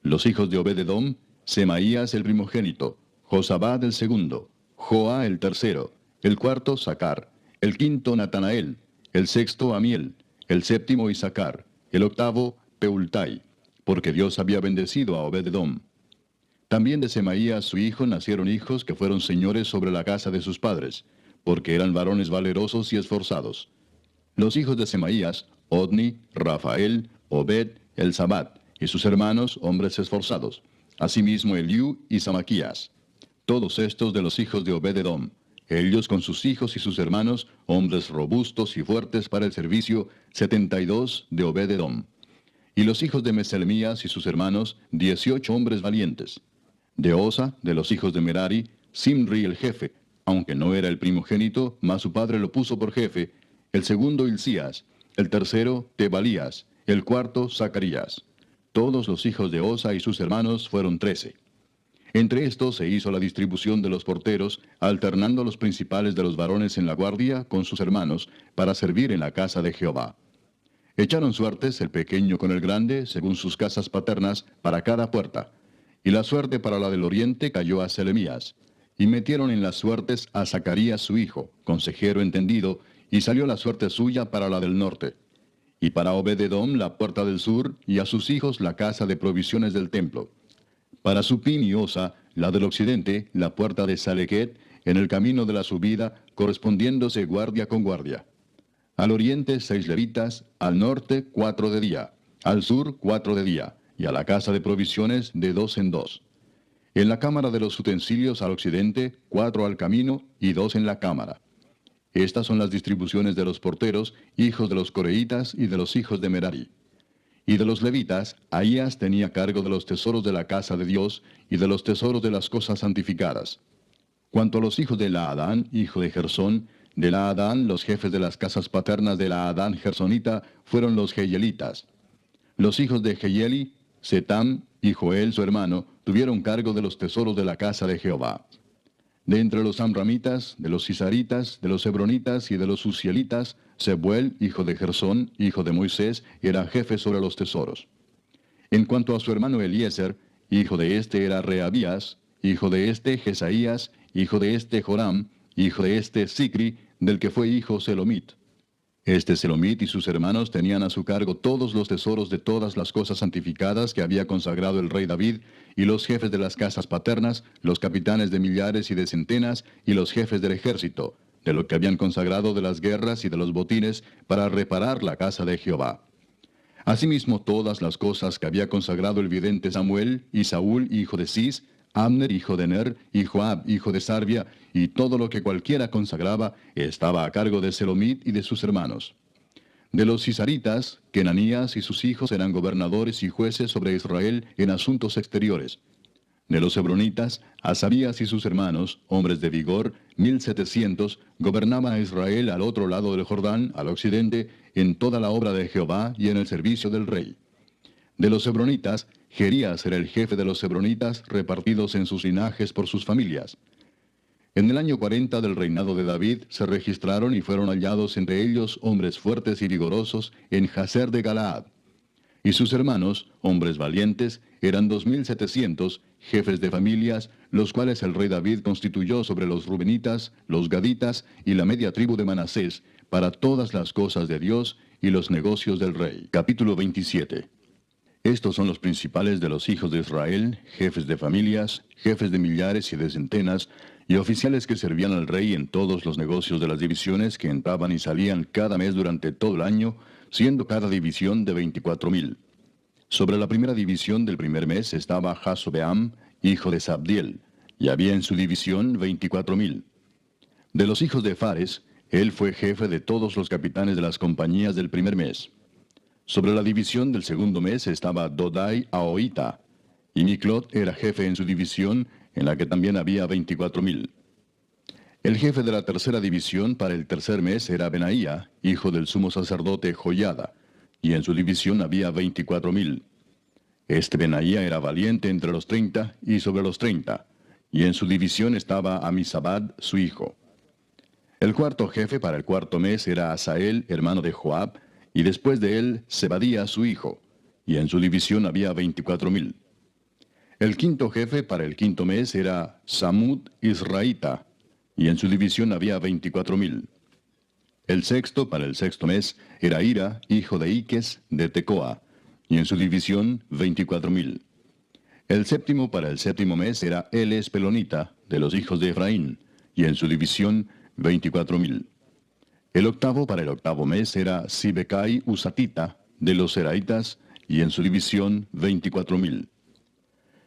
Los hijos de Obed-edom, Semaías el primogénito, Josabad el segundo, Joa el tercero, el cuarto Sacar, el quinto Natanael, el sexto Amiel, el séptimo Isacar, el octavo Peultai, porque Dios había bendecido a Obed-edom. También de Semaías su hijo nacieron hijos que fueron señores sobre la casa de sus padres, porque eran varones valerosos y esforzados. Los hijos de Semaías, Odni, Rafael, Obed, Elzabat, y sus hermanos, hombres esforzados. Asimismo Eliú y Samaquías. Todos estos de los hijos de Obed-edom. Ellos con sus hijos y sus hermanos, hombres robustos y fuertes para el servicio, 72 de Obed-edom. Y los hijos de Meselemías y sus hermanos, 18 hombres valientes. De Osa, de los hijos de Merari, Simri el jefe, aunque no era el primogénito, mas su padre lo puso por jefe, el segundo Hilcías, el tercero Tebalías, el cuarto Zacarías. Todos los hijos de Osa y sus hermanos fueron 13. Entre estos se hizo la distribución de los porteros, alternando los principales de los varones en la guardia con sus hermanos, para servir en la casa de Jehová. Echaron suertes el pequeño con el grande, según sus casas paternas, para cada puerta. Y la suerte para la del oriente cayó a Selemías. Y metieron en las suertes a Zacarías su hijo, consejero entendido, y salió la suerte suya para la del norte. Y para Obed-edom la puerta del sur, y a sus hijos la casa de provisiones del templo. Para Supim y Osa, la del occidente, la puerta de Salequet, en el camino de la subida, correspondiéndose guardia con guardia. Al oriente 6 levitas, al norte 4 de día, al sur 4 de día, y a la casa de provisiones de 2 en 2. En la cámara de los utensilios al occidente, 4 al camino y 2 en la cámara. Estas son las distribuciones de los porteros, hijos de los coreitas y de los hijos de Merari. Y de los levitas, Ahías tenía cargo de los tesoros de la casa de Dios y de los tesoros de las cosas santificadas. Cuanto a los hijos de Laadán, hijo de Gersón, de Laadán los jefes de las casas paternas de Laadán Gersonita fueron los Jeyelitas. Los hijos de Jeyeli, Setam y Joel su hermano, tuvieron cargo de los tesoros de la casa de Jehová. De entre los amramitas, de los cisaritas, de los hebronitas y de los uzielitas, Sebuel, hijo de Gersón, hijo de Moisés, era jefe sobre los tesoros. En cuanto a su hermano Eliezer, hijo de este era Reabías, hijo de este Jesaías, hijo de este Joram, hijo de este Sicri, del que fue hijo Selomit. Este Selomit y sus hermanos tenían a su cargo todos los tesoros de todas las cosas santificadas que había consagrado el rey David, y los jefes de las casas paternas, los capitanes de millares y de centenas, y los jefes del ejército, de lo que habían consagrado de las guerras y de los botines, para reparar la casa de Jehová. Asimismo todas las cosas que había consagrado el vidente Samuel, y Saúl hijo de Cis, Abner hijo de Ner, y Joab hijo de Sarvia, y todo lo que cualquiera consagraba, estaba a cargo de Selomit y de sus hermanos. De los cisaritas, Kenanías y sus hijos eran gobernadores y jueces sobre Israel en asuntos exteriores. De los hebronitas, Asabías y sus hermanos, hombres de vigor, 1700, gobernaban a Israel al otro lado del Jordán, al occidente, en toda la obra de Jehová y en el servicio del rey. De los hebronitas, Jerías era el jefe de los hebronitas, repartidos en sus linajes por sus familias. En el año 40 del reinado de David se registraron y fueron hallados entre ellos hombres fuertes y vigorosos en Jazer de Galaad. Y sus hermanos, hombres valientes, eran 2700, jefes de familias, los cuales el rey David constituyó sobre los rubenitas, los gaditas y la media tribu de Manasés, para todas las cosas de Dios y los negocios del rey. Capítulo 27. Estos son los principales de los hijos de Israel, jefes de familias, jefes de millares y de centenas, y oficiales que servían al rey en todos los negocios de las divisiones que entraban y salían cada mes durante todo el año, siendo cada división de 24,000. Sobre la primera división del primer mes estaba Jasobeam, hijo de Sabdiel, y había en su división 24,000. De los hijos de Fares, él fue jefe de todos los capitanes de las compañías del primer mes. Sobre la división del segundo mes estaba Dodai Ahoita, y Miclot era jefe en su división, en la que también había 24,000. El jefe de la tercera división para el tercer mes era Benaía, hijo del sumo sacerdote Joiada, y en su división había 24,000. Este Benaía era valiente entre los 30 y sobre los 30, y en su división estaba Amisabad, su hijo. El cuarto jefe para el cuarto mes era Asael, hermano de Joab, y después de él Zebadía, su hijo, y en su división había 24,000. El quinto jefe para el quinto mes era Samud Israelita, y en su división había 24,000. El sexto para el sexto mes era Ira, hijo de Iques, de Tecoa, y en su división 24,000. El séptimo para el séptimo mes era Eles Pelonita, de los hijos de Efraín, y en su división 24,000. El octavo para el octavo mes era Sibecai Usatita, de los Seraitas, y en su división 24,000.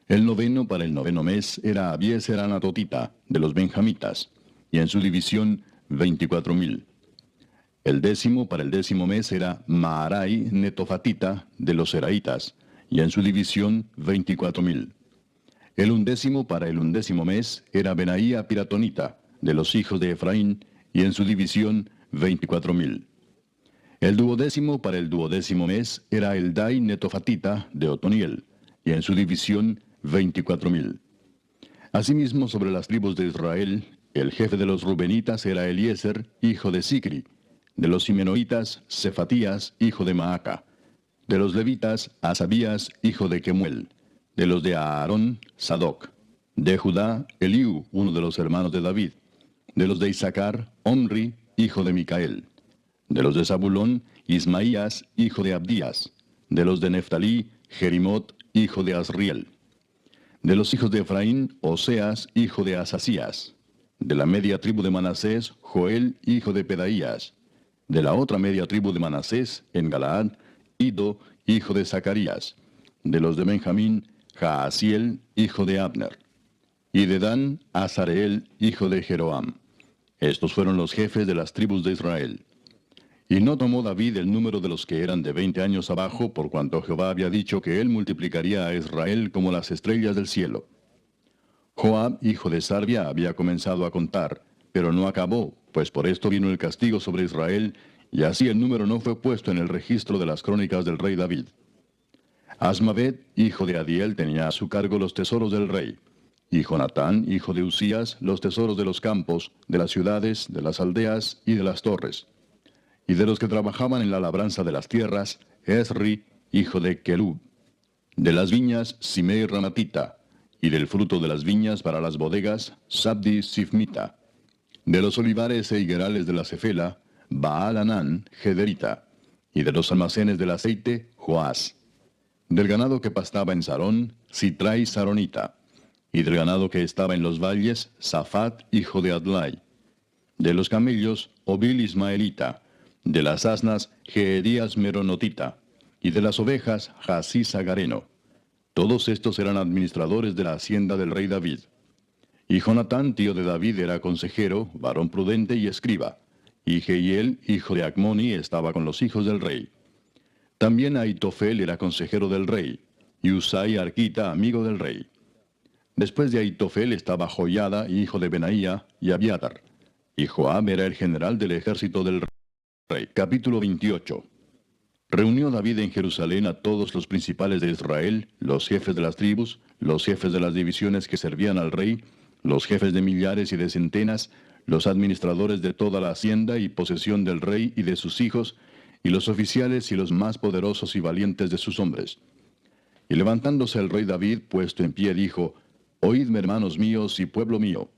El noveno para el noveno mes era Abieser Anatotita, de los Benjamitas, y en su división 24,000. El décimo para el décimo mes era Maarai Netofatita, de los Seraitas, y en su división 24,000. El undécimo para el undécimo mes era Benaía Piratonita, de los hijos de Efraín, y en su división 24,000. El duodécimo para el duodécimo mes era Eldai Netofatita, de Otoniel, y en su división 24,000. Asimismo, sobre las tribus de Israel, el jefe de los Rubenitas era Eliezer, hijo de Sicri; de los Simenoitas, Cefatías, hijo de Maaca; de los Levitas, Asabías, hijo de Kemuel; de los de Aarón, Sadoc; de Judá, Eliú, uno de los hermanos de David; de los de Isaacar, Omri, hijo de Micael; de los de Zabulón, Ismaías, hijo de Abdías; de los de Neftalí, Jerimot, hijo de Asriel; de los hijos de Efraín, Oseas, hijo de Asasías; de la media tribu de Manasés, Joel, hijo de Pedaías; de la otra media tribu de Manasés, en Galaad, Ido, hijo de Zacarías; de los de Benjamín, Jaasiel, hijo de Abner; y de Dan, Azareel, hijo de Jeroam. Estos fueron los jefes de las tribus de Israel. Y no tomó David el número de los que eran de 20 años abajo, por cuanto Jehová había dicho que él multiplicaría a Israel como las estrellas del cielo. Joab, hijo de Sarvia, había comenzado a contar, pero no acabó, pues por esto vino el castigo sobre Israel, y así el número no fue puesto en el registro de las crónicas del rey David. Asmavet, hijo de Adiel, tenía a su cargo los tesoros del rey, y Jonatán, hijo de Usías, los tesoros de los campos, de las ciudades, de las aldeas y de las torres. Y de los que trabajaban en la labranza de las tierras, Esri, hijo de Kelub; de las viñas, Simei Ramatita; y del fruto de las viñas para las bodegas, Sabdi Sifmita; de los olivares e higuerales de la Cefela, Baal Anán, Gederita; y de los almacenes del aceite, Joás; del ganado que pastaba en Sarón, Sitrai Saronita; y del ganado que estaba en los valles, Safat, hijo de Adlai; de los camellos, Obil Ismaelita; de las asnas, Geedías Meronotita; y de las ovejas, Jasís Agareno. Todos estos eran administradores de la hacienda del rey David. Y Jonatán, tío de David, era consejero, varón prudente y escriba. Y Jehiel, hijo de Acmoni, estaba con los hijos del rey. También Aitofel era consejero del rey, y Usai Arquita, amigo del rey. Después de Aitofel estaba Joiada, hijo de Benaía, y Abiatar. Y Joab era el general del ejército del rey. Capítulo 28. Reunió David en Jerusalén a todos los principales de Israel, los jefes de las tribus, los jefes de las divisiones que servían al rey, los jefes de millares y de centenas, los administradores de toda la hacienda y posesión del rey y de sus hijos, y los oficiales y los más poderosos y valientes de sus hombres. Y levantándose el rey David, puesto en pie, dijo: Oídme, hermanos míos y pueblo mío.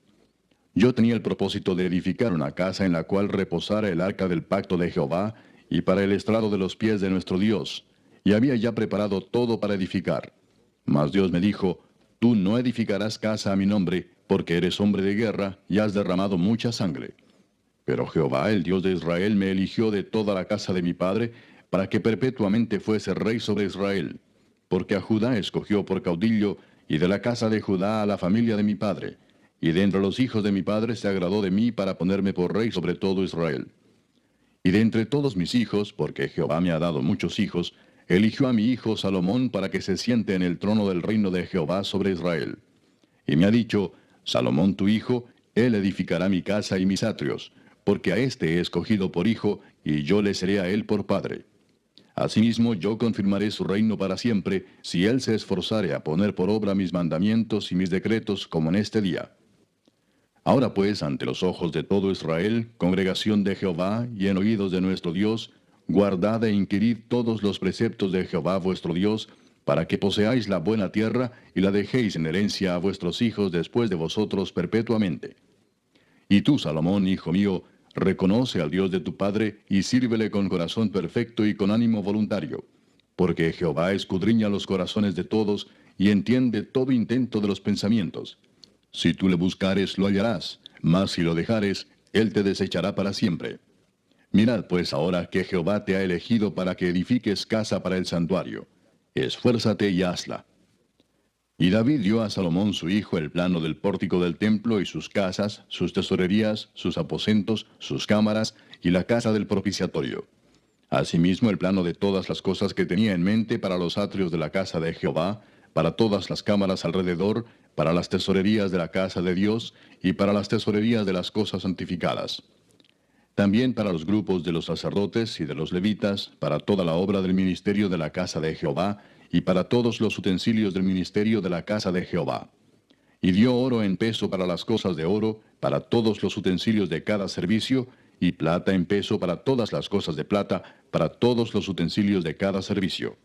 Yo tenía el propósito de edificar una casa en la cual reposara el arca del pacto de Jehová, y para el estrado de los pies de nuestro Dios, y había ya preparado todo para edificar. Mas Dios me dijo: Tú no edificarás casa a mi nombre, porque eres hombre de guerra, y has derramado mucha sangre. Pero Jehová, el Dios de Israel, me eligió de toda la casa de mi padre, para que perpetuamente fuese rey sobre Israel, porque a Judá escogió por caudillo, y de la casa de Judá a la familia de mi padre. Y de entre los hijos de mi padre se agradó de mí para ponerme por rey sobre todo Israel. Y de entre todos mis hijos, porque Jehová me ha dado muchos hijos, eligió a mi hijo Salomón para que se siente en el trono del reino de Jehová sobre Israel. Y me ha dicho, Salomón tu hijo, él edificará mi casa y mis atrios, porque a éste he escogido por hijo, y yo le seré a él por padre. Asimismo yo confirmaré su reino para siempre, si él se esforzare a poner por obra mis mandamientos y mis decretos como en este día. Ahora pues, ante los ojos de todo Israel, congregación de Jehová, y en oídos de nuestro Dios, guardad e inquirid todos los preceptos de Jehová vuestro Dios, para que poseáis la buena tierra, y la dejéis en herencia a vuestros hijos después de vosotros perpetuamente. Y tú, Salomón, hijo mío, reconoce al Dios de tu padre, y sírvele con corazón perfecto y con ánimo voluntario. Porque Jehová escudriña los corazones de todos, y entiende todo intento de los pensamientos. Si tú le buscares, lo hallarás, mas si lo dejares, él te desechará para siempre. Mirad pues ahora que Jehová te ha elegido para que edifiques casa para el santuario. Esfuérzate y hazla. Y David dio a Salomón su hijo el plano del pórtico del templo y sus casas, sus tesorerías, sus aposentos, sus cámaras y la casa del propiciatorio. Asimismo el plano de todas las cosas que tenía en mente para los atrios de la casa de Jehová, para todas las cámaras alrededor, para las tesorerías de la casa de Dios y para las tesorerías de las cosas santificadas. También para los grupos de los sacerdotes y de los levitas, para toda la obra del ministerio de la casa de Jehová, y para todos los utensilios del ministerio de la casa de Jehová. Y dio oro en peso para las cosas de oro, para todos los utensilios de cada servicio, y plata en peso para todas las cosas de plata, para todos los utensilios de cada servicio.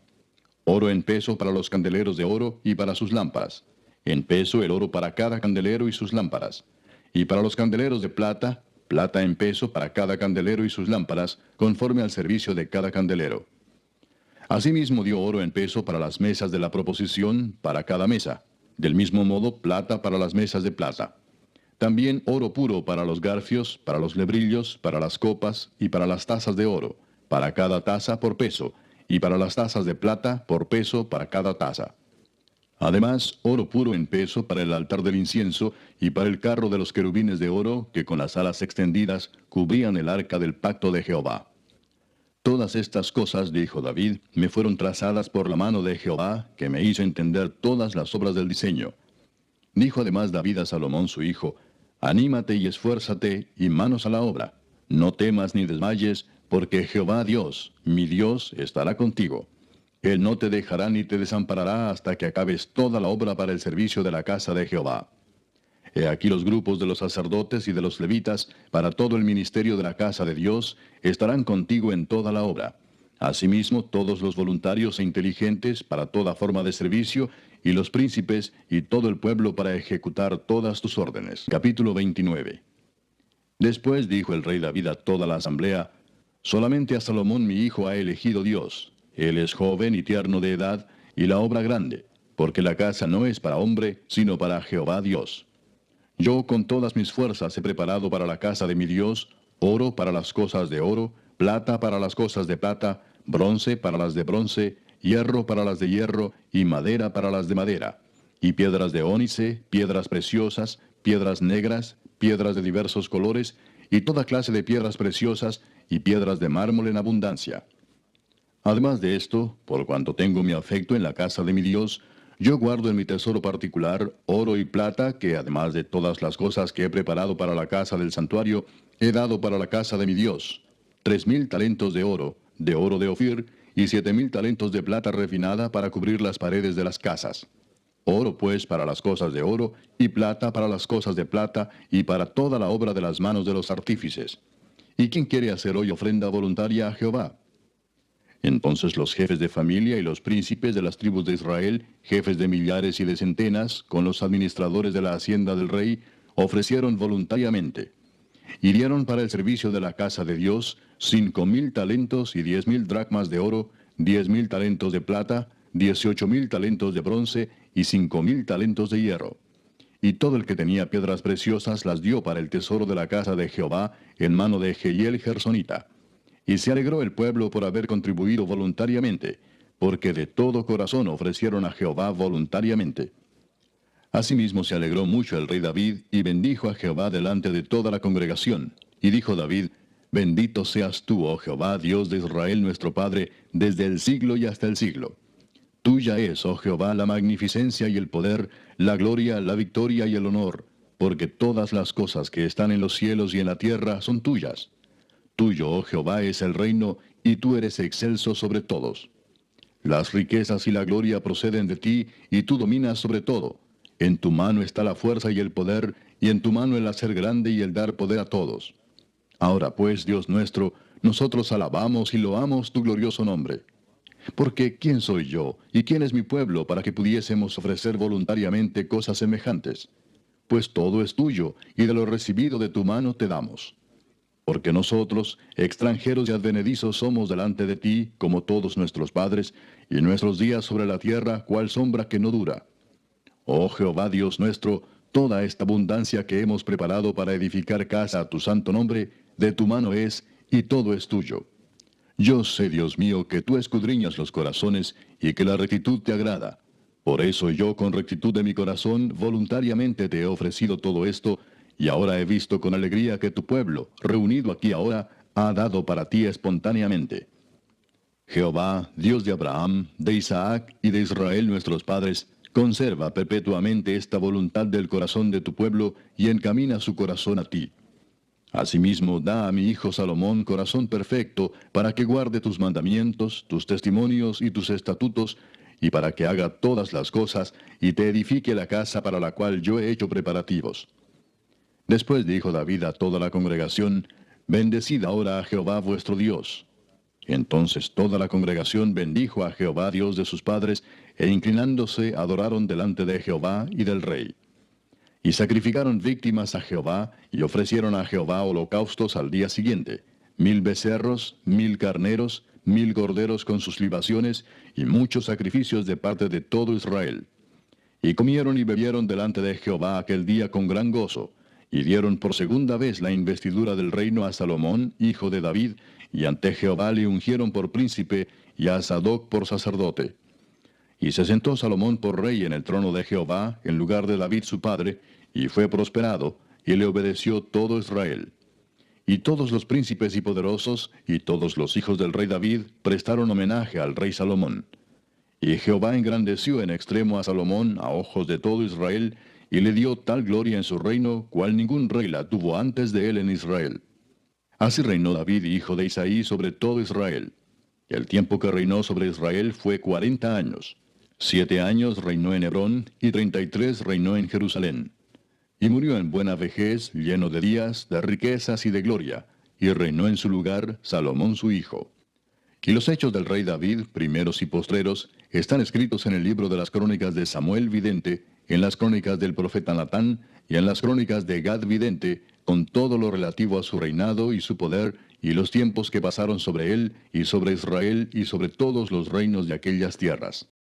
Oro en peso para los candeleros de oro y para sus lámparas. En peso el oro para cada candelero y sus lámparas. Y para los candeleros de plata, plata en peso para cada candelero y sus lámparas, conforme al servicio de cada candelero. Asimismo dio oro en peso para las mesas de la proposición, para cada mesa. Del mismo modo, plata para las mesas de plata. También oro puro para los garfios, para los lebrillos, para las copas y para las tazas de oro, para cada taza por peso, y para las tazas de plata por peso para cada taza. Además, oro puro en peso para el altar del incienso y para el carro de los querubines de oro que con las alas extendidas cubrían el arca del pacto de Jehová. Todas estas cosas, dijo David, me fueron trazadas por la mano de Jehová, que me hizo entender todas las obras del diseño. Dijo además David a Salomón su hijo, anímate y esfuérzate, y manos a la obra. No temas ni desmayes, porque Jehová Dios, mi Dios, estará contigo. Él no te dejará ni te desamparará hasta que acabes toda la obra para el servicio de la casa de Jehová. He aquí los grupos de los sacerdotes y de los levitas, para todo el ministerio de la casa de Dios, estarán contigo en toda la obra. Asimismo, todos los voluntarios e inteligentes para toda forma de servicio, y los príncipes y todo el pueblo para ejecutar todas tus órdenes. Capítulo 29. Después dijo el rey David a toda la asamblea, solamente a Salomón mi hijo ha elegido Dios. Él es joven y tierno de edad, y la obra grande, porque la casa no es para hombre, sino para Jehová Dios. Yo con todas mis fuerzas he preparado para la casa de mi Dios, oro para las cosas de oro, plata para las cosas de plata, bronce para las de bronce, hierro para las de hierro, y madera para las de madera, y piedras de ónice, piedras preciosas, piedras negras, piedras de diversos colores, y toda clase de piedras preciosas, y piedras de mármol en abundancia. Además de esto, por cuanto tengo mi afecto en la casa de mi Dios, yo guardo en mi tesoro particular oro y plata, que además de todas las cosas que he preparado para la casa del santuario, he dado para la casa de mi Dios, 3,000 talentos de oro de Ofir, y 7,000 talentos de plata refinada para cubrir las paredes de las casas. Oro pues para las cosas de oro, y plata para las cosas de plata, y para toda la obra de las manos de los artífices. ¿Y quién quiere hacer hoy ofrenda voluntaria a Jehová? Entonces los jefes de familia y los príncipes de las tribus de Israel, jefes de millares y de centenas, con los administradores de la hacienda del rey, ofrecieron voluntariamente. Y dieron para el servicio de la casa de Dios 5,000 talentos y 10,000 dracmas de oro, 10,000 talentos de plata, 18,000 talentos de bronce y 5,000 talentos de hierro. Y todo el que tenía piedras preciosas las dio para el tesoro de la casa de Jehová en mano de Jehiel Gersonita. Y se alegró el pueblo por haber contribuido voluntariamente, porque de todo corazón ofrecieron a Jehová voluntariamente. Asimismo se alegró mucho el rey David, y bendijo a Jehová delante de toda la congregación. Y dijo David: Bendito seas tú, oh Jehová, Dios de Israel nuestro Padre, desde el siglo y hasta el siglo. Tuya es, oh Jehová, la magnificencia y el poder, la gloria, la victoria y el honor, porque todas las cosas que están en los cielos y en la tierra son tuyas. Tuyo, oh Jehová, es el reino, y tú eres excelso sobre todos. Las riquezas y la gloria proceden de ti, y tú dominas sobre todo. En tu mano está la fuerza y el poder, y en tu mano el hacer grande y el dar poder a todos. Ahora pues, Dios nuestro, nosotros alabamos y loamos tu glorioso nombre. Porque ¿quién soy yo, y quién es mi pueblo, para que pudiésemos ofrecer voluntariamente cosas semejantes? Pues todo es tuyo, y de lo recibido de tu mano te damos. Porque nosotros, extranjeros y advenedizos, somos delante de ti, como todos nuestros padres, y nuestros días sobre la tierra, cual sombra que no dura. Oh Jehová Dios nuestro, toda esta abundancia que hemos preparado para edificar casa a tu santo nombre, de tu mano es, y todo es tuyo. Yo sé, Dios mío, que tú escudriñas los corazones, y que la rectitud te agrada. Por eso yo, con rectitud de mi corazón, voluntariamente te he ofrecido todo esto, y ahora he visto con alegría que tu pueblo, reunido aquí ahora, ha dado para ti espontáneamente. Jehová, Dios de Abraham, de Isaac y de Israel nuestros padres, conserva perpetuamente esta voluntad del corazón de tu pueblo, y encamina su corazón a ti. Asimismo, da a mi hijo Salomón corazón perfecto, para que guarde tus mandamientos, tus testimonios y tus estatutos, y para que haga todas las cosas, y te edifique la casa para la cual yo he hecho preparativos. Después dijo David a toda la congregación: Bendecid ahora a Jehová vuestro Dios. Entonces toda la congregación bendijo a Jehová Dios de sus padres, e inclinándose adoraron delante de Jehová y del rey. Y sacrificaron víctimas a Jehová, y ofrecieron a Jehová holocaustos al día siguiente: 1000 becerros, 1000 carneros, 1000 corderos con sus libaciones, y muchos sacrificios de parte de todo Israel. Y comieron y bebieron delante de Jehová aquel día con gran gozo, y dieron por segunda vez la investidura del reino a Salomón, hijo de David, y ante Jehová le ungieron por príncipe, y a Sadoc por sacerdote. Y se sentó Salomón por rey en el trono de Jehová, en lugar de David su padre, y fue prosperado, y le obedeció todo Israel. Y todos los príncipes y poderosos, y todos los hijos del rey David, prestaron homenaje al rey Salomón. Y Jehová engrandeció en extremo a Salomón a ojos de todo Israel, y le dio tal gloria en su reino, cual ningún rey la tuvo antes de él en Israel. Así reinó David, hijo de Isaí, sobre todo Israel. Y el tiempo que reinó sobre Israel fue 40 años. 7 años reinó en Hebrón, y 33 reinó en Jerusalén. Y murió en buena vejez, lleno de días, de riquezas y de gloria, y reinó en su lugar Salomón su hijo. Y los hechos del rey David, primeros y postreros, están escritos en el libro de las crónicas de Samuel vidente, en las crónicas del profeta Natán, y en las crónicas de Gad vidente, con todo lo relativo a su reinado y su poder, y los tiempos que pasaron sobre él, y sobre Israel, y sobre todos los reinos de aquellas tierras.